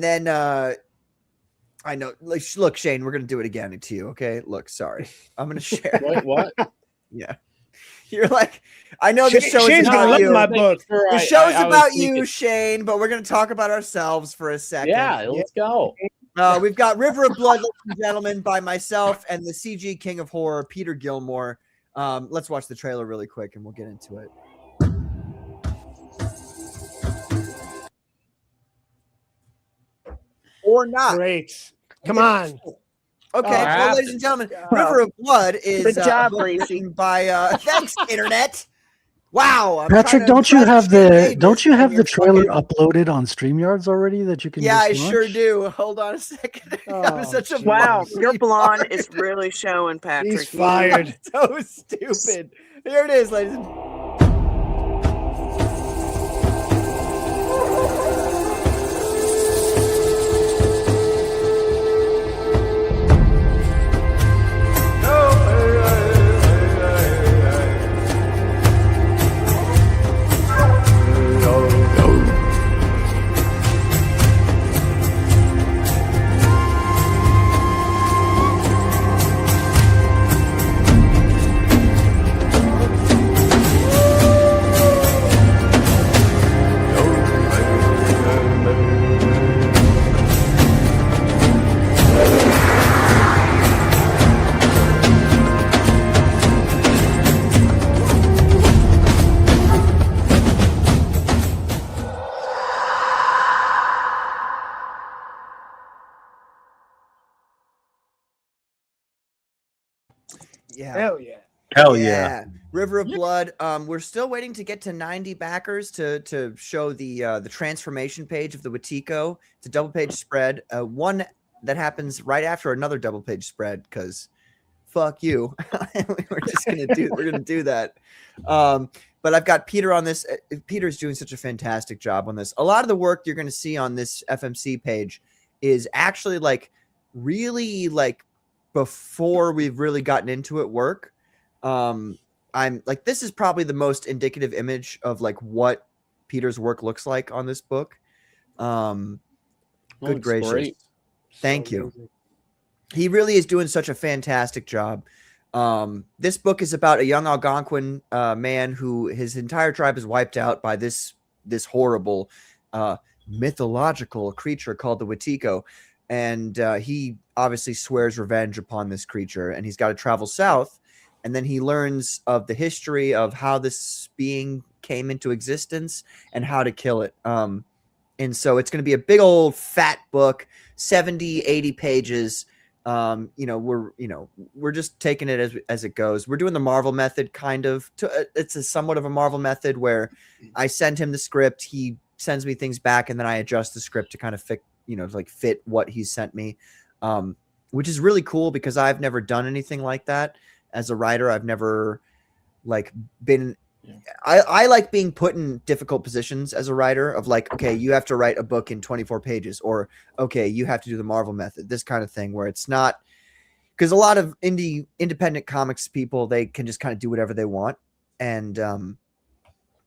then I know. Like, look, Shane, we're going to do it again to you. Okay. Look, sorry. I'm going to share. Wait, what? Yeah. You're like, I know the show Shane's is gonna about love you. my book. The show's about you, Shane, but we're going to talk about ourselves for a second. Yeah, let's go. We've got River of Blood, ladies and gentlemen, by myself and the CG King of Horror, Peter Gilmore. Let's watch the trailer really quick and we'll get into it. Or not. Great. Come on. Okay, well, ladies and gentlemen, River of Blood is Good job, book Lacey. written by thanks, Internet. Wow. I'm Patrick, trying to don't you impress have Shane the Davis don't you and have you're the trailer fucking- uploaded on StreamYards already that you can? Yeah, I just sure watch? do. Hold on a second. I'm Oh, such a Wow, fucking your blonde retard. is really showing, Patrick. He's fired. So stupid. Here it is, ladies and yeah. Hell yeah. Hell yeah. River of Blood. We're still waiting to get to 90 backers to show the transformation page of the Wetiko. It's a double page spread. One that happens right after another double page spread because fuck you. We're gonna do that. But I've got Peter on this. Peter's doing such a fantastic job on this. A lot of the work you're gonna see on this FMC page is actually like really like before we've really gotten into it work. I'm like, this is probably the most indicative image of like what Peter's work looks like on this book. Good gracious. Great. Thank you. He really is doing such a fantastic job. This book is about a young Algonquin man who his entire tribe is wiped out by this horrible mythological creature called the Wetiko. And he obviously swears revenge upon this creature, and he's got to travel south. And then he learns of the history of how this being came into existence and how to kill it. And so it's going to be a big old fat book, 70, 80 pages. We're just taking it as it goes. We're doing the Marvel method kind of. It's a somewhat of a Marvel method where I send him the script, he sends me things back, and then I adjust the script to kind of fit what he sent me, which is really cool because I've never done anything like that as a writer. I've never like been. I like being put in difficult positions as a writer of like, okay, you have to write a book in 24 pages, or okay, you have to do the Marvel method, this kind of thing, where it's not, because a lot of independent comics people, they can just kind of do whatever they want. And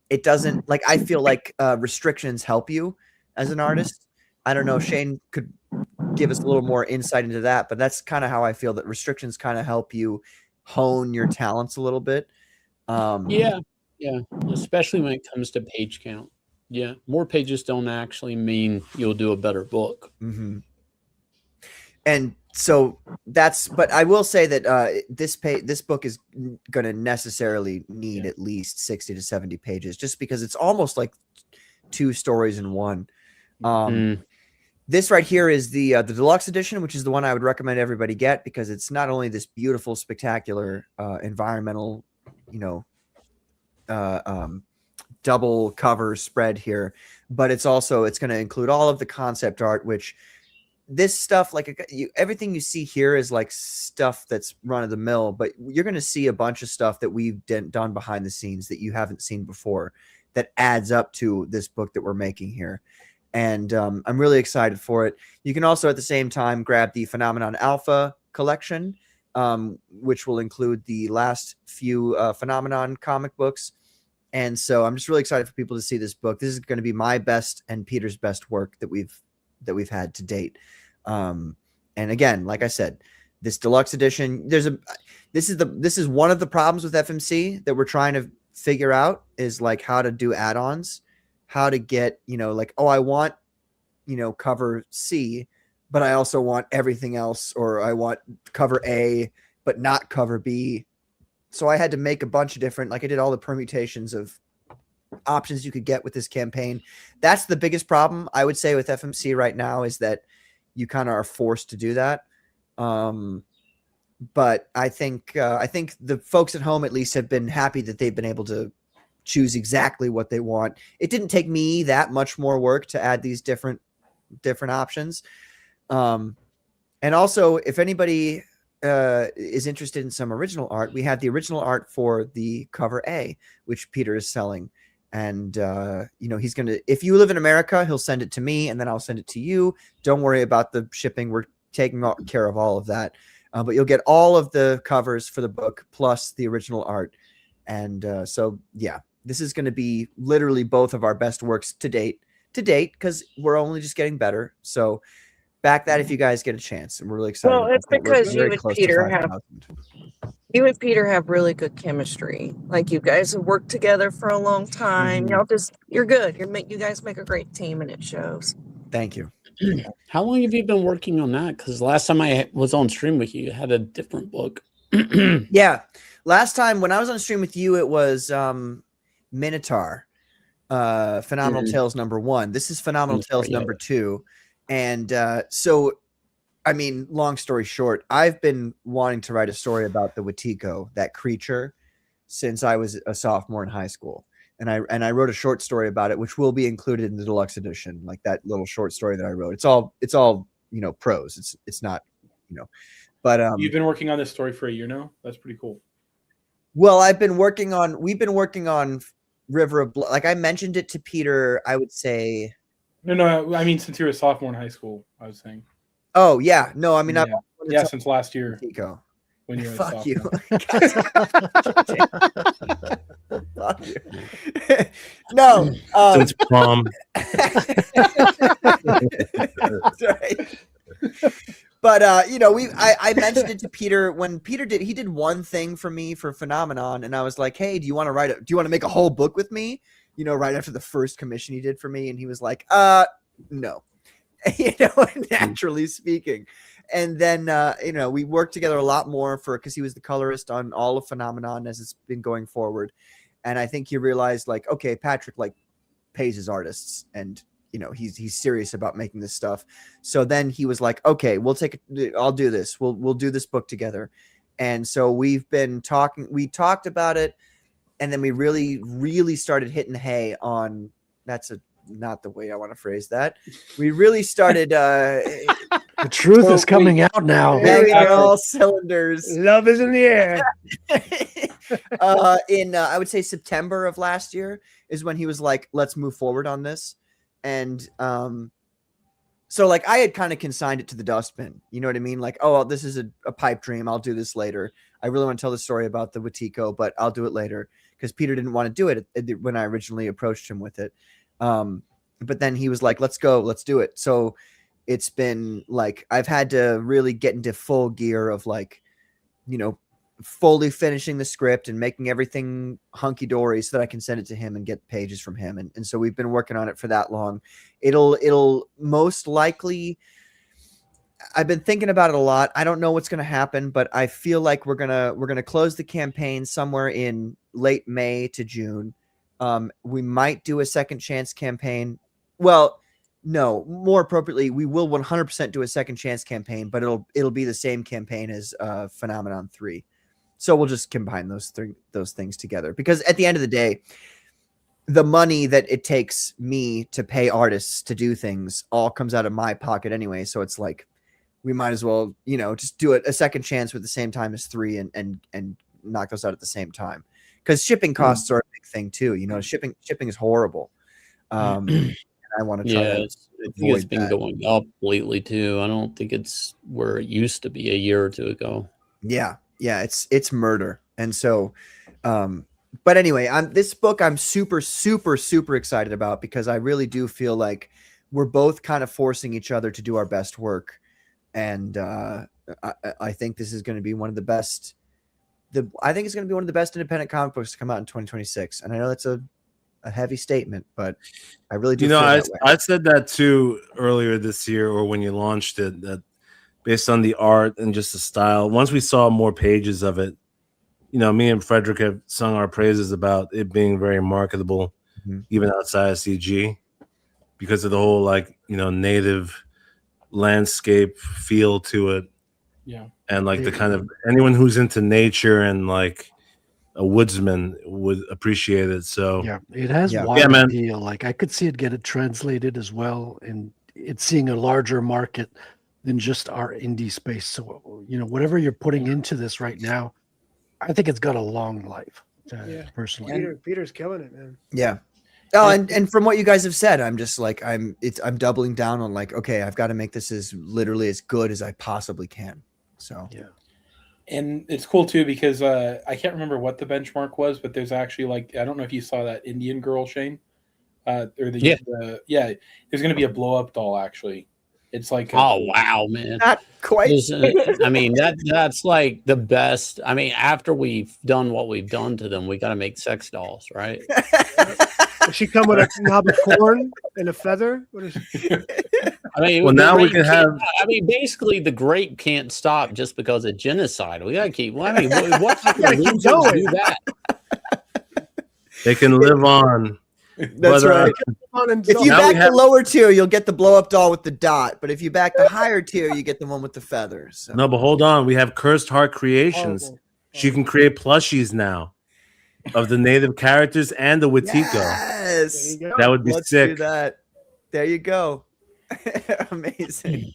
it doesn't, like, I feel like restrictions help you as an artist. I don't know, Shane could give us a little more insight into that, but that's kind of how I feel, that restrictions kind of help you hone your talents a little bit. Yeah, especially when it comes to page count. Yeah, more pages don't actually mean you'll do a better book. Mm-hmm. And so but I will say that this book is going to necessarily need at least 60 to 70 pages, just because it's almost like two stories in one. This right here is the deluxe edition, which is the one I would recommend everybody get, because it's not only this beautiful, spectacular environmental, double cover spread here, but it's going to include all of the concept art, which this stuff, like everything you see here is like stuff that's run of the mill, but you're going to see a bunch of stuff that we've done behind the scenes that you haven't seen before that adds up to this book that we're making here. And I'm really excited for it. You can also at the same time grab the Phenomenon Alpha collection, which will include the last few Phenomenon comic books. And so I'm just really excited for people to see this book. This is going to be my best and Peter's best work that we've had to date. And again, like I said, this deluxe edition, this is one of the problems with FMC that we're trying to figure out, is like how to do add-ons, how to get, like, oh, I want, cover C, but I also want everything else, or I want cover A, but not cover B. So I had to make a bunch of different, like I did all the permutations of options you could get with this campaign. That's the biggest problem I would say with FMC right now, is that you kind of are forced to do that. But I think the folks at home at least have been happy that they've been able to choose exactly what they want. It didn't take me that much more work to add these different options. And also, if anybody is interested in some original art, we have the original art for the cover A, which Peter is selling. And he's gonna, if you live in America, he'll send it to me and then I'll send it to you. Don't worry about the shipping, we're taking care of all of that. But you'll get all of the covers for the book plus the original art. And so yeah, this is going to be literally both of our best works to date, because we're only just getting better. So back that if you guys get a chance. And we're really excited. Well, it's because you and Peter have really good chemistry. Like, you guys have worked together for a long time. You're good. You guys make a great team, and it shows. Thank you. How long have you been working on that? Because last time I was on stream with you had a different book. Yeah. Last time when I was on stream with you, it was Minotaur, Phenomenal Tales #1. This is Phenomenal Tales #2. And so, I mean, long story short, I've been wanting to write a story about the Wetiko, that creature, since I was a sophomore in high school. And I wrote a short story about it, which will be included in the deluxe edition, like that little short story that I wrote. It's all prose. It's not, but you've been working on this story for a year now. That's pretty cool. Well, we've been working on River of Blood. Like I mentioned it to Peter, I would say. No, I mean, since you're a sophomore in high school, I was saying. Oh yeah, no, I mean, yeah, since last year. Wetiko. When you're Fuck you. Fuck you. No. Since prom. Right. But I mentioned it to Peter when Peter did one thing for me for Phenomenon, and I was like, hey, do you want to make a whole book with me? Right after the first commission he did for me, and he was like, no. Naturally speaking. And then we worked together a lot more because he was the colorist on all of Phenomenon as it's been going forward. And I think he realized, like, okay, Patrick pays his artists, and he's serious about making this stuff. So then he was like, okay, I'll do this. We'll do this book together. And so we've been talking. We talked about it, and then we really, really started hitting hay on. That's not the way I want to phrase that. We really started. The truth is coming out now. Banging on all cylinders. Love is in the air. In I would say September of last year is when he was like, let's move forward on this. And so like I had kind of consigned it to the dustbin. You know what I mean? Like, oh, this is a pipe dream. I'll do this later. I really want to tell the story about the Wetiko, but I'll do it later, because Peter didn't want to do it when I originally approached him with it. But then he was like, let's go, let's do it. So it's been like, I've had to really get into full gear of like, fully finishing the script and making everything hunky dory so that I can send it to him and get pages from him. And so we've been working on it for that long. It'll most likely, I've been thinking about it a lot. I don't know what's going to happen, but I feel like we're going to close the campaign somewhere in late May to June. We might do a second chance campaign. Well, no, more appropriately, we will 100% do a second chance campaign, but it'll be the same campaign as Phenomenon 3. So we'll just combine those things together, because at the end of the day, the money that it takes me to pay artists to do things all comes out of my pocket anyway. So it's like, we might as well, just do it a second chance with the same time as 3 and knock those out at the same time. Because shipping costs are a big thing too. Shipping is horrible. And I want to try to I think it's been going up lately too. I don't think it's where it used to be a year or two ago. Yeah, it's murder. And so, but anyway, this book I'm super, super, super excited about, because I really do feel like we're both kind of forcing each other to do our best work. And I think this is going to be one of the best. I think it's going to be one of the best independent comic books to come out in 2026. And I know that's a heavy statement, but I really do. I said that too earlier this year, or when you launched it, that based on the art and just the style, once we saw more pages of it, me and Frederick have sung our praises about it being very marketable, even outside of CG, because of the whole native landscape feel to it. Yeah. And the kind of anyone who's into nature and like a woodsman would appreciate it. So yeah, it has wide appeal. Like I could see it get it translated as well, and it's seeing a larger market than just our indie space. So whatever you're putting into this right now, I think it's got a long life. Personally, Peter's killing it, man. Yeah. Oh, and from what you guys have said, I'm just like I'm doubling down on okay, I've got to make this as literally as good as I possibly can. So yeah. And it's cool too, because I can't remember what the benchmark was, but there's actually I don't know if you saw that Indian girl, Shane, there's going to be a blow up doll. Actually, it's oh wow, man, not quite. I mean that's like the best. I mean, after we've done what we've done to them, we got to make sex dolls, right? Does she come with a knob of corn and a feather? What is she? I mean, well, now we can have. I mean, basically, the grape can't stop just because of genocide. We gotta keep. I mean, what type of losers do that? They can live on. That's right. If you back the lower tier, you'll get the blow up doll with the dot. But if you back the higher tier, you get the one with the feathers. So. No, but hold on. We have Cursed Heart Creations. She can create plushies now of the native characters and the Wetiko. Yes, that would be sick. Do that. There you go. Amazing.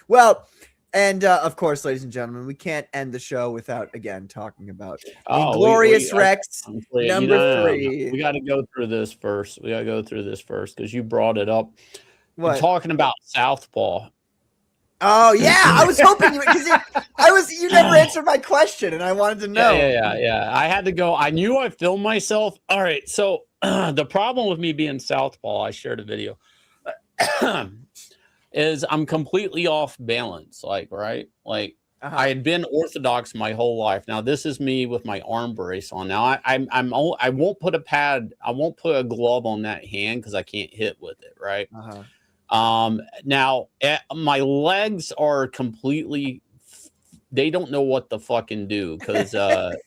Well, and of course, ladies and gentlemen, we can't end the show without again talking about Glorious Rex number 3. We got to go through this first. Because you brought it up. What? We're talking about Southpaw. Oh yeah, I was hoping you never answered my question, and I wanted to know. Yeah. I had to go. I knew I filmed myself. All right. So the problem with me being Southpaw, I shared a video, is I'm completely off balance. I had been orthodox my whole life. Now this is me with my arm brace on. Now I won't put a pad. I won't put a glove on that hand because I can't hit with it. Right. Now my legs are completely, they don't know what to fucking do, because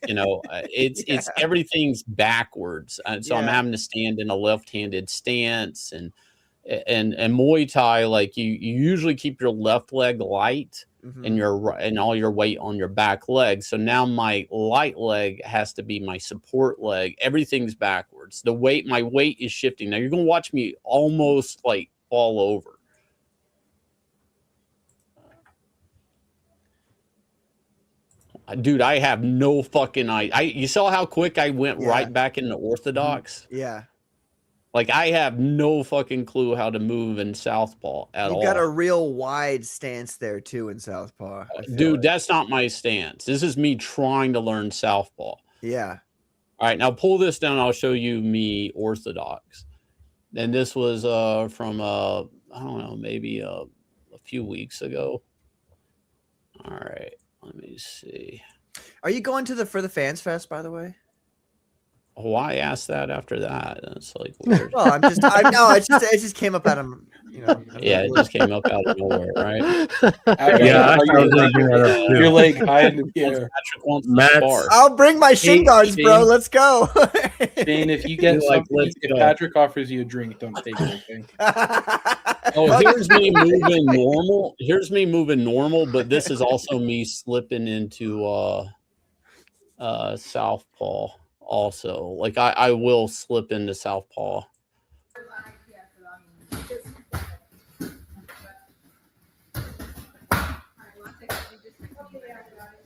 it's everything's backwards, and so I'm having to stand in a left-handed stance, and Muay Thai, you usually keep your left leg light and all your weight on your back leg. So now my light leg has to be my support leg. Everything's backwards. My weight is shifting. Now you're gonna watch me almost fall over. Dude, I have no fucking idea. You saw how quick I went right back into orthodox? Yeah. I have no fucking clue how to move in Southpaw at all. You got a real wide stance there too in Southpaw. Dude, that's not my stance. This is me trying to learn Southpaw. Yeah. All right, now pull this down. I'll show you me orthodox. And this was from I don't know, maybe a few weeks ago. All right, let me see. Are you going to the For the Fans Fest, by the way? Why ask that after that? That's like weird. Well, I know it just came up out of Yeah, it just came up out of nowhere, right? Yeah, your leg high in the air. Patrick wants Matt's, I'll bring my shin guards, bro. Let's go. Shane, if you get Like, something, let's if go. Patrick offers you a drink, don't take it. Okay. Oh, here's me moving normal. Here's me moving normal, but this is also me slipping into southpaw. Also, like I will slip into southpaw.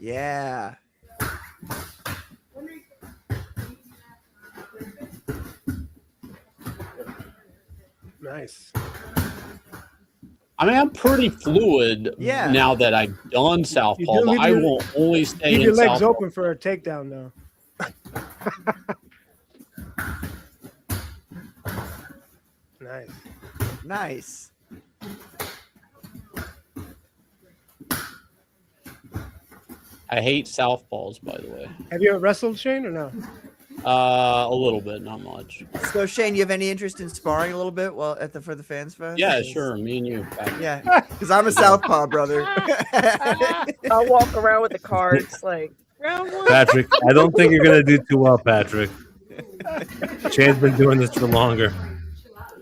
Yeah. Nice. I mean, I'm pretty fluid Yeah. now that I've done southpaw, but I will only stay Leave in your legs southpaw. open for a takedown, though. Nice. Nice. I hate southpaws, by the way. Have you ever wrestled, Shane, or no? A little bit, not much. So Shane, you have any interest in sparring a little bit while at the For the Fans Fest? Yeah, sure. Me and you. Yeah, because I'm a southpaw, brother. I'll walk around with the cards like round one. Patrick, I don't think you're gonna do too well, Patrick. Shane's been doing this for longer.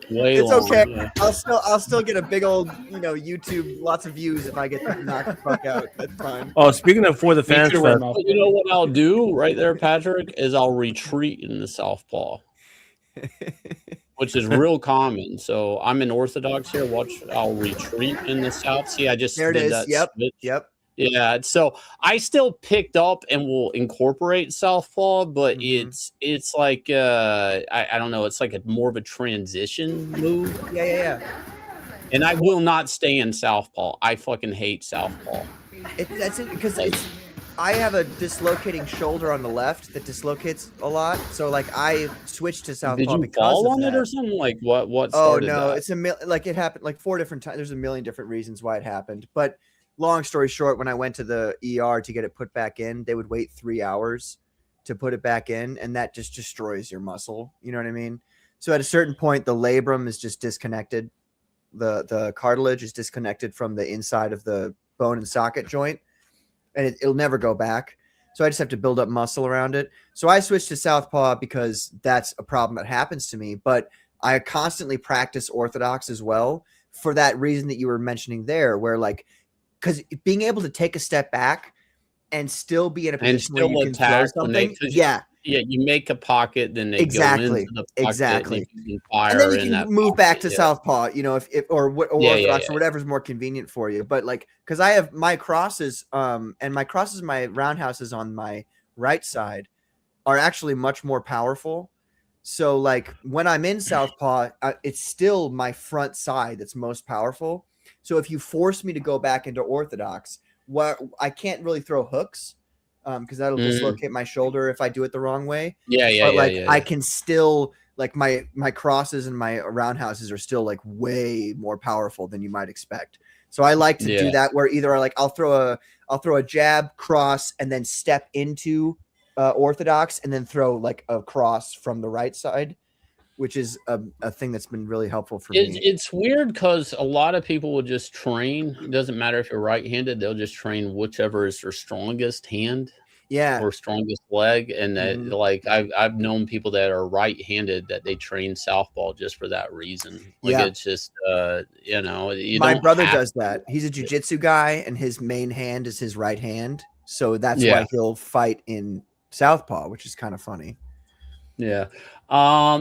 Way It's long, okay. yeah. I'll still get a big old YouTube, lots of views if I get knocked the fuck out. That's fine. Oh, speaking of For the Fans Fest, You know what I'll do right there, Patrick, is I'll retreat in the southpaw, which is real common. So I'm in Orthodox here. Watch, I'll retreat in the south. See, I just There it did is. that Yep. switch. Yep. Yeah, so I still picked up and will incorporate southpaw, but it's like I don't know, it's like more of a transition move. Yeah. And I will not stay in southpaw. I fucking hate southpaw. That's it because I have a dislocating shoulder on the left that dislocates a lot. So like I switched to southpaw Did you because fall of on that. it or something? Like what Oh started no, that? it's like it happened like 4 different times. There's a million different reasons why it happened, but long story short, when I went to the ER to get it put back in, they would wait 3 hours to put it back in, and that just destroys your muscle. You know what I mean? So at a certain point, the labrum is just disconnected. The cartilage is disconnected from the inside of the bone and socket joint, and it'll never go back. So I just have to build up muscle around it. So I switched to southpaw because that's a problem that happens to me. But I constantly practice orthodox as well for that reason that you were mentioning there, where like, because being able to take a step back and still be in a position where you can throw something, you make a pocket, then they exactly, go into the pocket, exactly, and you can fire and then you in can that move pocket, back to southpaw, you know, if or orthodox or yeah. whatever's more convenient for you. But like, because I have my crosses, and my crosses, my roundhouses on my right side are actually much more powerful. So like when I'm in southpaw, it's still my front side that's most powerful. So if you force me to go back into orthodox, I can't really throw hooks because that'll dislocate my shoulder if I do it the wrong way. But I can still like my crosses and my roundhouses are still like way more powerful than you might expect. So I like to do that where either I'll throw a jab, cross, and then step into orthodox, and then throw like a cross from the right side, which is a thing that's been really helpful for me. It's weird because a lot of people will just train. It doesn't matter if you're right-handed; they'll just train whichever is their strongest hand, or strongest leg. And that, like, I've known people that are right-handed that they train southpaw just for that reason. Like, it's just you know, My brother does that. He's a jiu-jitsu guy, and his main hand is his right hand, so that's why he'll fight in southpaw, which is kind of funny. Yeah. I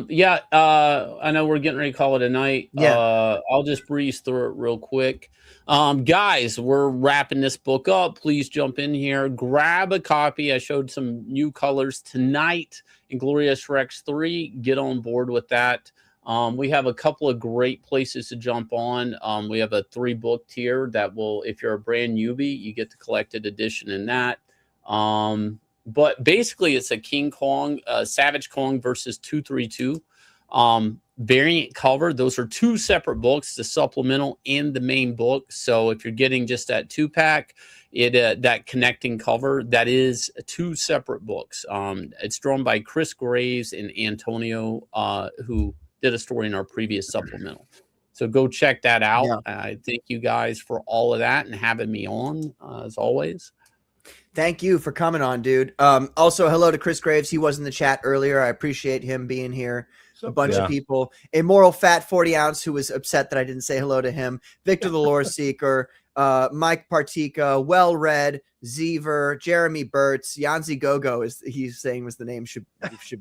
know we're getting ready to call it a night. I'll just breeze through it real quick. Guys, we're wrapping this book up. Please jump in here, grab a copy. I showed some new colors tonight in Glorious Rex 3. Get on board with that. We have a couple of great places to jump on. We have a 3-book tier that will, if you're a brand newbie, you get the collected edition in that. But basically, it's a King Kong, Savage Kong versus 232. variant cover. Those are two separate books, the supplemental and the main book. So if you're getting just that 2-pack, that connecting cover, that is two separate books. It's drawn by Chris Graves and Antonio, who did a story in our previous supplemental. So go check that out. Yeah. Thank you guys for all of that and having me on, as always. Thank you for coming on, dude. Also, hello to Chris Graves. He was in the chat earlier. I appreciate him being here. A bunch of people. Immoral Fat 40 Ounce, who was upset that I didn't say hello to him. Victor the Lore Seeker, Mike Partika, Well Read, Zever, Jeremy Burtz, Yanzi Gogo is he's saying was the name should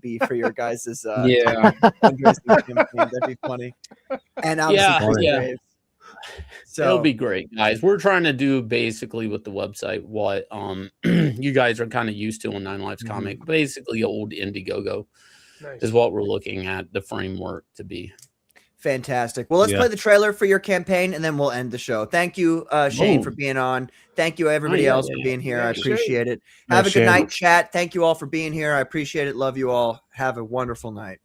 be for your guys' fundraising campaign. That'd be funny. And obviously Chris Graves. So it'll be great, guys. We're trying to do basically with the website what you guys are kind of used to on 9 Lives Comic, basically old Indiegogo is what we're looking at the framework to be. Fantastic. Well, let's play the trailer for your campaign, and then we'll end the show. Thank you, Shane, for being on. Thank you, everybody else, for being here. I appreciate it. Have a good night, chat. Thank you all for being here. I appreciate it. Love you all. Have a wonderful night.